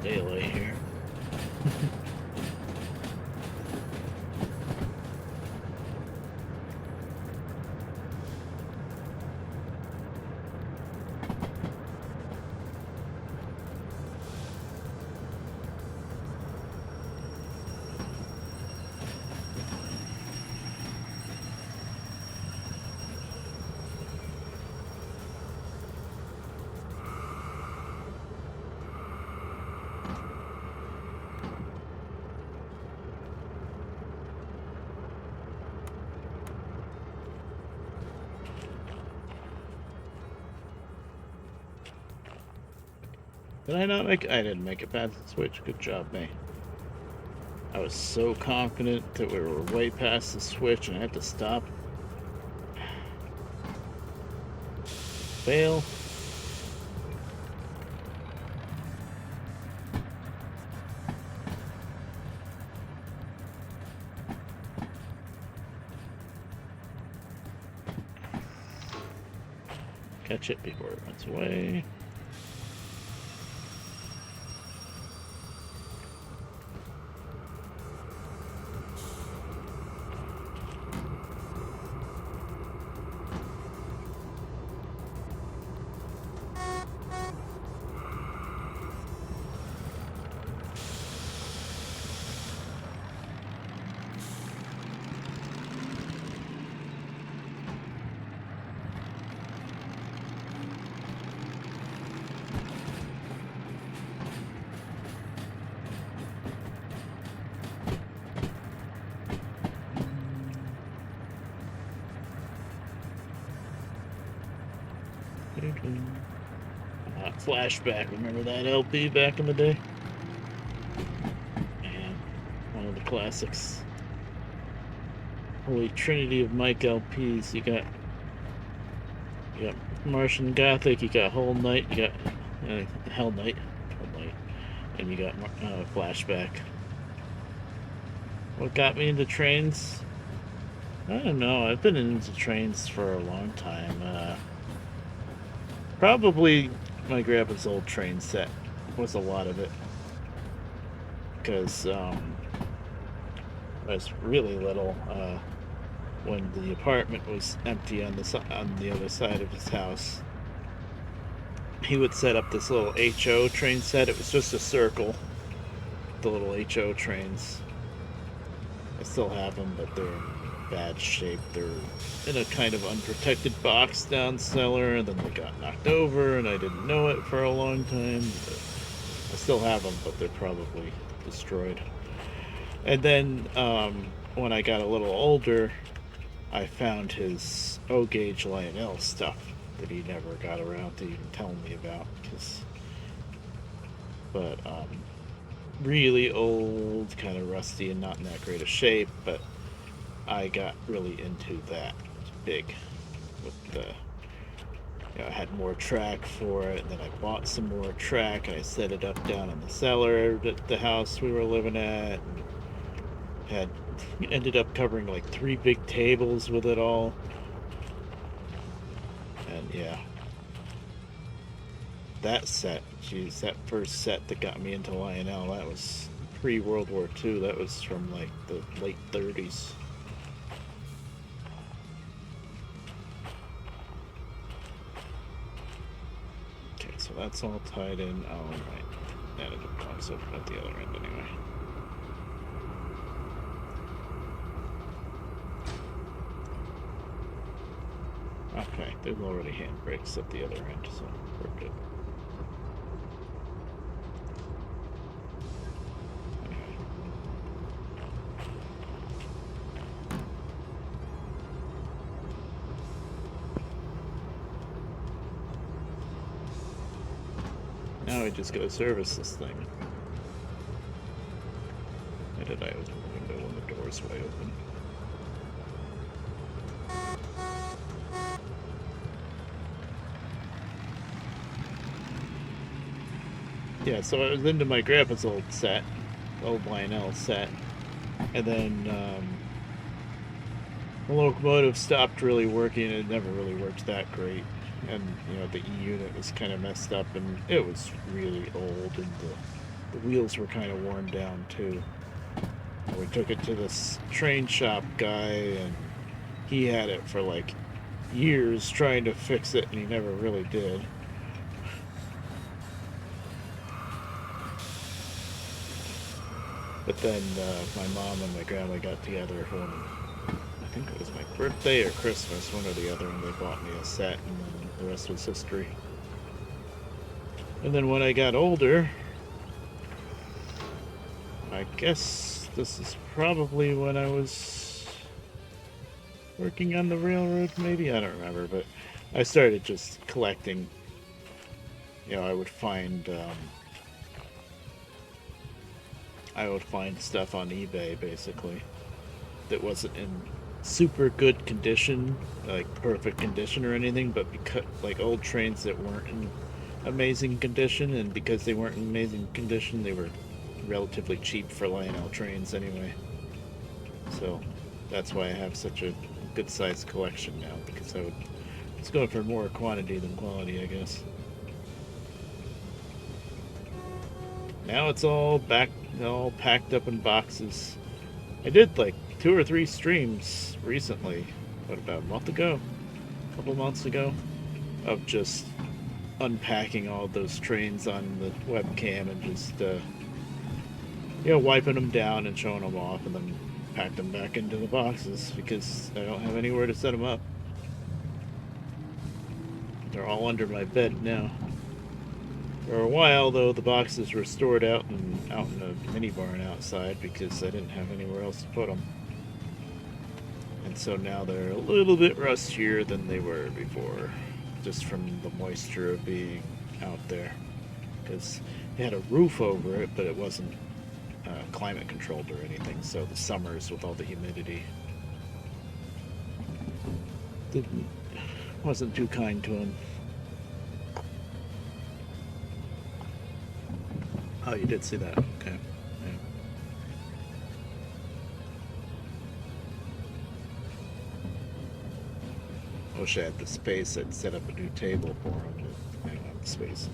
Daylight here. Did I not make? I didn't make it past the switch. Good job, me. I was so confident that we were way past the switch and I had to stop. Fail. Catch it before it runs away. Flashback, remember that LP back in the day? Man, one of the classics. Holy Trinity of Mike LPs. You got Martian Gothic, you got Whole Night, you got Hell Night, and you got Flashback. What got me into trains? I don't know. I've been into trains for a long time. Probably my grandpa's old train set was a lot of it, because I was really little when the apartment was empty on the other side of his house. He would set up this little HO train set. It was just a circle, the little HO trains. I still have them, but they're in bad shape. They're in a kind of unprotected box down cellar, and then they got knocked over, and I didn't know it for a long time. But I still have them, but they're probably destroyed. And then when I got a little older, I found his O-gauge Lionel stuff that he never got around to even telling me about. But really old, kind of rusty, and not in that great a shape. But I got really into that. It's big. With the, I had more track for it, and then I bought some more track, and I set it up down in the cellar at the house we were living at. And ended up covering like 3 big tables with it all. And yeah, that set. Jeez, that first set that got me into Lionel, that was pre-World War II. That was from like the late 30s. Okay, so that's all tied in. Oh, right. Added a box open at the other end anyway. Okay, there's already handbrakes at the other end, so we're good. Now we just gotta service this thing. Why did I open the window when the door's wide open? Yeah, so I was into my grandpa's old set, old Lionel set, and then the locomotive stopped really working. It never really worked that great, and you know the E unit was kind of messed up, and it was really old, and the wheels were kind of worn down too. And we took it to this train shop guy, and he had it for like years trying to fix it, and he never really did. But then my mom and my grandma got together when, I think it was my birthday or Christmas, one or the other, and they bought me a set, and then the rest was history. And then when I got older, I guess this is probably when I was working on the railroad, maybe? I don't remember, but I started just collecting. You know, I would find stuff on eBay, basically, that wasn't in super good condition, like perfect condition or anything, but because like old trains that weren't in amazing condition, and because they weren't in amazing condition, they were relatively cheap for Lionel trains anyway. So that's why I have such a good sized collection now, because it's going for more quantity than quality, I guess. Now it's all packed up in boxes. I did like 2 or 3 streams recently, about a month ago, a couple months ago, of just unpacking all those trains on the webcam and just wiping them down and showing them off, and then pack them back into the boxes because I don't have anywhere to set them up. They're all under my bed now. For a while, though, the boxes were stored out in a mini barn outside because I didn't have anywhere else to put them. And so now they're a little bit rustier than they were before, just from the moisture of being out there. Because they had a roof over it, but it wasn't climate controlled or anything, so the summers with all the humidity wasn't too kind to them. Oh, you did see that. Okay. Yeah. I wish I had the space. I'd set up a new table for him, but I don't have the space.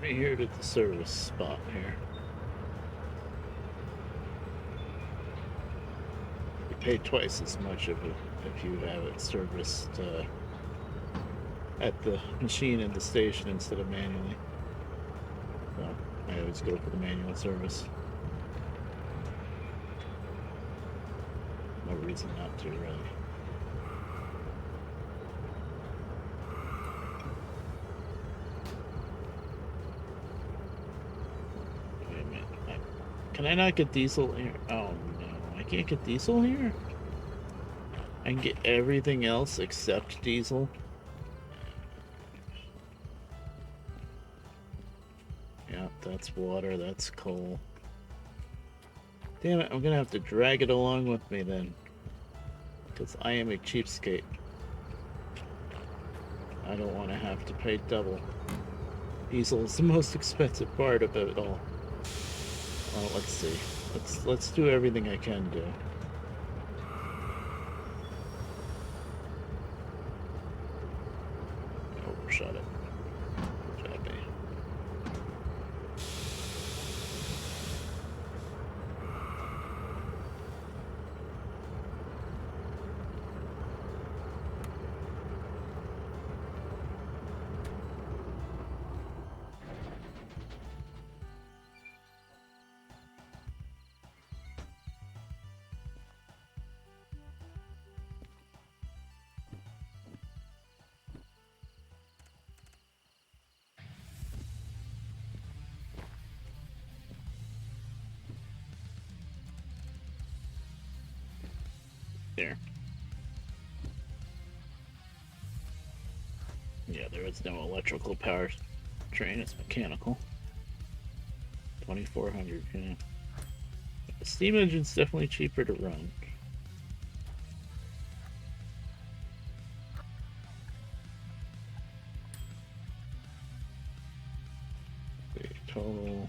Right here to the service spot here. You pay twice as much of it if you have it serviced at the machine in the station instead of manually. So I always go for the manual service. No reason not to, really. Wait a minute. Can I not get diesel here? Oh no, I can't get diesel here? I can get everything else except diesel? Yeah, that's water, that's coal. Damn it, I'm gonna have to drag it along with me then. Because I am a cheapskate. I don't want to have to pay double. Diesel is the most expensive part of it all. Well, let's see. Let's do everything I can do. Overshot it. Good job, there. Yeah, there is no electrical power train, it's mechanical. 2400, yeah. The steam engine's definitely cheaper to run. The total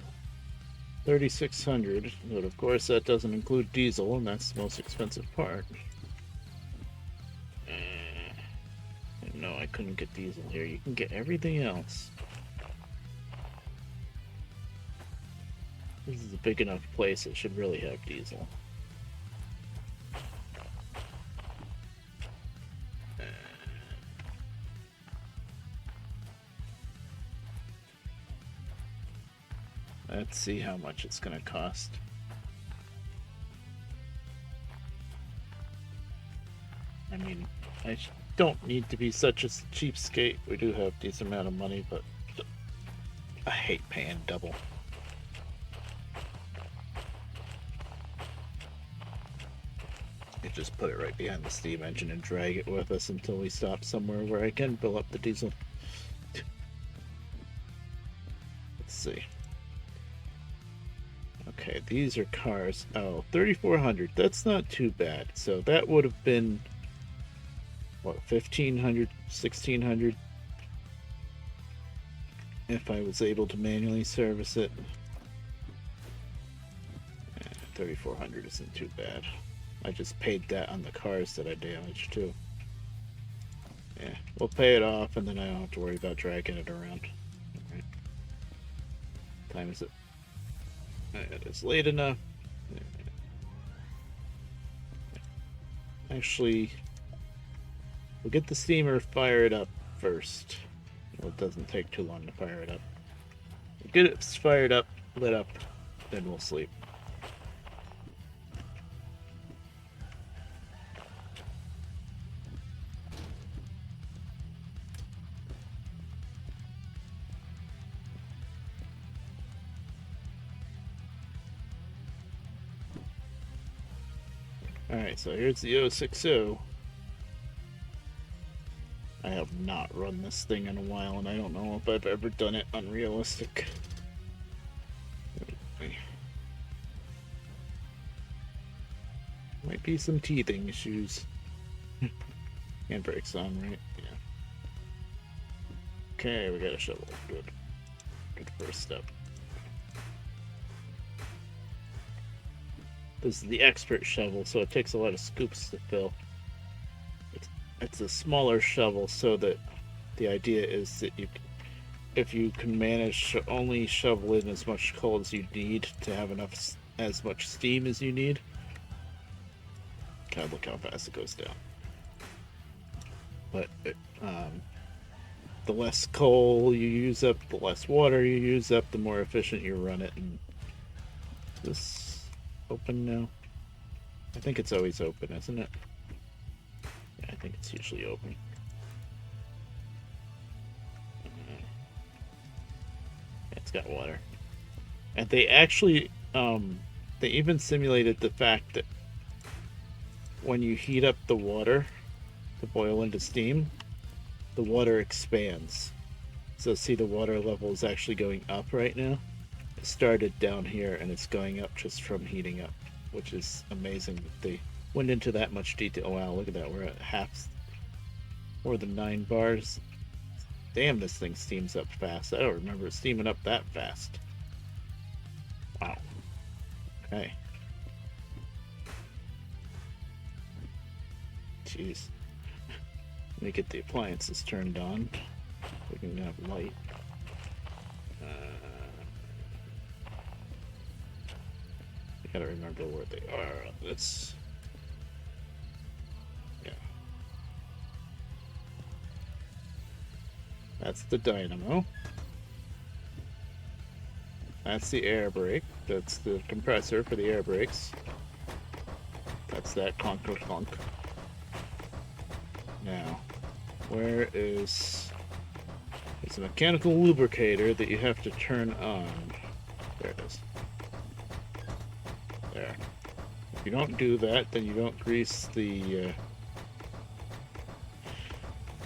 3600, but of course that doesn't include diesel, and that's the most expensive part. No, I couldn't get diesel here. You can get everything else. This is a big enough place, it should really have diesel. Let's see how much it's going to cost. I mean, I don't need to be such a cheapskate. We do have a decent amount of money, but I hate paying double. I just put it right behind the steam engine and drag it with us until we stop somewhere where I can fill up the diesel. Let's see. Okay, these are cars. Oh, 3,400. That's not too bad. So that would have been, what, 1,500, 1,600 if I was able to manually service it. 3,400 isn't too bad. I just paid that on the cars that I damaged too. Yeah, we'll pay it off and then I don't have to worry about dragging it around. Alright. Time is it? It's late enough. Actually, we'll get the steamer fired up first. Well, it doesn't take too long to fire it up. We'll get it fired up, lit up, then we'll sleep. Alright, so here's the 060. I have not run this thing in a while, and I don't know if I've ever done it unrealistic. Might be some teething issues. Handbrake's on, right? Yeah. Okay, we got a shovel. Good. Good first step. This is the expert shovel, so it takes a lot of scoops to fill. It's a smaller shovel, so that the idea is that if you can manage to only shovel in as much coal as you need to have enough, as much steam as you need. God, look how fast it goes down. But the less coal you use up, the less water you use up, the more efficient you run it. And is this open now? I think it's always open, isn't it? Yeah, I think it's usually open. It's got water. And they actually, they even simulated the fact that when you heat up the water to boil into steam, the water expands. So see, the water level is actually going up right now. It started down here and it's going up just from heating up, which is amazing that they went into that much detail. Oh, wow, look at that. We're at half, more than 9 bars. Damn, this thing steams up fast. I don't remember it steaming up that fast. Wow. Okay. Jeez. Let me get the appliances turned on. We can have light. I gotta remember where they are on this. Yeah. That's the dynamo. That's the air brake. That's the compressor for the air brakes. That's that clunk clunk. Now, where is... It's a mechanical lubricator that you have to turn on. There it is. There. If you don't do that, then you don't grease the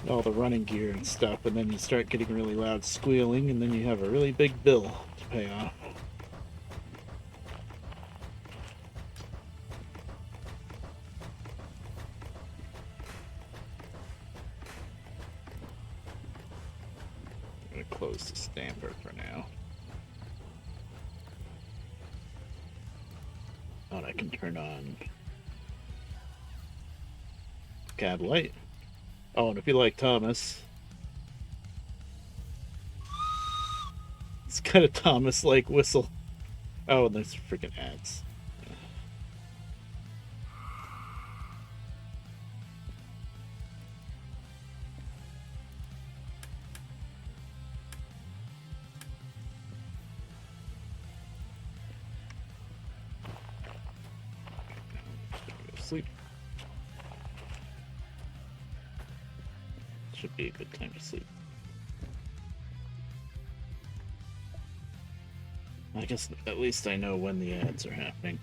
all the running gear and stuff, and then you start getting really loud squealing, and then you have a really big bill to pay off. I'm gonna close the stamper for now. Oh, and I can turn on cab light. Oh, and if you like Thomas, it's got a Thomas-like whistle. Oh, and there's freaking ads. Sleep. Should be a good time to sleep. I guess at least I know when the ads are happening.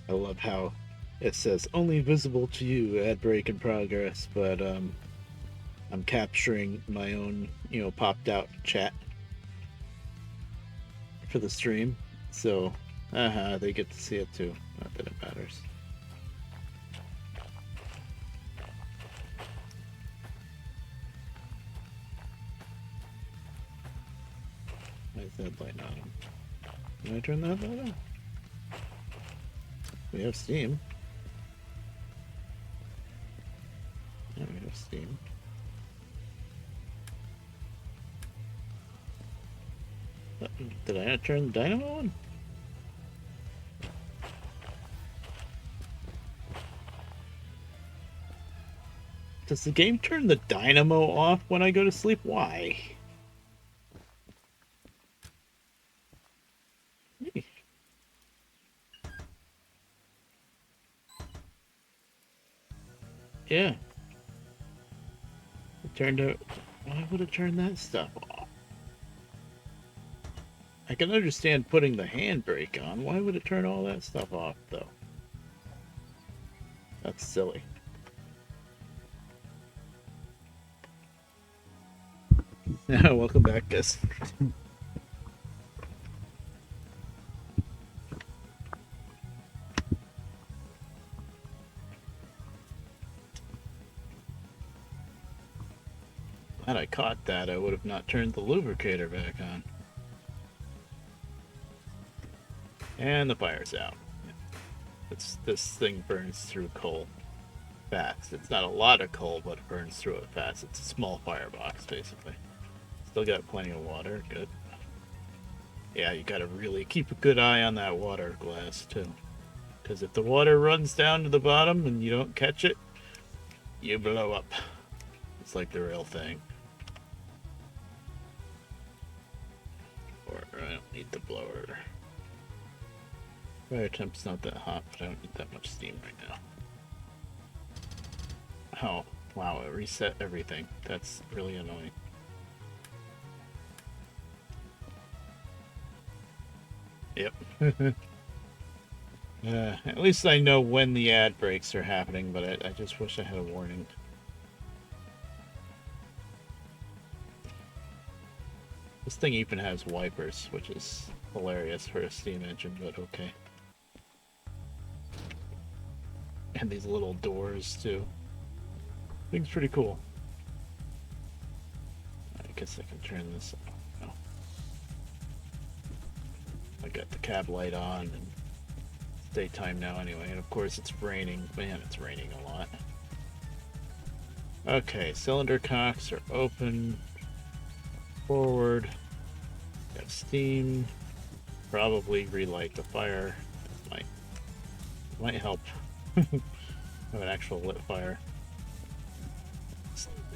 I love how it says only visible to you, ad break in progress, but I'm capturing my own, popped out chat for the stream, so they get to see it too. Not that it matters. Why is that light on? Can I turn that light on? We have steam. Yeah, we have steam. Did I not turn the dynamo on? Does the game turn the dynamo off when I go to sleep? Why? Yeah. It turned out. Why would it turn that stuff off? I can understand putting the handbrake on. Why would it turn all that stuff off, though? That's silly. Welcome back, guys. Had I caught that, I would have not turned the lubricator back on. And the fire's out. This thing burns through coal fast. It's not a lot of coal, but it burns through it fast. It's a small firebox, basically. Still got plenty of water. Good. Yeah, you gotta really keep a good eye on that water glass, too. Because if the water runs down to the bottom and you don't catch it, you blow up. It's like the real thing. Or I don't need the blower. Fire temp's not that hot, but I don't need that much steam right now. Oh, wow, it reset everything. That's really annoying. Yep. At least I know when the ad breaks are happening, but I just wish I had a warning. This thing even has wipers, which is hilarious for a steam engine, but okay. And these little doors, too. Thing's pretty cool. I guess I can turn this off. No. I got the cab light on, and it's daytime now anyway, and of course it's raining. Man, it's raining a lot. Okay, cylinder cocks are open. Forward. Got steam. Probably relight the fire. This might help. Have an actual lit fire.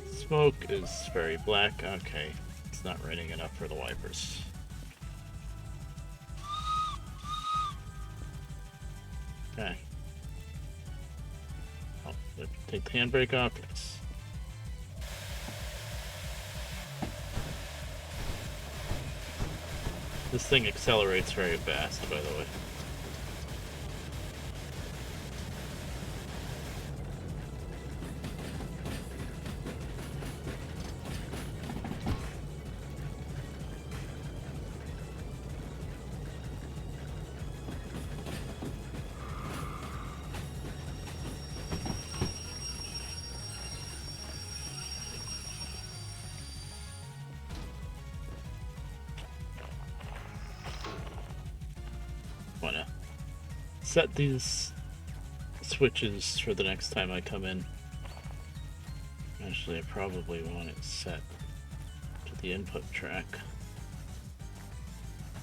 Smoke is very black. Okay, it's not raining enough for the wipers. Okay. Oh, take the handbrake off. Yes. This thing accelerates very fast, by the way. Wanna set these switches for the next time I come in. Actually, I probably want it set to the input track.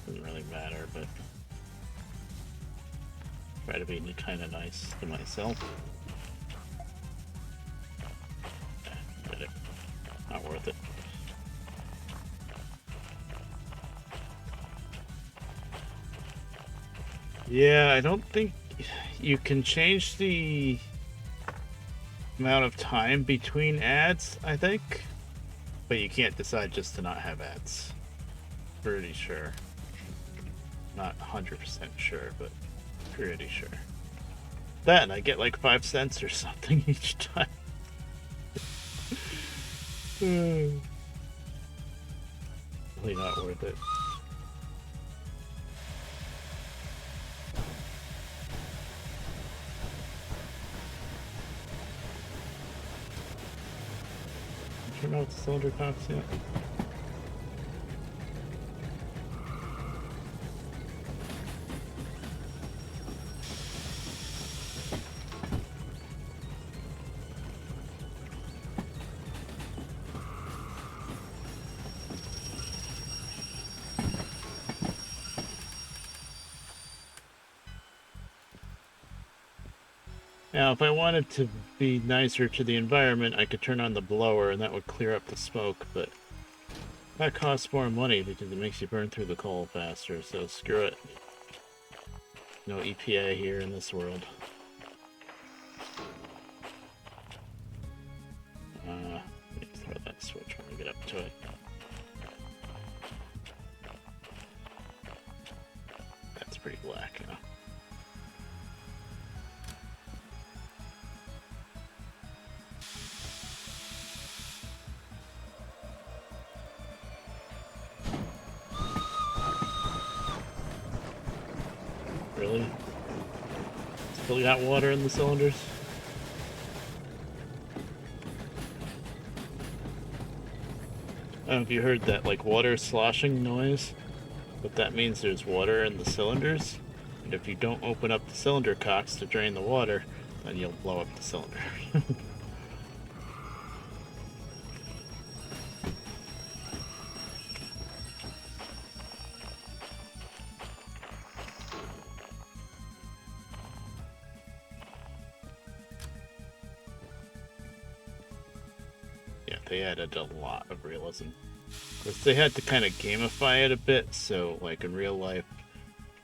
Doesn't really matter, but try to be kind of nice to myself. Did it. Not worth it. Yeah, I don't think you can change the amount of time between ads, I think. But you can't decide just to not have ads. Pretty sure. Not 100% sure, but pretty sure. Then I get like 5 cents or something each time. Really not worth it. Turn off the cylinder cocks yet. Now, if I wanted to be nicer to the environment, I could turn on the blower and that would clear up the smoke, but that costs more money because it makes you burn through the coal faster, so screw it. No EPA here in this world. Let me throw that switch when we get up to it. That's pretty black, you know. Really? Still got water in the cylinders? I don't know if you heard that, like, water sloshing noise, but that means there's water in the cylinders. And if you don't open up the cylinder cocks to drain the water, then you'll blow up the cylinder. Yeah, they added a lot of realism. Because they had to kind of gamify it a bit, so like in real life,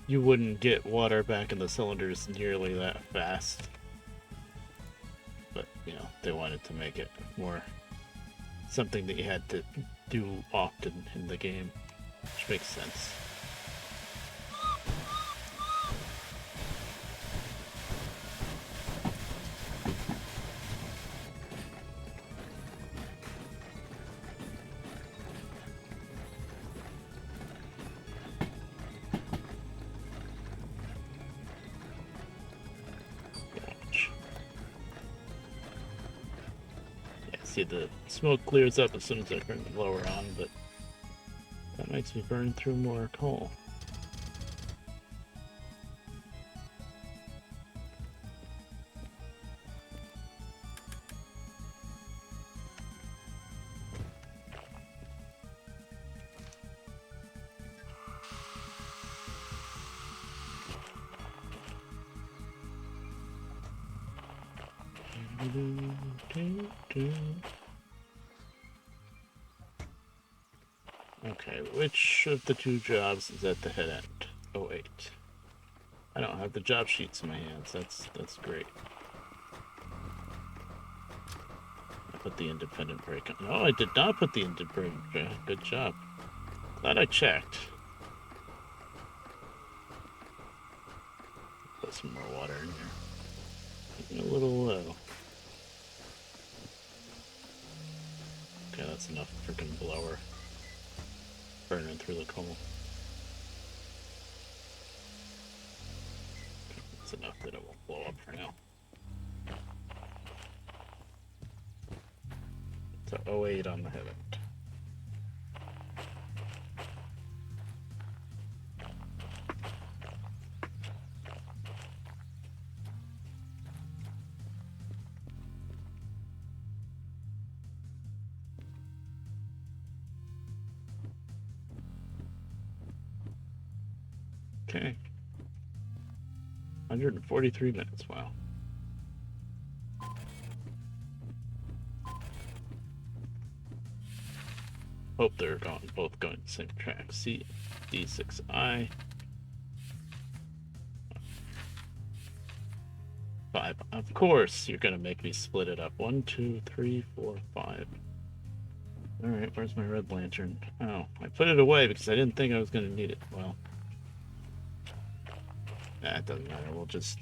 you wouldn't get water back in the cylinders nearly that fast. But, you know, they wanted to make it more something that you had to do often in the game, which makes sense. See, the smoke clears up as soon as I turn the blower on, but that makes me burn through more coal. Okay, which of the two jobs is at the head end? 08. I don't have the job sheets in my hands. That's great. I put the independent brake on. No, I did not put the independent brake. Good job. Glad I checked. Put some more water in here. Getting a little low. Okay, that's enough freaking blower. Burning through the coal. That's enough that it won't blow up for now. So 08 on the head end. Okay. 143 minutes, wow. Hope they're both going the same track. C, D6I. 5. Of course, you're gonna make me split it up. 1, 2, 3, 4, 5. Alright, where's my red lantern? Oh, I put it away because I didn't think I was gonna need it. Well. Nah, it doesn't matter. We'll just...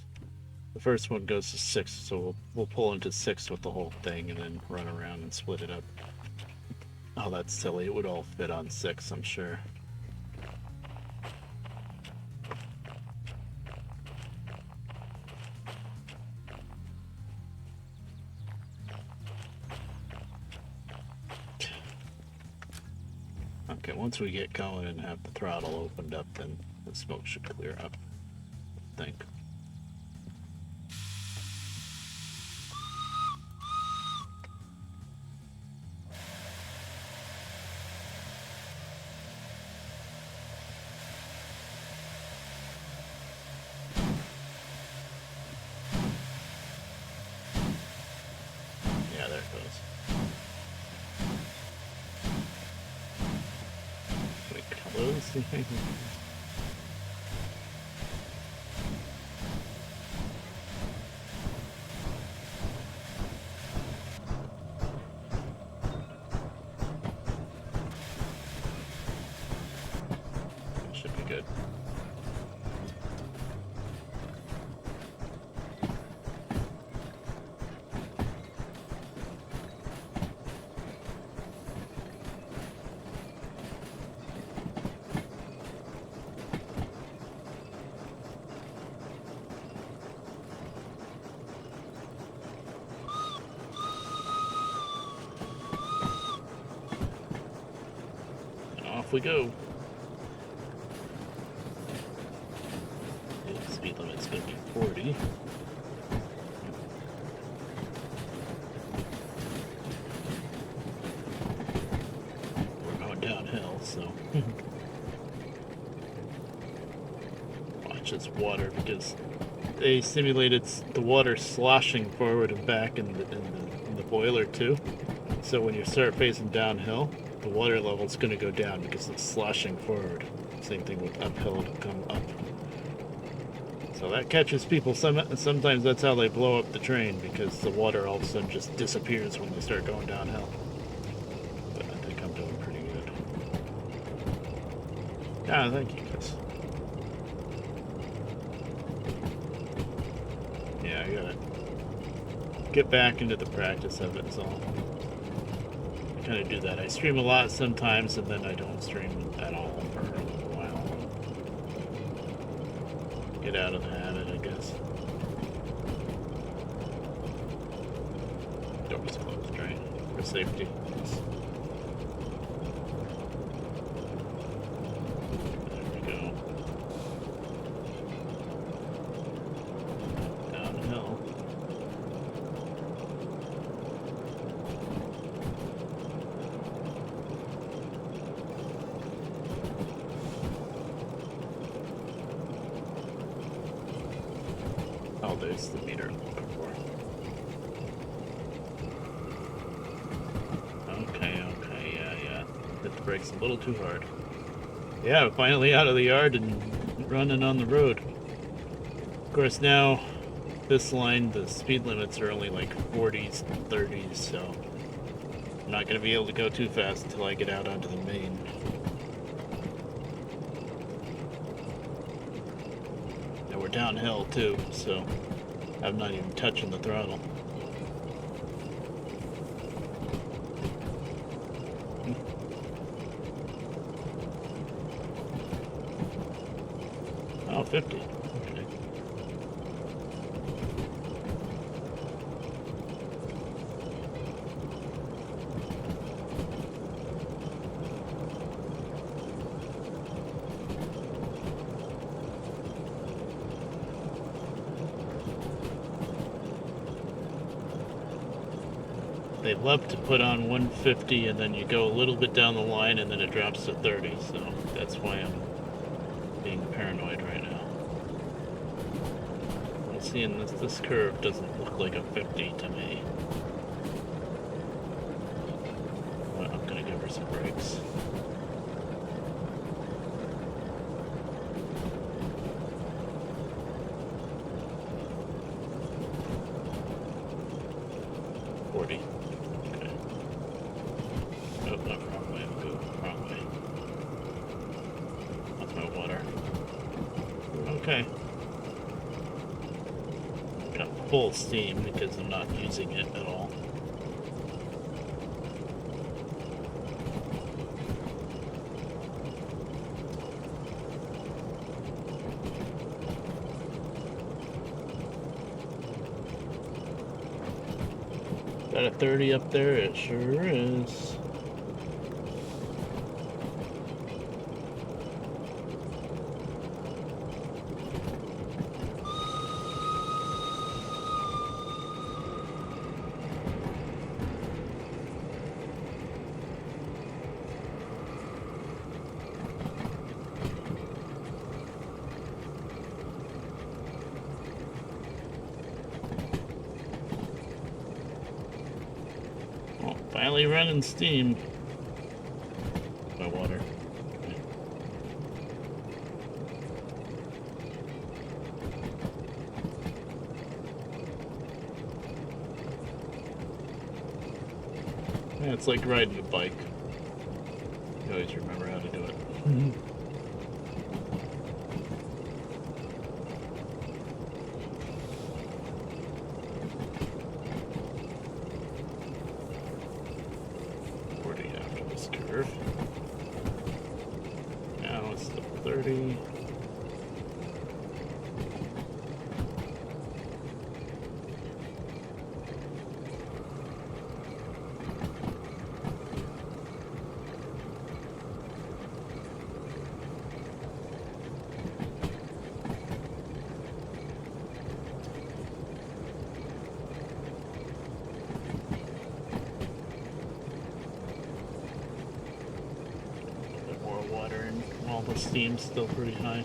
The first one goes to 6, so we'll pull into 6 with the whole thing and then run around and split it up. Oh, that's silly. It would all fit on 6, I'm sure. Okay, once we get going and have the throttle opened up, then the smoke should clear up, I think. Yeah, there it goes. Can we close the thing? Should be good. Off we go. Oops. 40. We're going downhill, so watch this water, because they simulated the water sloshing forward and back in the boiler too. So when you start facing downhill, the water level is going to go down because it's sloshing forward. Same thing with uphill, it'll come up. So that catches people. Sometimes that's how they blow up the train, because the water all of a sudden just disappears when they start going downhill. But I think I'm doing pretty good. Ah, thank you, guys. Yeah, I gotta get back into the practice of it, so I kind of do that. I stream a lot sometimes, and then I don't stream at all for a little while. Get out of the habit, I guess. Door's closed, right? For safety. There we go. Downhill. Oh, there's the meter I'm looking for. Okay, yeah. Hit the brakes a little too hard. Yeah, finally out of the yard and running on the road. Of course, now, this line, the speed limits are only like 40s and 30s, so I'm not going to be able to go too fast until I get out onto the main. And we're downhill too, so I'm not even touching the throttle. Oh, 50. Okay. They love to put on 150 and then you go a little bit down the line and then it drops to 30, so that's why I'm being paranoid right now. I'm seeing this curve doesn't look like a 50 to me. Well, I'm gonna give her some brakes. Okay. Got full steam because I'm not using it at all. Got a 30 up there, it sure is. Finally running steam. My water. Yeah, it's like riding a bike. You always remember how to do it. Curve. Now it's the 30. water and all the steam's still pretty high.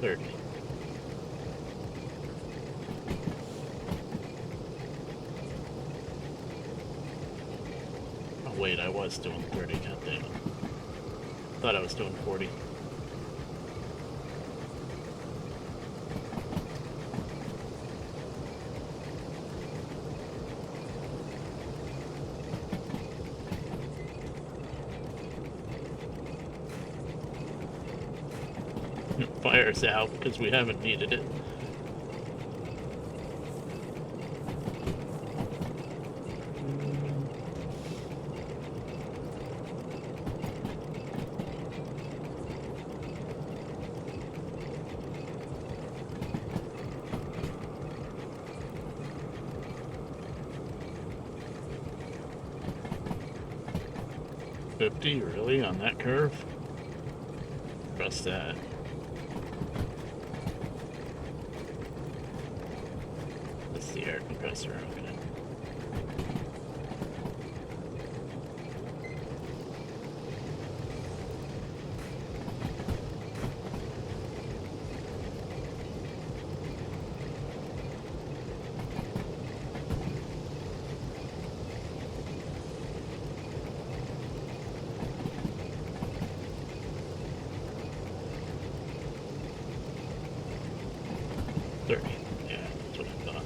30. Oh wait, I was doing 30, god damn it. Thought I was doing 40. Fire's out because we haven't needed it. $50 really on that curve? Trust that. That's the air compressor. Okay. Yeah, that's what I thought.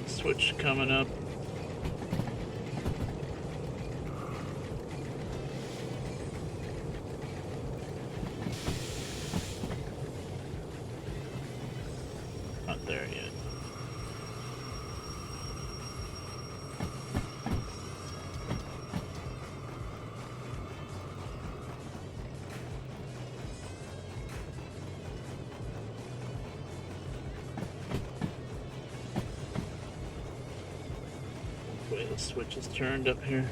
Switch coming up. Not there yet. The switch is turned up here.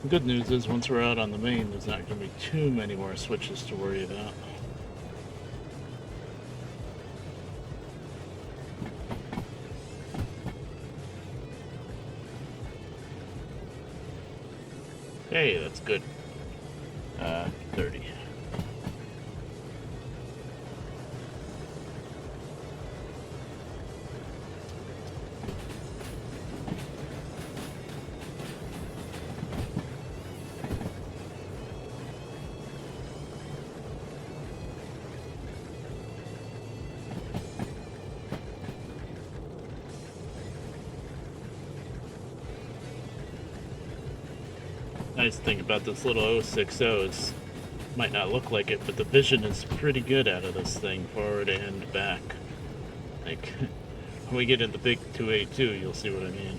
The good news is once we're out on the main, there's not going to be too many more switches to worry about. Hey, that's good. 30. Nice thing about this little 060 is, might not look like it, but the vision is pretty good out of this thing, forward and back. Like, when we get in the big 282, you'll see what I mean.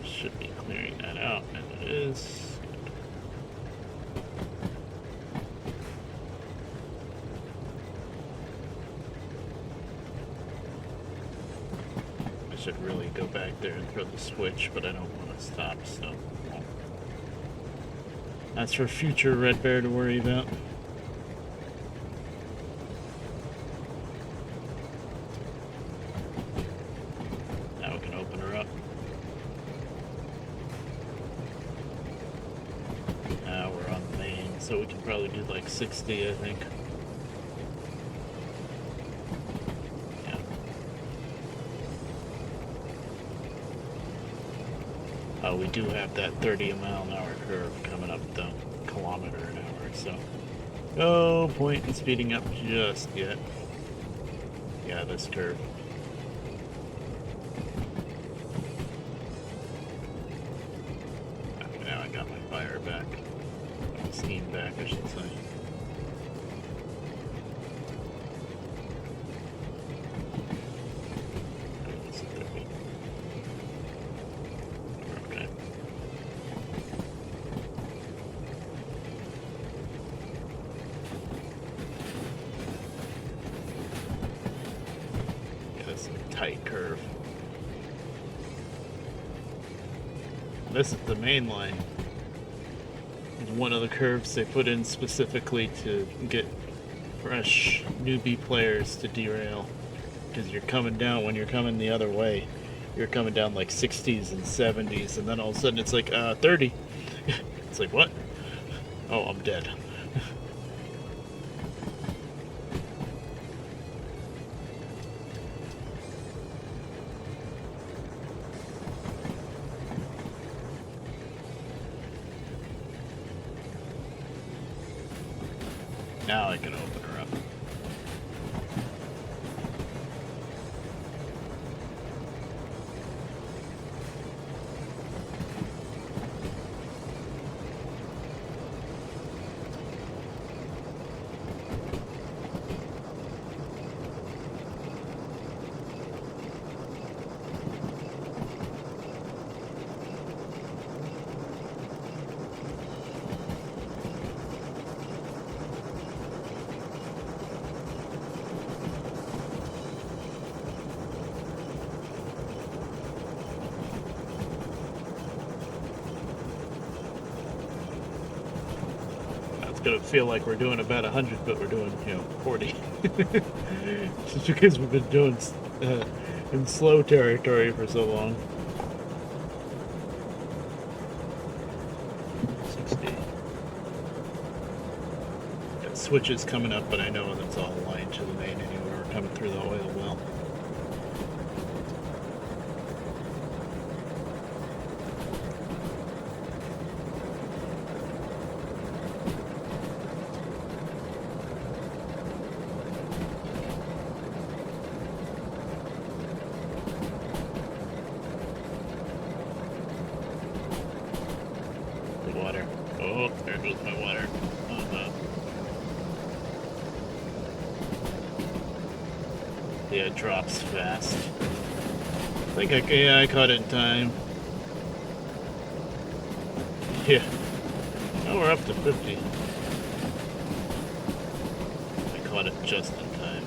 I should be clearing that out, and it is. Should really go back there and throw the switch, but I don't want to stop, so that's for future Redbear to worry about. Now we can open her up. Now we're on the main, so we can probably do like 60, I think. We do have that 30-mile-an-hour curve coming up the kilometer an hour, so no point in speeding up just yet. Yeah, this curve. Now I got my fire back. My steam back, I should say. Tight curve. This is the main line. one of the curves they put in specifically to get fresh newbie players to derail. Because you're coming down, when you're coming the other way, you're coming down like 60s and 70s, and then all of a sudden it's like 30. It's like, what? Oh, I'm dead. Now I can open her up. Gonna feel like we're doing about 100, but we're doing 40. Just because we've been doing in slow territory for so long. 60. Got switches coming up, but I know that's all aligned to the main anyway. We're coming through the oil well. Oh, there goes my water. Yeah, it drops fast. I think I caught it in time. Yeah. Now we're up to 50. I caught it just in time.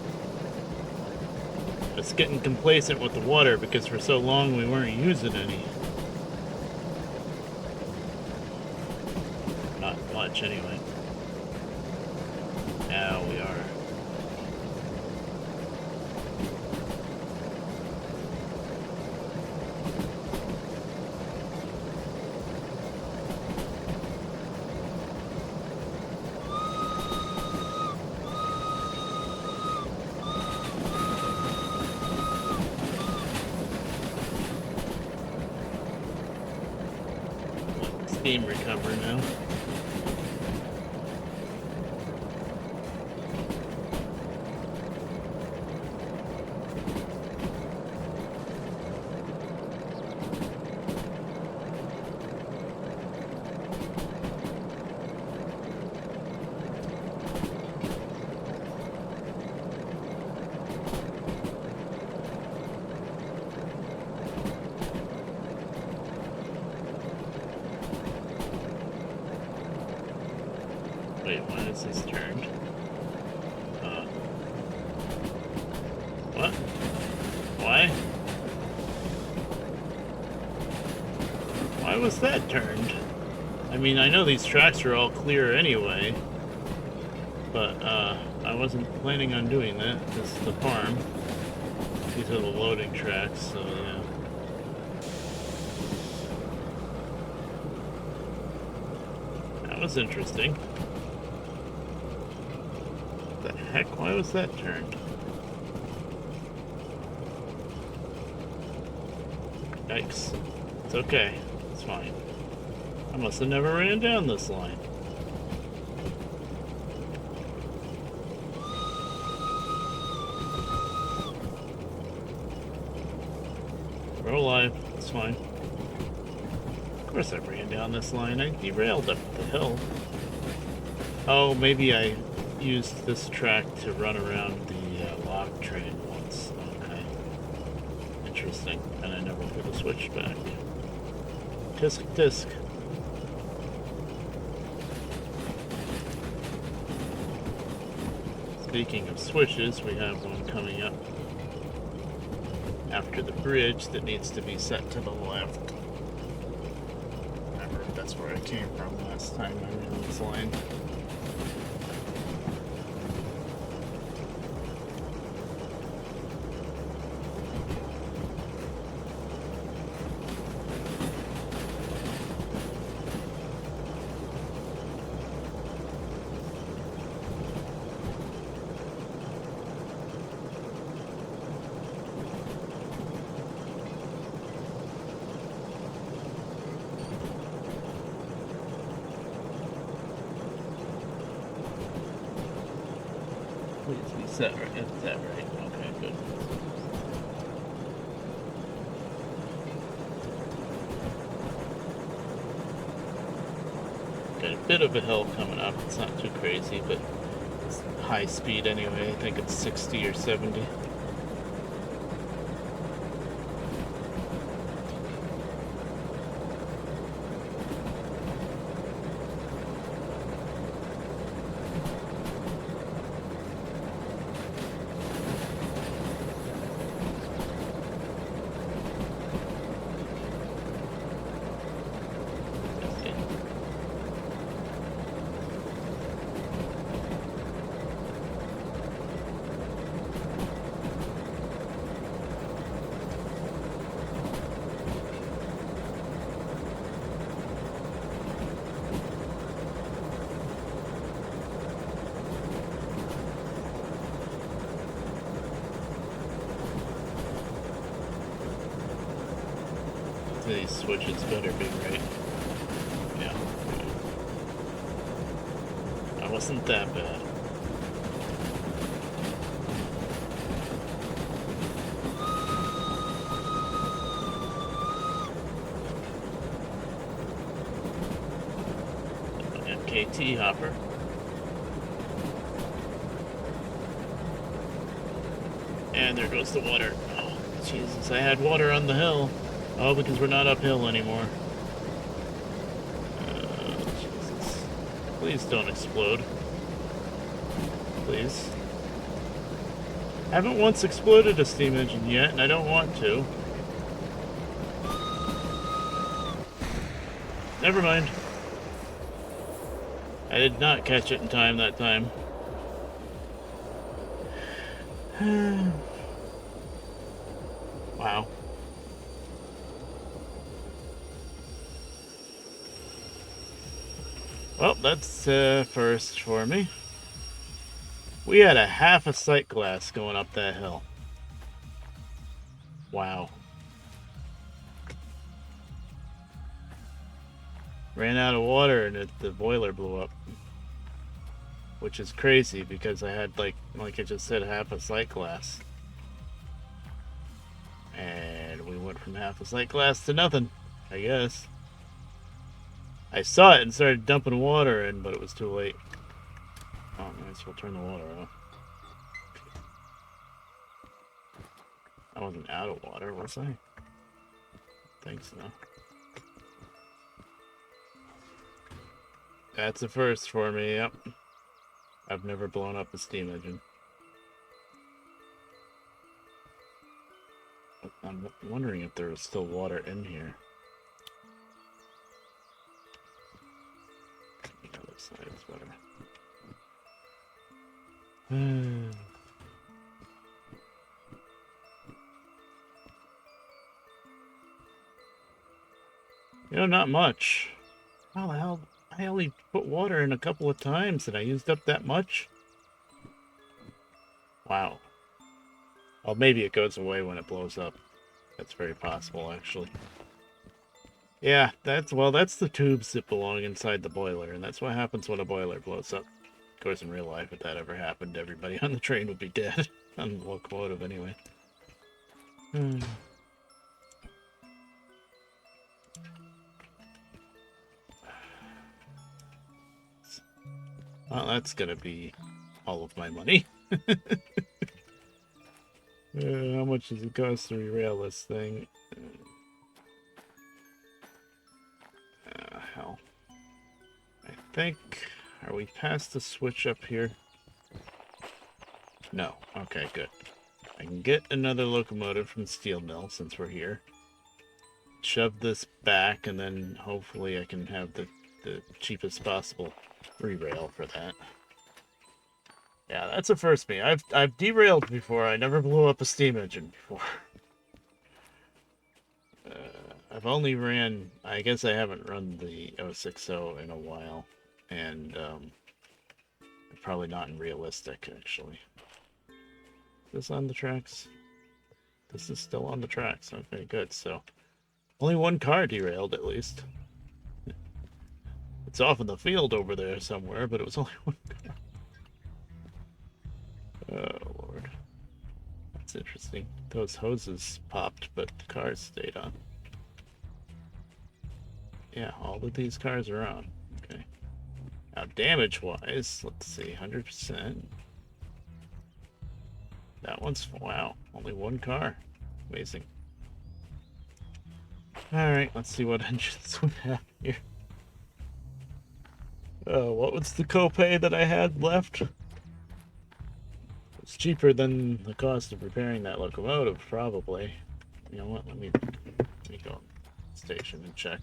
It's getting complacent with the water because for so long we weren't using any. Not much anyway. Now we are. Steam recover now. Wait, why is this turned? What? Why? Why was that turned? I mean, I know these tracks are all clear anyway, but I wasn't planning on doing that. This is the farm. These are the loading tracks, so yeah. That was interesting. What the heck? Why was that turned? Yikes. It's okay. It's fine. I must have never ran down this line. We're alive. It's fine. Of course I ran down this line. I derailed up the hill. Oh, maybe I used this track to run around the log train once. Okay. Interesting. And I never put a switch back. Tisk tisk. Speaking of switches, we have one coming up after the bridge that needs to be set to the left. Remember, that's where I came from last time I ran this line. Please be set right. Is that right? Okay, good. Got a bit of a hill coming up. It's not too crazy, but it's high speed anyway. I think it's 60 or 70. These switches better be right. Yeah. That wasn't that bad. MKT hopper. And there goes the water. Oh, Jesus, I had water on the hill. Oh, because we're not uphill anymore. Jesus. Please don't explode. Please. I haven't once exploded a steam engine yet, and I don't want to. Never mind. I did not catch it in time that time. Wow. Well, that's first for me. We had a half a sight glass going up that hill. Wow. Ran out of water and the boiler blew up. Which is crazy because I had, like I just said, half a sight glass. And we went from half a sight glass to nothing, I guess. I saw it and started dumping water in, but it was too late. Oh, might as well turn the water off. I wasn't out of water, was I? Thanks, no. That's a first for me, yep. I've never blown up a steam engine. I'm wondering if there was still water in here. The other side is better. You know, not much. How the hell? I only put water in a couple of times and I used up that much? Wow. Well, maybe it goes away when it blows up. That's very possible, actually. Yeah, that's the tubes that belong inside the boiler, and that's what happens when a boiler blows up. Of course, in real life, if that ever happened, everybody on the train would be dead. On the locomotive, anyway. Well, that's gonna be all of my money. How much does it cost to derail this thing? Hell. I think... Are we past the switch up here? No. Okay, good. I can get another locomotive from the steel mill since we're here. shove this back, and then hopefully I can have the cheapest possible re-rail for that. Yeah, that's a first for me. I've derailed before. I never blew up a steam engine before. I've only ran. I guess I haven't run the 060 in a while, and probably not in realistic actually. Is this on the tracks? This is still on the tracks. Okay, good. So only one car derailed at least. It's off in the field over there somewhere, but it was only one car. Oh, Lord. That's interesting. Those hoses popped, but the cars stayed on. Yeah, all of these cars are on. Okay. Now, damage-wise, let's see, 100%. That one's, wow, only one car. Amazing. Alright, let's see what engines we have here. What was the copay that I had left? It's cheaper than the cost of repairing that locomotive, probably. You know what? Let me go on the station and check.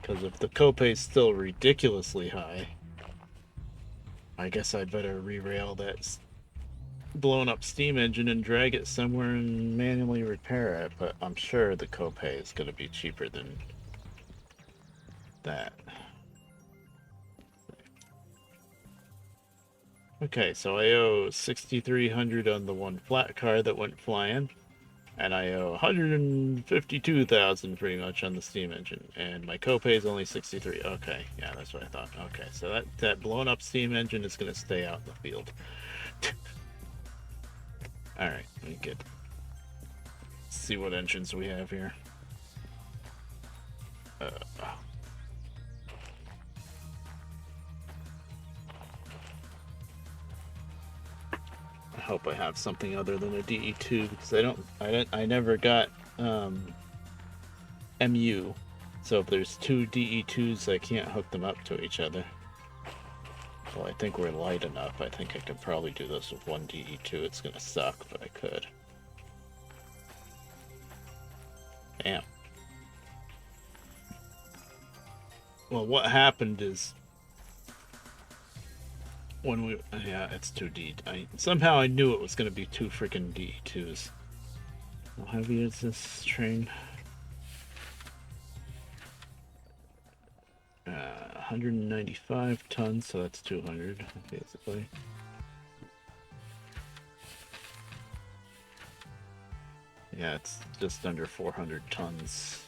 Because if the copay's still ridiculously high, I guess I'd better re-rail that blown up steam engine and drag it somewhere and manually repair it. But I'm sure the copay is going to be cheaper than that. Okay, so I owe $6,300 on the one flat car that went flying, and I owe $152,000 pretty much on the steam engine, and my copay is only $63. Okay, yeah, that's what I thought. Okay, so that blown up steam engine is going to stay out in the field. All right, let me see what engines we have here. I hope I have something other than a DE2 because I never got MU. So if there's two DE2s, I can't hook them up to each other. Well, I think we're light enough. I think I could probably do this with one DE2. It's gonna suck, but I could. Damn. Well, what happened is when we, yeah, it's 2D. Somehow I knew it was going to be two freaking D2s. How heavy is this train? 195 tons, so that's 200 basically. Yeah, it's just under 400 tons.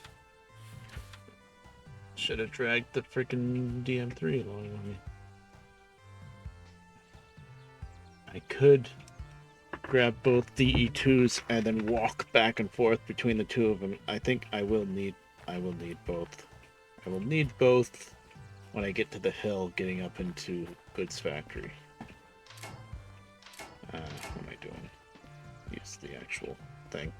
Should have dragged the freaking DM3 along with me. I could grab both DE2s and then walk back and forth between the two of them. I think I will need both. I will need both when I get to the hill getting up into goods factory. What am I doing? Use the actual thing.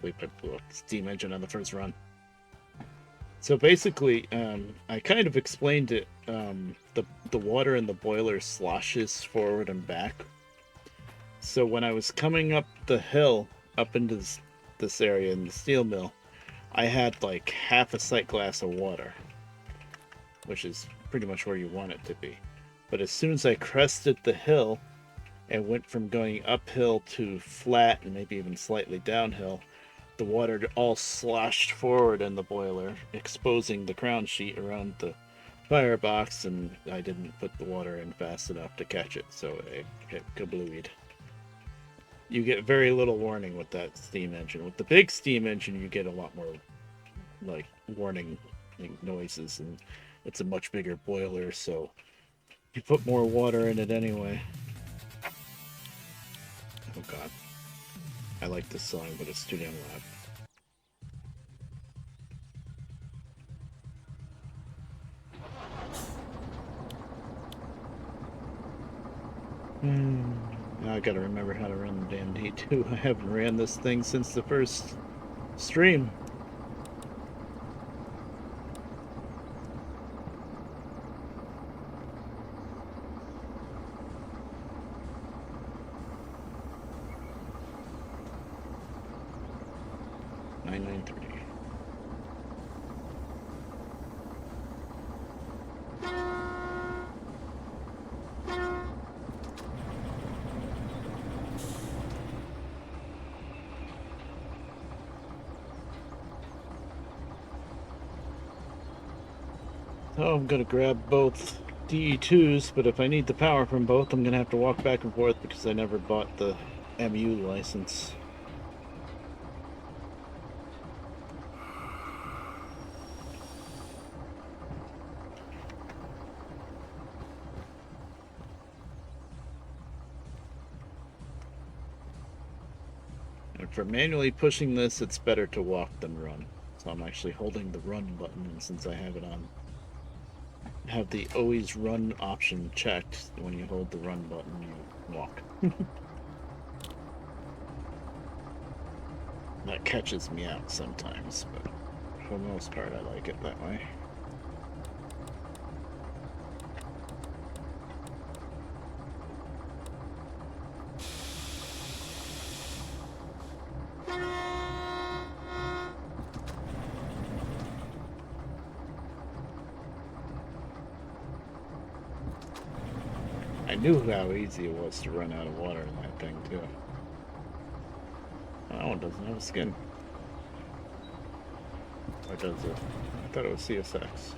We blew up the steam engine on the first run. So basically, I kind of explained it. The water in the boiler sloshes forward and back. So when I was coming up the hill, up into this area in the steel mill, I had like half a sight glass of water, which is pretty much where you want it to be. But as soon as I crested the hill and went from going uphill to flat and maybe even slightly downhill, the water all sloshed forward in the boiler, exposing the crown sheet around the firebox, and I didn't put the water in fast enough to catch it, so it kablooied. You get very little warning with that steam engine. With the big steam engine, you get a lot more like warning noises, and it's a much bigger boiler, so you put more water in it anyway. Oh god. I like this song, but it's too damn loud. Now I gotta remember how to run the damn D2. I haven't ran this thing since the first stream. So I'm gonna grab both DE2s, but if I need the power from both, I'm gonna have to walk back and forth because I never bought the MU license. And for manually pushing this, it's better to walk than run. So I'm actually holding the run button, and since I have it on, have the always run option checked. When you hold the run button, you walk. That catches me out sometimes, but for the most part, I like it that way. I knew how easy it was to run out of water in that thing, too. Oh, that one doesn't have a skin. Or does it? I thought it was CSX.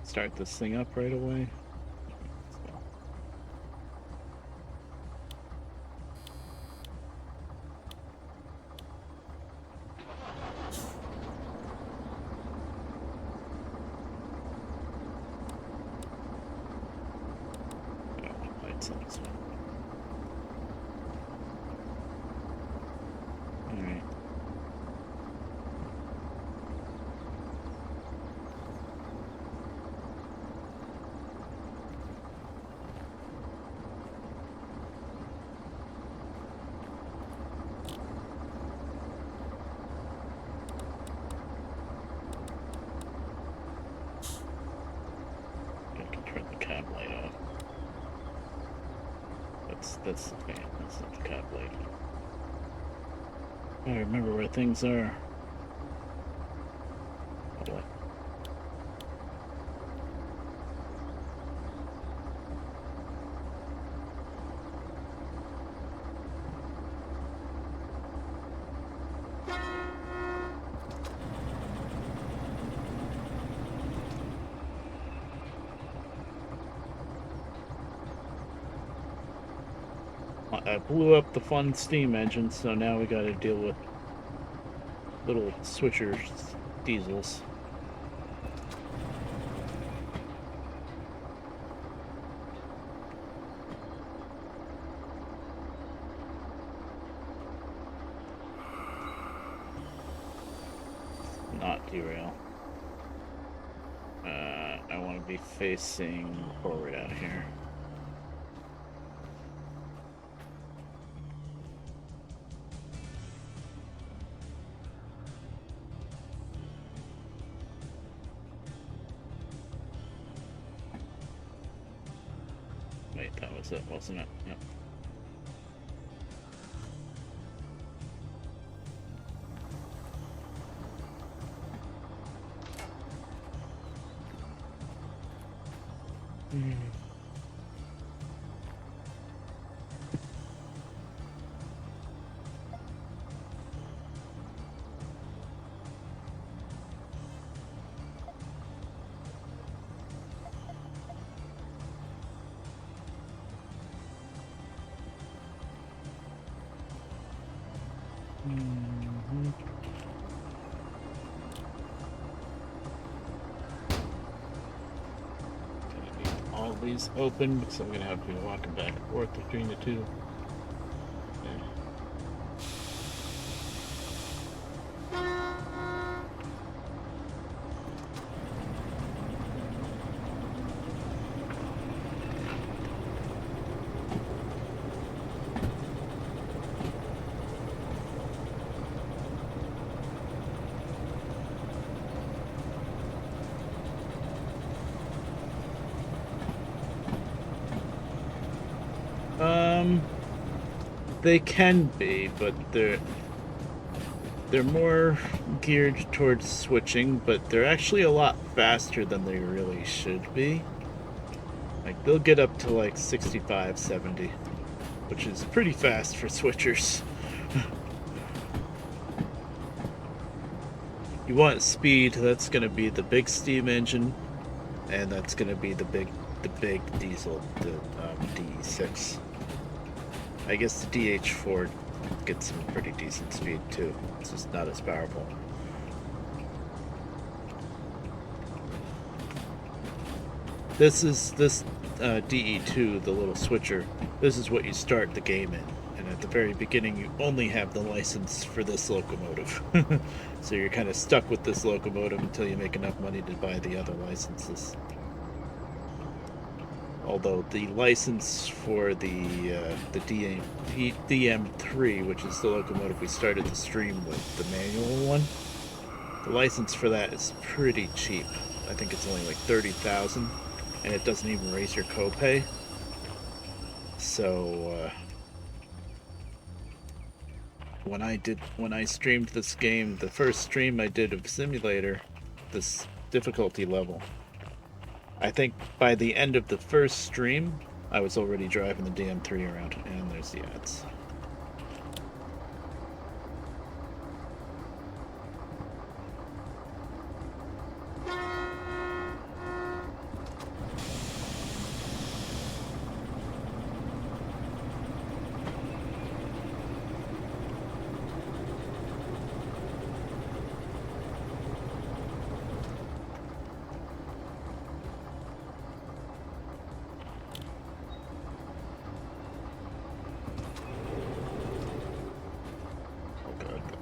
Start this thing up right away. Lights on this one. All right. Turn the cab light off. That's the fan. That's not the cab light. I remember where things are. Oh, what? I blew up the fun steam engine, so now we gotta deal with little switcher diesels. Not derail. I want to be facing forward out here. Wait, that was it, wasn't it? Yep. Valley's open, so I'm gonna have to be walking back and forth between the two. They can be, but they're more geared towards switching, but they're actually a lot faster than they really should be. Like, they'll get up to like 65, 70, which is pretty fast for switchers. You want speed, that's going to be the big steam engine, and that's going to be the big diesel, the D6. I guess the DH4 gets some pretty decent speed too. It's just not as powerful. This DE2, the little switcher. This is what you start the game in, and at the very beginning, you only have the license for this locomotive. So you're kind of stuck with this locomotive until you make enough money to buy the other licenses. Although the license for the DM3, which is the locomotive we started the stream with, the manual one, the license for that is pretty cheap. I think it's only like 30,000, and it doesn't even raise your copay. So when I streamed this game, the first stream I did of Simulator, this difficulty level, I think by the end of the first stream, I was already driving the DM3 around, and there's the ads.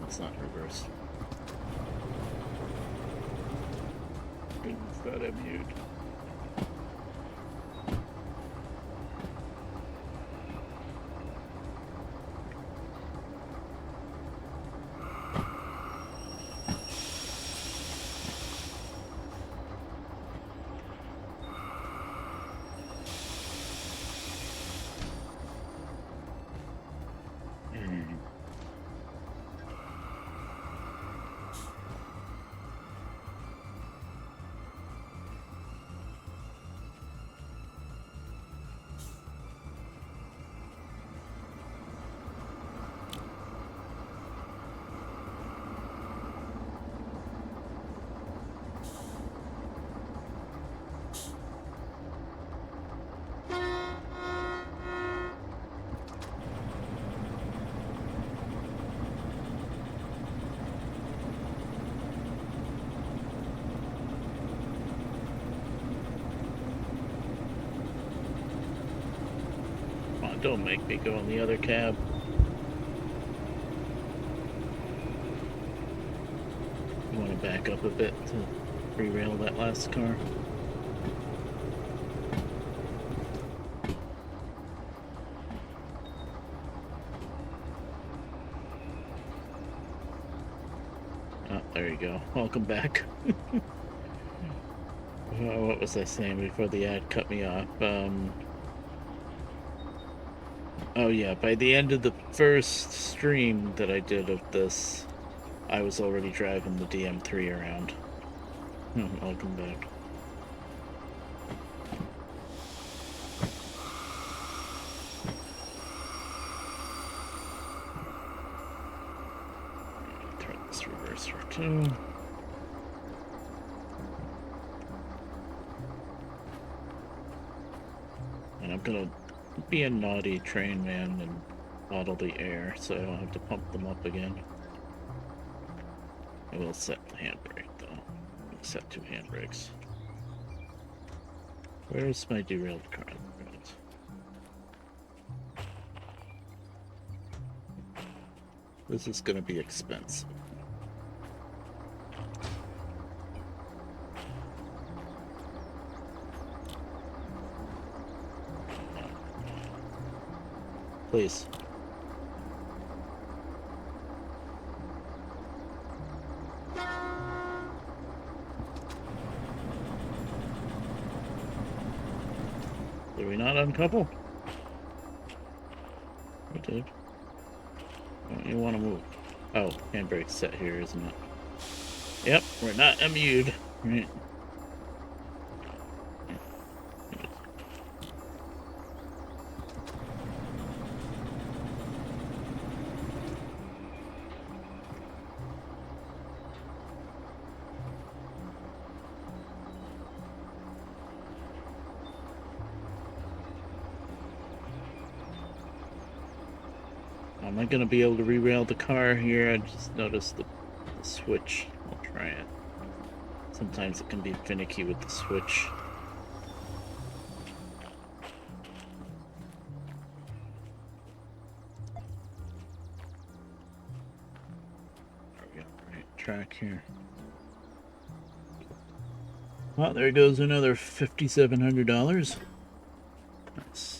It's not reverse. Goodness, that I mute. Don't make me go in the other cab. You want to back up a bit to re-rail that last car? Oh, there you go. Welcome back. What was I saying before the ad cut me off? Oh yeah, by the end of the first stream that I did of this, I was already driving the DM3 around. Welcome back. Turn this reverse for 2. And I'm gonna be a naughty train man and bottle the air so I don't have to pump them up again. I will set the handbrake though. Set 2 handbrakes. Where's my derailed car? This is gonna be expensive. Please. Did we not uncouple? We did. Don't you want to move? Oh, handbrake's set here, isn't it? Yep, we're not immured. Right. Am I gonna be able to re-rail the car here? I just noticed the switch. I'll try it. Sometimes it can be finicky with the switch. Are we on the right track here? Well, there goes another $5,700. Nice.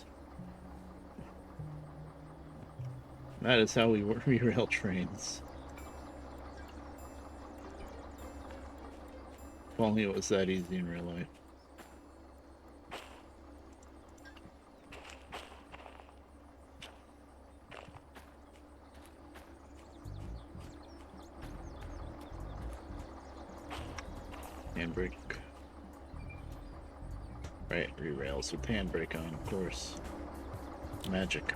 That is how we re-rail trains. If only it was that easy in real life. Handbrake. Right, re-rails with handbrake on, of course. Magic.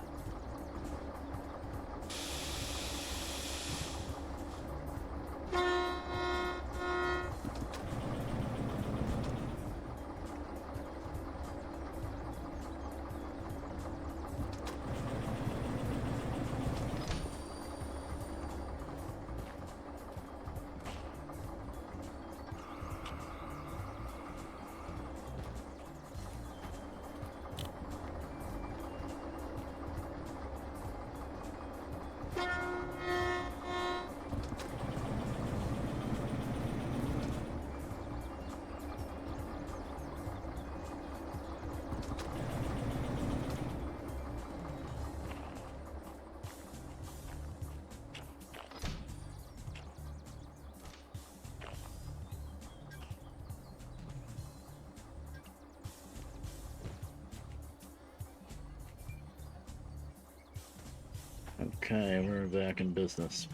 Okay, we're back in business.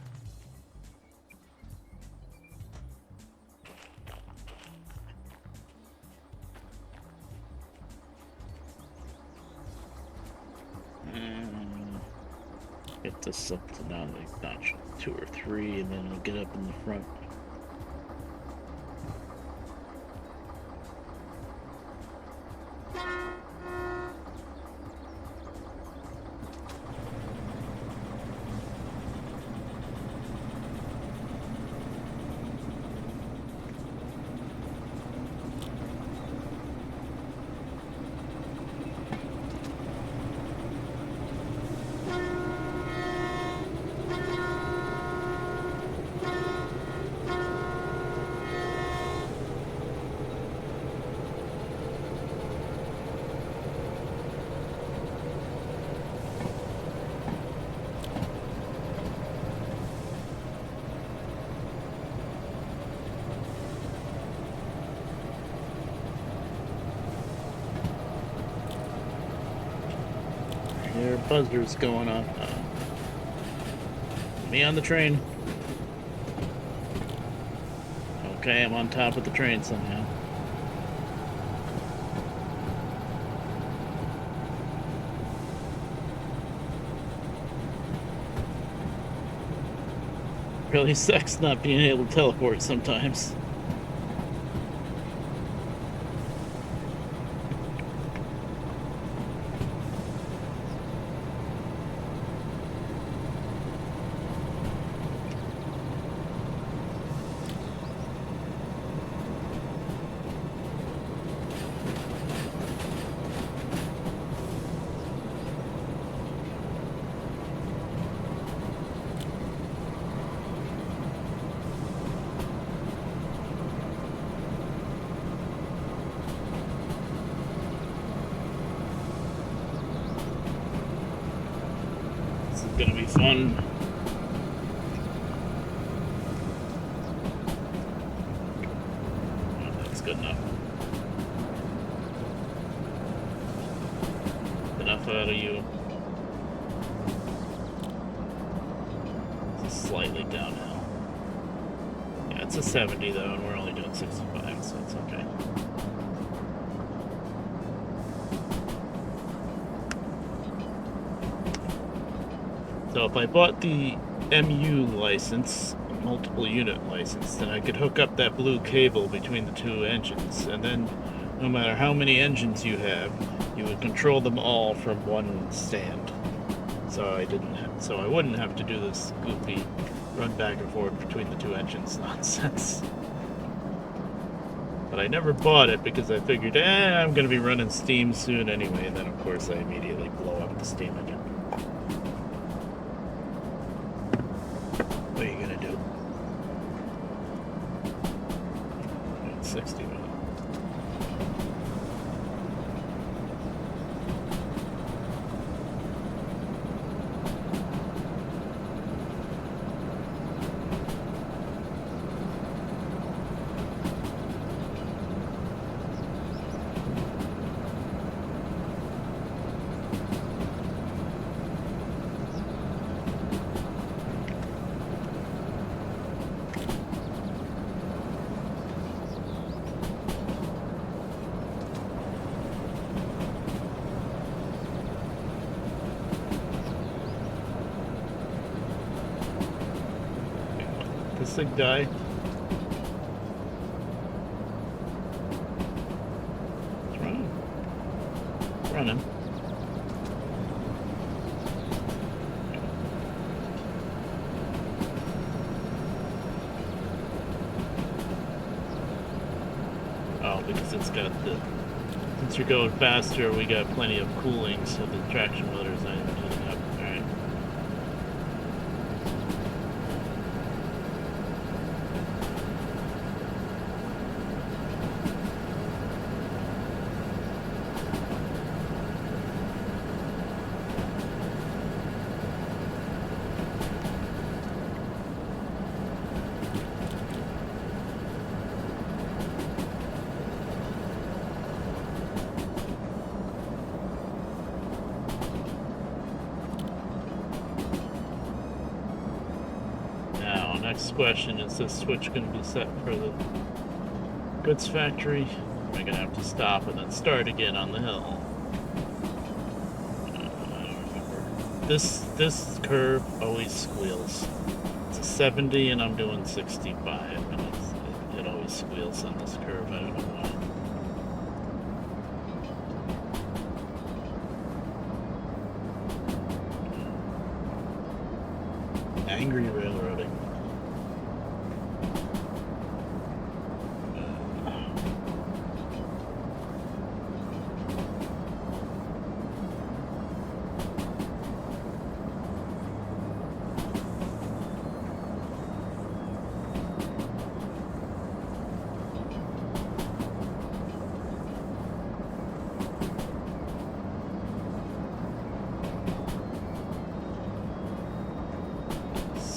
Get this up to now like notch 2 or 3, and then it'll get up in the front. There are buzzers going on. Me on the train. Okay, I'm on top of the train somehow. Really sucks not being able to teleport sometimes. fun. That's good enough. Enough out of you. It's slightly downhill. Yeah, it's a 70 though, and we're only doing 65, so it's okay. So if I bought the MU license, multiple unit license, then I could hook up that blue cable between the two engines, and then no matter how many engines you have, you would control them all from one stand. So I wouldn't have to do this goofy run back and forth between the two engines nonsense. But I never bought it because I figured, I'm gonna be running steam soon anyway, and then of course I immediately blow up the steam engine. What are you gonna do? 60 minutes. This thing died. It's running. It's running. Oh, because it's got the... Since you're going faster, we got plenty of cooling, so the traction motor's not even heating up. Alright. Next question, is this switch going to be set for the goods factory? Am I going to have to stop and then start again on the hill? I don't remember. This curve always squeals. It's a 70 and I'm doing 65, and it always squeals on this curve. I don't know why. Angry railroading.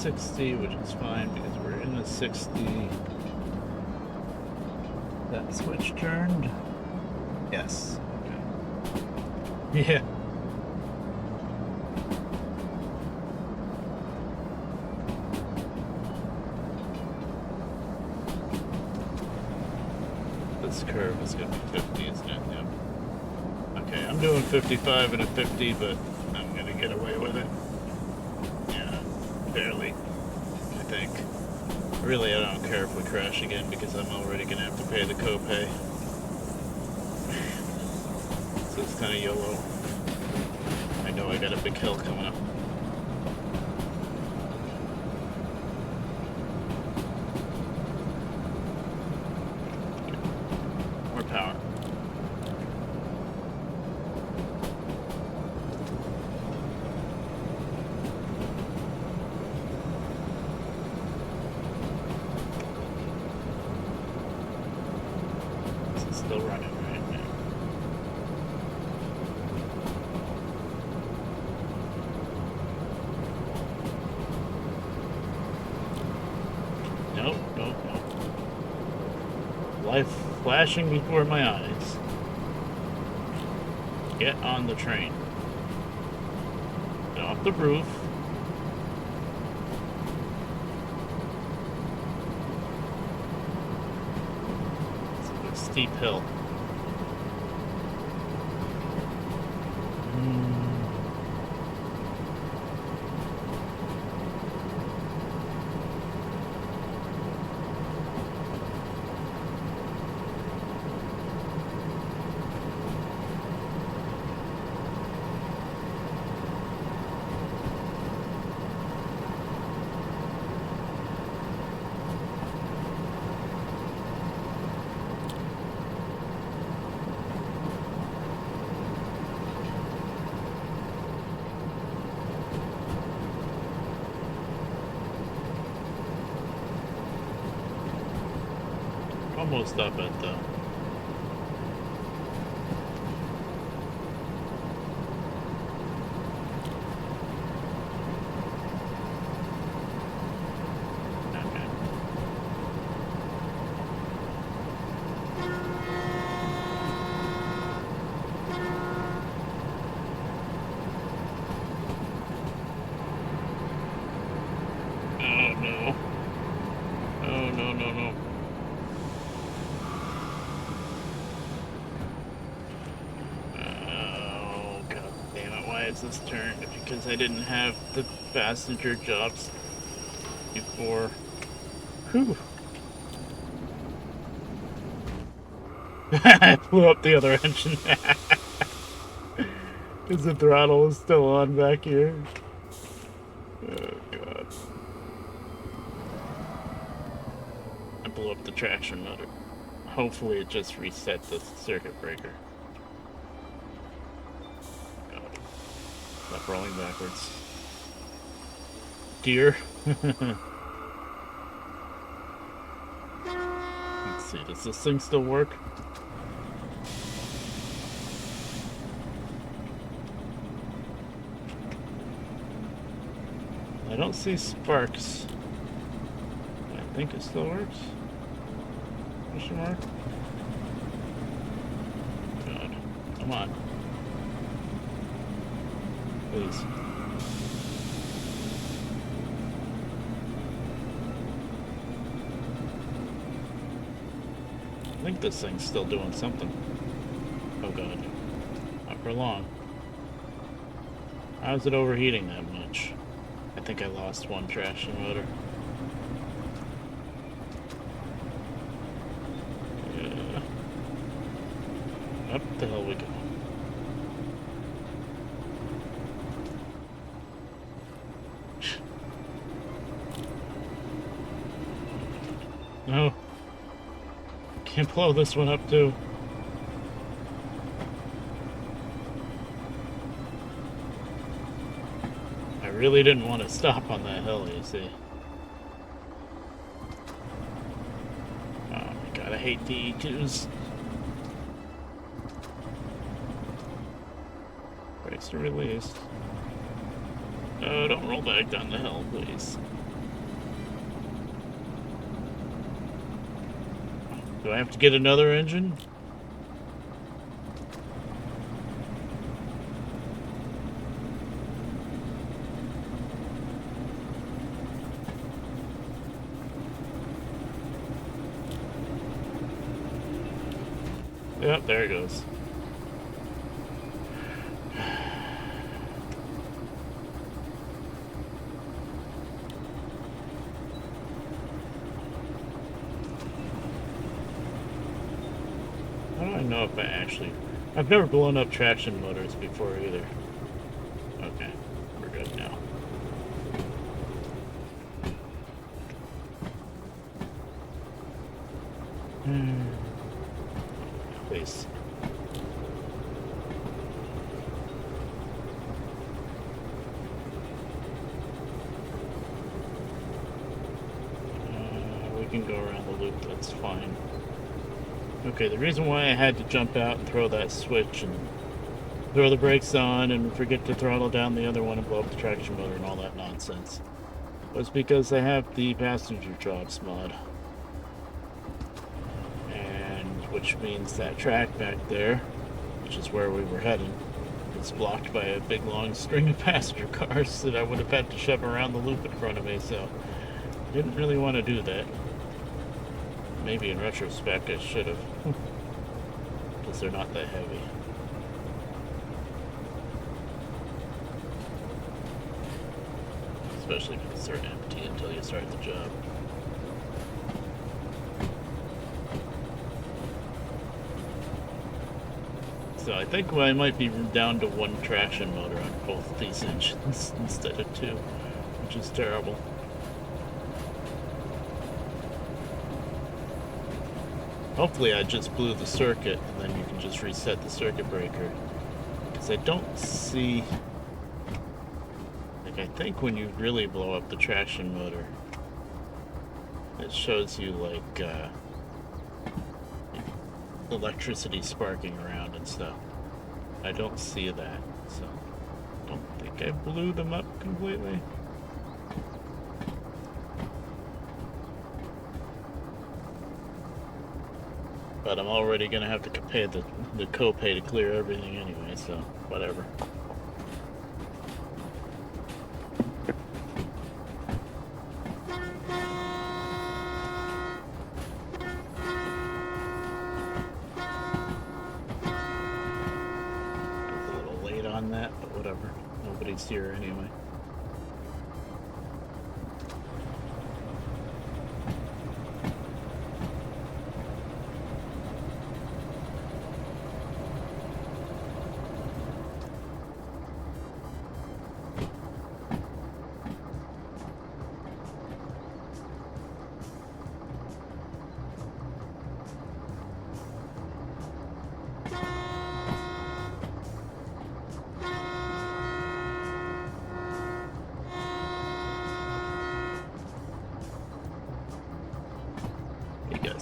60, which is fine because we're in a 60. That switch turned? Yes. Okay. Yeah. This curve is going to be 50, isn't it? Yep. Okay, I'm doing 55 and a 50, but I'm going to get away with it. Yeah, barely, I think. Really, I don't care if we crash again because I'm already going to have to pay the copay. So it's kind of YOLO. I know I got a big hill coming up. More power. Still running, right? Yeah. Nope, nope, nope. Life flashing before my eyes. Get on the train. Get off the roof. It's a steep hill. Almost up it though. Okay. Oh no. Oh no, no, no. This turned because I didn't have the passenger jobs before. Whew. I blew up the other engine because the throttle was still on back here. Oh god. I blew up the traction motor. Hopefully it just reset the circuit breaker. Stop rolling backwards. Deer. Let's see, does this thing still work? I don't see sparks. I think it still works. Question mark? God. Come on. Please. I think this thing's still doing something. Oh god. Not for long. How's it overheating that much? I think I lost one traction motor. Yeah. Up the hill we go. No. Can't blow this one up too. I really didn't want to stop on that hill, you see. Oh my god, I hate DE2s. Brakes are released. Oh, don't roll back down the hill, please. Do I have to get another engine? Yep, there it goes. How do I know if I actually... I've never blown up traction motors before either. Okay, we're good now. Please. We can go around the loop, that's fine. Okay, the reason why I had to jump out and throw that switch and throw the brakes on and forget to throttle down the other one and blow up the traction motor and all that nonsense was because I have the passenger jobs mod. And which means that track back there, which is where we were heading, it's blocked by a big long string of passenger cars that I would have had to shove around the loop in front of me, so didn't really want to do that. Maybe in retrospect I should have, because they're not that heavy. Especially because they're empty until you start the job. So I think I might be down to one traction motor on both these engines instead of two, which is terrible. Hopefully I just blew the circuit and then you can just reset the circuit breaker. Because I don't see... Like, I think when you really blow up the traction motor, it shows you, like, electricity sparking around and stuff. I don't see that, so I don't think I blew them up completely. But I'm already gonna have to pay the copay to clear everything anyway, so whatever. A little late on that, but whatever. Nobody's here anyway.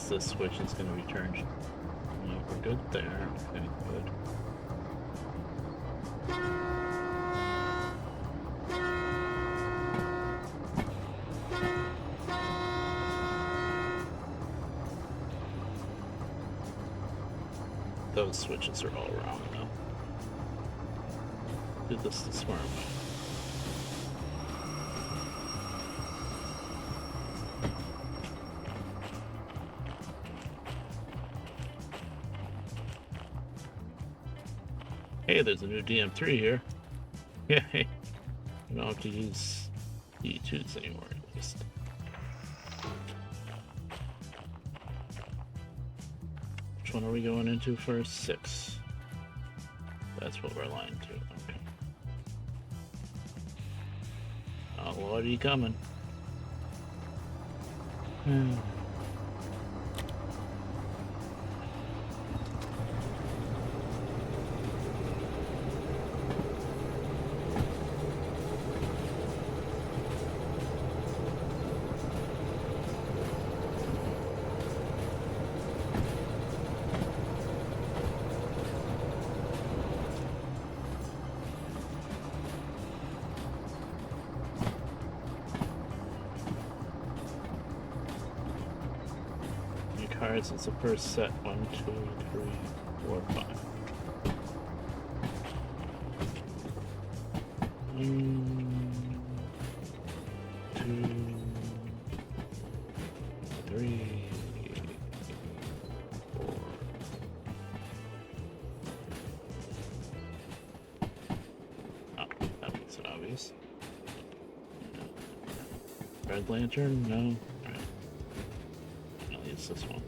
This switch is going to be turned. Yeah, we're good there. Okay, good. Those switches are all wrong, though. Do this the smart way. Hey, there's a new DM3 here. Yay. I don't have to use E2s anymore, at least. Which one are we going into first? 6. That's what we're aligned to. Okay. Oh, Lord, are you coming? Cards, it's the first set. 1, 2, 3, 4, 5. 1, 2, 3, 4. Oh, that makes it obvious. Red lantern? No. Alright. I'll use this one.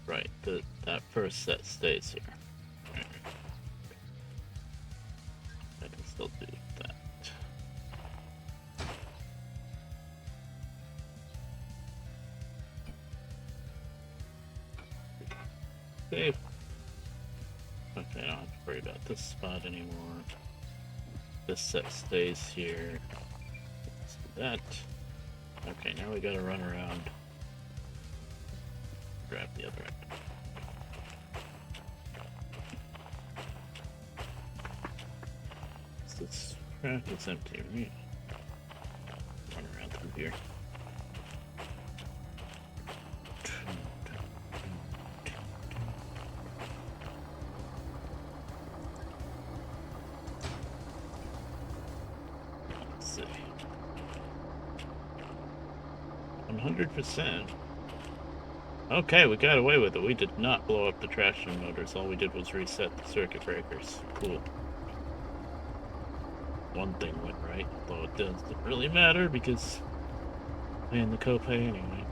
Right, that first set stays here. Right. I can still do that. Save. Okay, I don't have to worry about this spot anymore. This set stays here. Let's do that. Okay, now we gotta run around. Grab the other end. This track is empty, right? Run around through here. Let's see. 100%. Okay, we got away with it. We did not blow up the traction motors. All we did was reset the circuit breakers. Cool. One thing went right, although it doesn't really matter because I'm paying the copay anyway.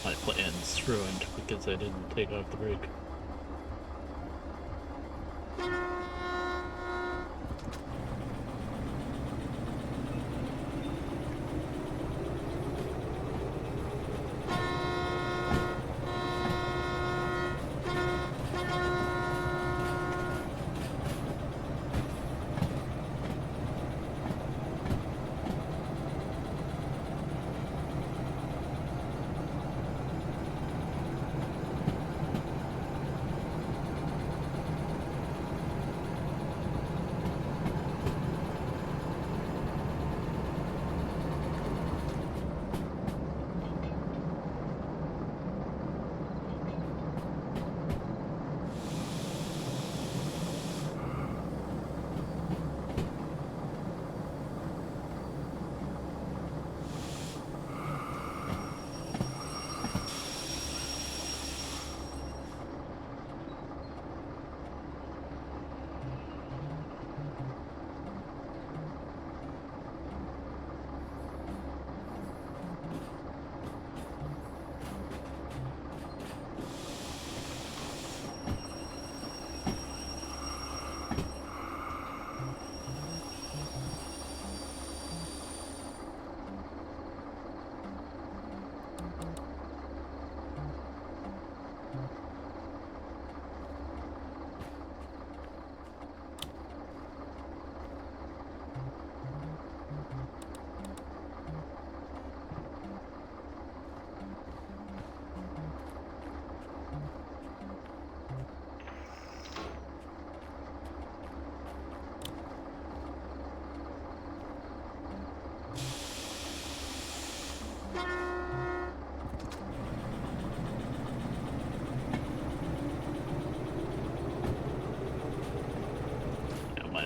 My plan's ruined because I didn't take off the brake.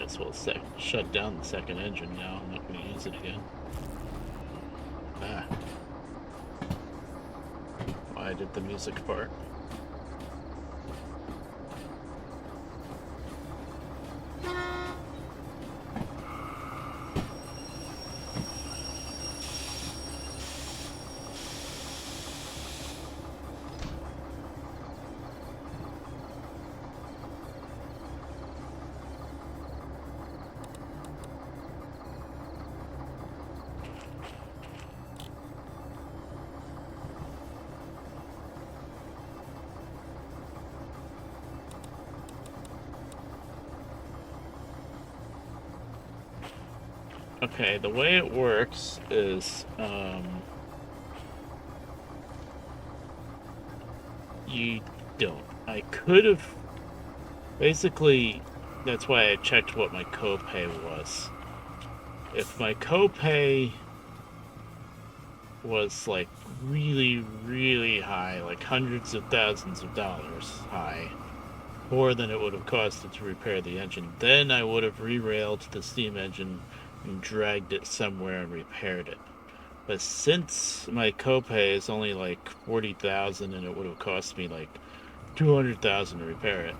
As well shut down the second engine now. I'm not going to use it again. Why did the music part? Okay, the way it works is, you don't. I could have... Basically, that's why I checked what my copay was. If my copay was, like, really, really high, like hundreds of thousands of dollars high, more than it would have costed to repair the engine, then I would have re-railed the steam engine and dragged it somewhere and repaired it. But since my copay is only like 40,000 and it would have cost me like 200,000 to repair it,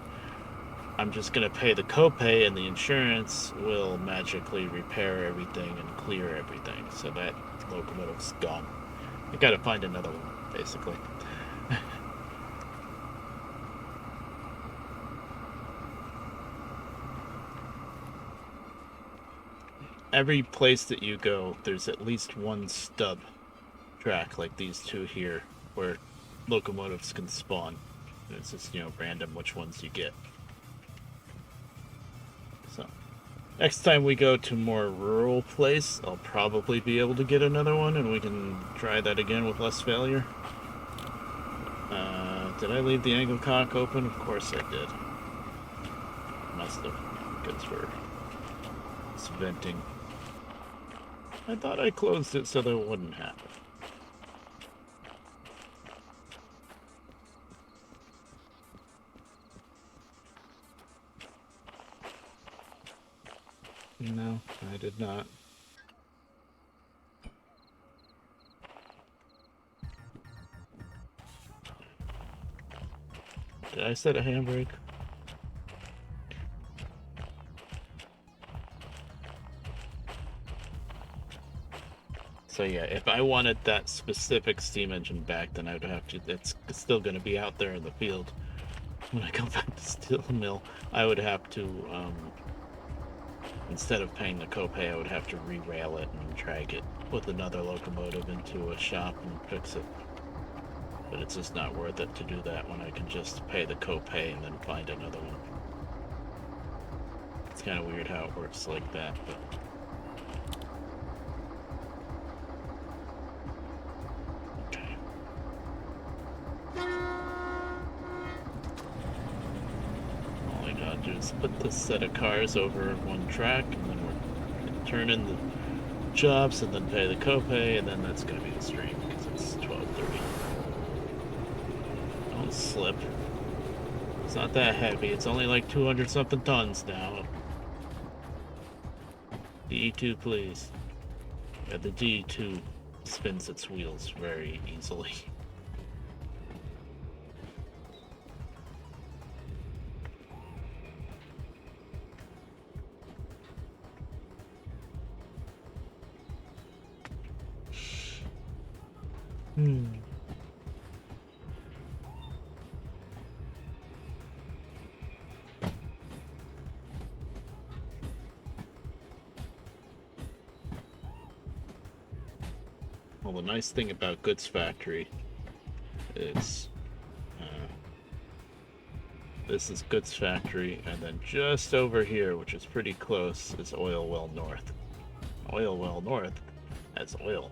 I'm just gonna pay the copay and the insurance will magically repair everything and clear everything. So that locomotive's gone. I gotta find another one, basically. Every place that you go, there's at least one stub track like these two here where locomotives can spawn. And it's just, random which ones you get. So, next time we go to a more rural place, I'll probably be able to get another one and we can try that again with less failure. Did I leave the angle cock open? Of course I did. Must have, because it's venting. I thought I closed it so that it wouldn't happen. No, I did not. Did I set a handbrake? So yeah, if I wanted that specific steam engine back, then I'd have to... It's still going to be out there in the field. When I come back to steel mill, I would have to, instead of paying the copay, I would have to re-rail it and drag it with another locomotive into a shop and fix it. But it's just not worth it to do that when I can just pay the copay and then find another one. It's kind of weird how it works like that, but... Okay. All I gotta do is put this set of cars over one track, and then we're turn in the jobs and then pay the copay, and then that's gonna be the stream because it's 12:30. Don't slip. It's not that heavy. It's only like 200 something tons now. D2, please. Yeah, the D2 spins its wheels very easily. Well, the nice thing about Goods Factory is this is Goods Factory, and then just over here, which is pretty close, is Oil Well North. Oil Well North has oil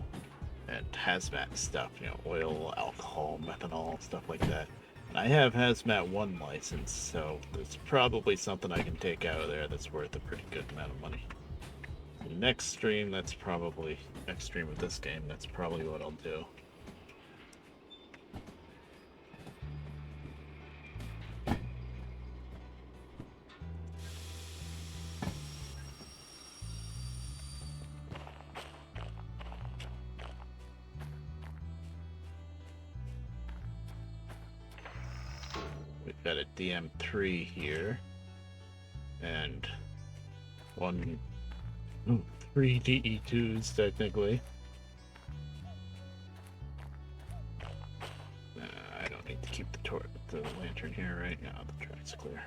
and hazmat stuff, oil, alcohol, methanol, stuff like that. And I have Hazmat 1 license, so there's probably something I can take out of there that's worth a pretty good amount of money. Next stream, next stream of this game, that's probably what I'll do. We've got a DM3 here, and three DE2s technically. I don't need to keep the lantern here right now. The track's clear.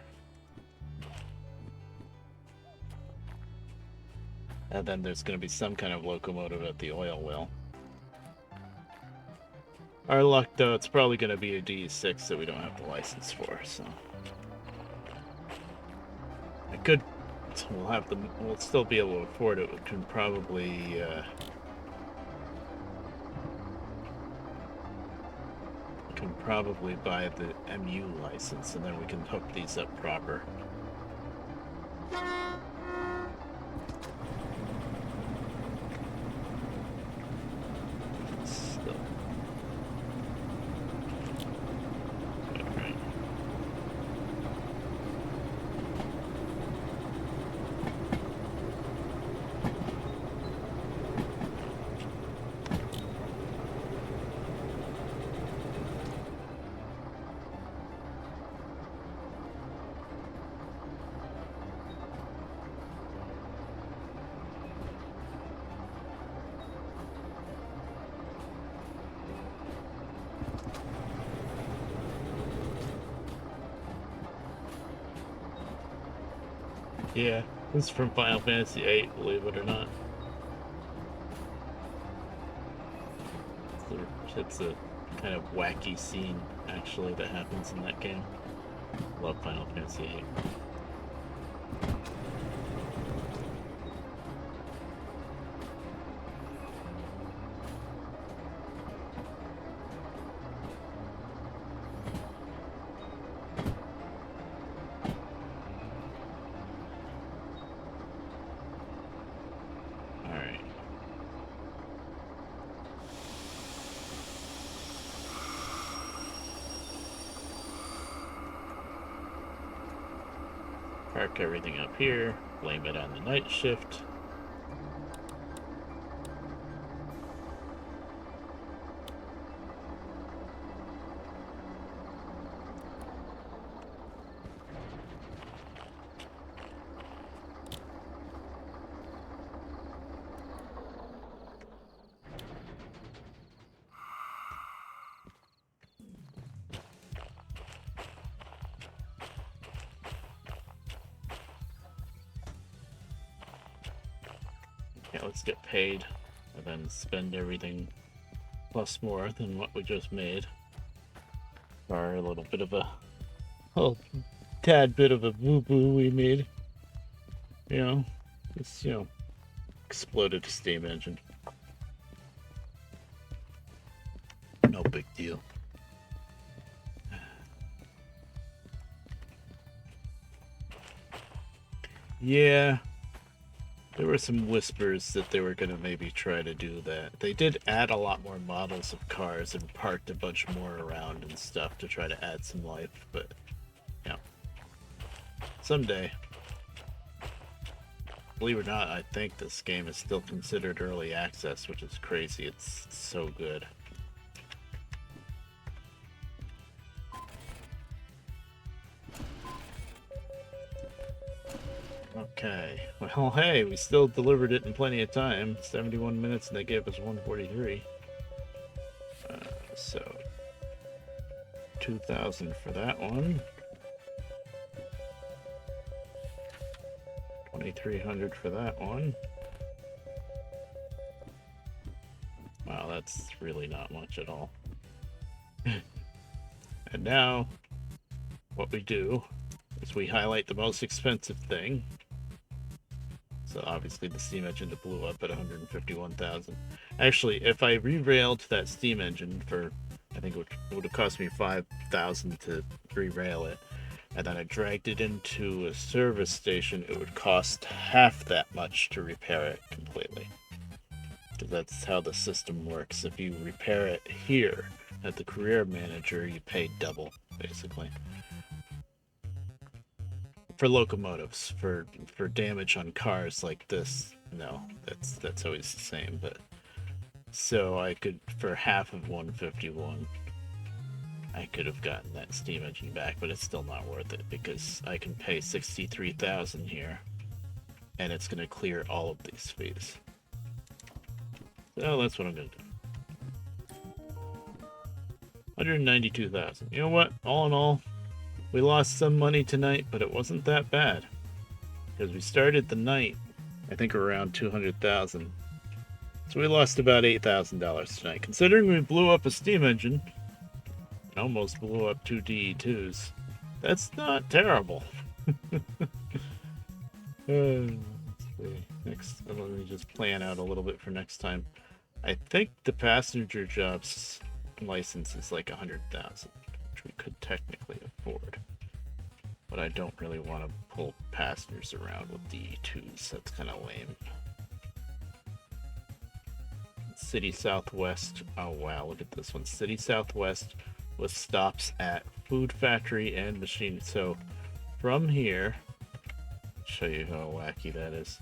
And then there's going to be some kind of locomotive at the oil well. Our luck, though, it's probably going to be a DE6 that we don't have the license for, so... I could this. We'll still be able to afford it. We can probably buy the MU license, and then we can hook these up proper. Still. Right. Yeah, this is from Final Fantasy VIII, believe it or not. It's a kind of wacky scene, actually, that happens in that game. Love Final Fantasy VIII. Park everything up here, blame it on the night shift. Yeah, let's get paid and then spend everything plus more than what we just made. Or a little bit of a tad bit of a boo-boo we made. It's exploded a steam engine. No big deal. Yeah. There were some whispers that they were going to maybe try to do that. They did add a lot more models of cars and parked a bunch more around and stuff to try to add some life, but yeah. Someday. Believe it or not, I think this game is still considered early access, which is crazy. It's so good. Okay. Well, hey, we still delivered it in plenty of time. 71 minutes, and they gave us 143. So 2,000 for that one. 2,300 for that one. Wow, that's really not much at all. And now, what we do is we highlight the most expensive thing. So obviously the steam engine that blew up at 151,000. Actually, if I re-railed that steam engine for, I think it would have cost me 5,000 to re-rail it, and then I dragged it into a service station, it would cost half that much to repair it completely. Because that's how the system works. If you repair it here at the career manager, you pay double, basically. For locomotives, for damage on cars like this, no, that's always the same. But so I could, for half of 151, I could have gotten that steam engine back, but it's still not worth it because I can pay 63,000 here, and it's going to clear all of these fees. So that's what I'm going to do. 192,000. You know what? All in all, we lost some money tonight, but it wasn't that bad. Because we started the night, I think around 200,000. So we lost about $8,000 tonight. Considering we blew up a steam engine, and almost blew up 2 DE2s, that's not terrible. Let's see. Next, let me just plan out a little bit for next time. I think the passenger jobs license is like 100,000, which we could technically afford. But I don't really want to pull passengers around with D2s. That's kind of lame. City Southwest. Oh wow, look at this one. City Southwest with stops at Food Factory and Machine. So from here, show you how wacky that is.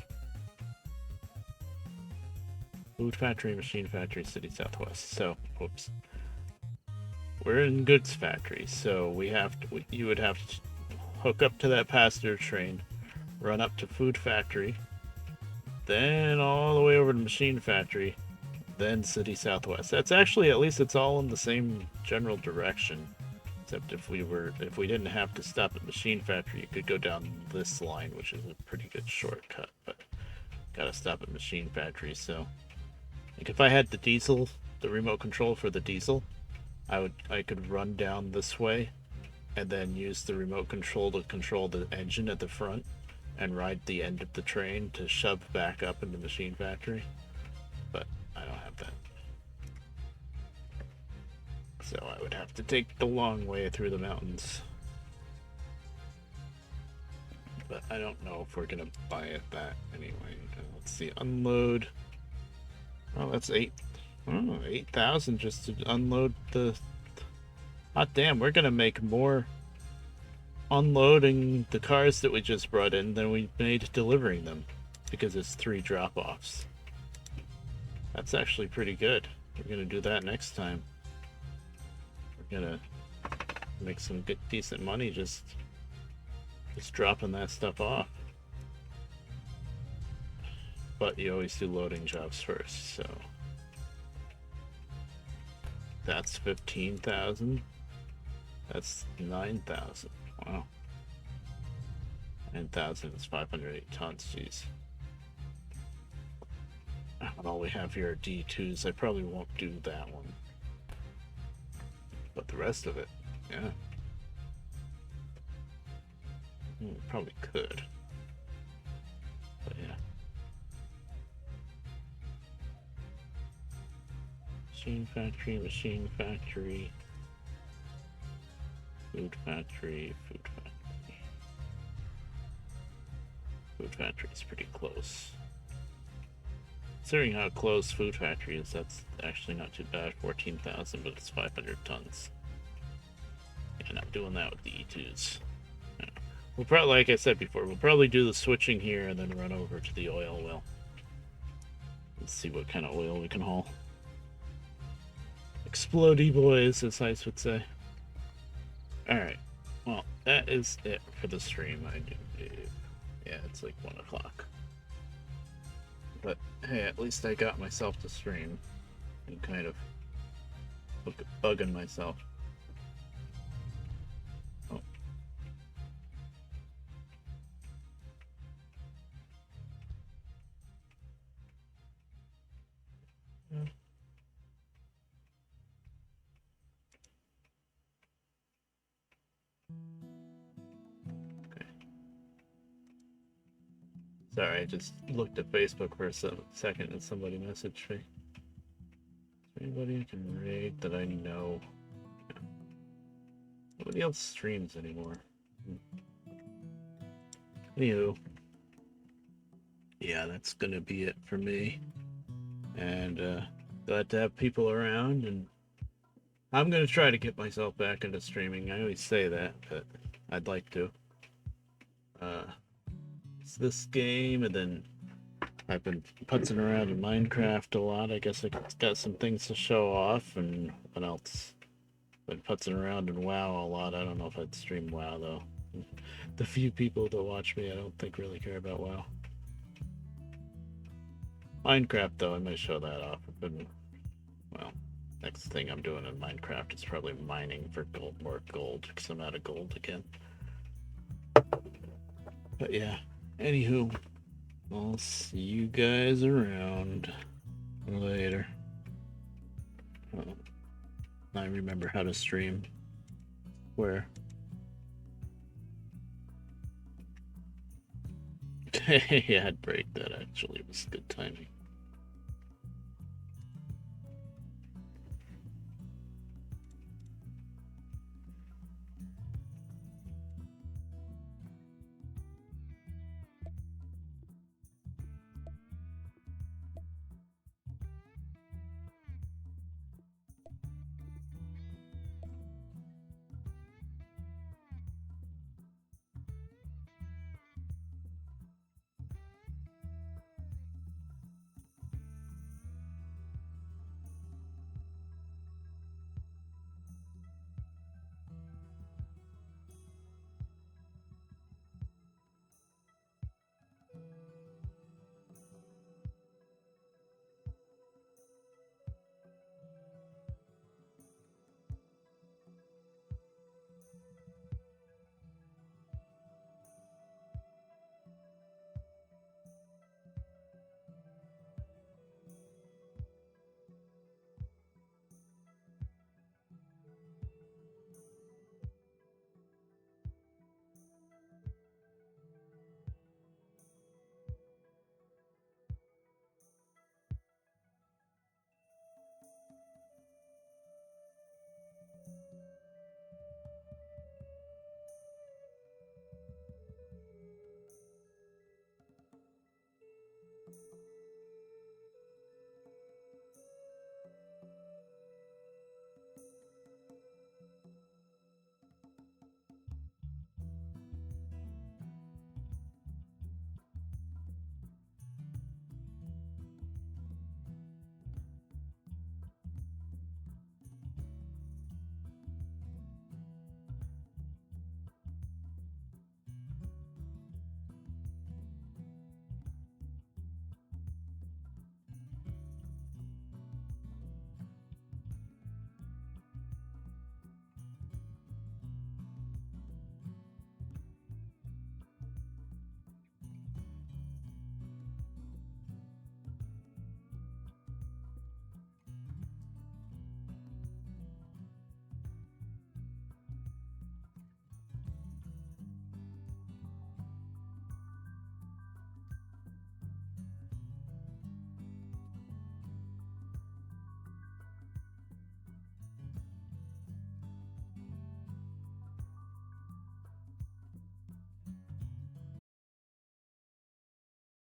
Food Factory, Machine Factory, City Southwest. So, whoops. We're in Goods Factory, so we have to. You would have to hook up to that passenger train, run up to Food Factory, then all the way over to Machine Factory, then City Southwest. That's actually, at least it's all in the same general direction. Except if we didn't have to stop at Machine Factory, you could go down this line, which is a pretty good shortcut, but gotta stop at Machine Factory. So, like, if I had the diesel, the remote control for the diesel, I could run down this way and then use the remote control to control the engine at the front and ride the end of the train to shove back up into Machine Factory. But I don't have that. So I would have to take the long way through the mountains. But I don't know if we're gonna buy it that anyway. Let's see, unload. Oh, that's 8,000 just to unload the... Hot damn, we're gonna make more unloading the cars that we just brought in than we made delivering them, because it's 3 drop-offs. That's actually pretty good. We're gonna do that next time. We're gonna make some good, decent money just dropping that stuff off. But you always do loading jobs first, so that's 15,000. That's 9,000. Wow. 9,000 is 508 tons. Jeez. And all we have here are D2s. I probably won't do that one. But the rest of it, yeah. Probably could. But yeah. Machine Factory, Machine Factory. Food Factory, Food Factory. Food Factory is pretty close. Considering how close Food Factory is, that's actually not too bad. 14,000, but it's 500 tons. And I'm doing that with the E2s. Yeah. We'll probably, like I said before, we'll probably do the switching here and then run over to the oil well. Let's see what kind of oil we can haul. Explodey boys, as Ice would say. Alright, well, that is it for the stream. Yeah, it's like 1 o'clock. But hey, at least I got myself to stream and kind of bugging myself. Oh. Yeah. Okay. Sorry, I just looked at Facebook for a second and somebody messaged me. Is there anybody who can raid that I know? Yeah. Nobody else streams anymore. Anywho. Yeah, that's gonna be it for me. And glad to have people around, and I'm gonna try to get myself back into streaming. I always say that, but I'd like to. It's this game, and then I've been putzing around in Minecraft a lot. I guess I got some things to show off, and what else? Been putzing around in WoW a lot. I don't know if I'd stream WoW though. The few people that watch me, I don't think really care about WoW. Minecraft though, I might show that off. Well, next thing I'm doing in Minecraft is probably mining for more gold, because I'm out of gold again. But yeah, anywho, I'll see you guys around later. Oh, I remember how to stream. Where? Yeah, I'd break that actually. It was good timing.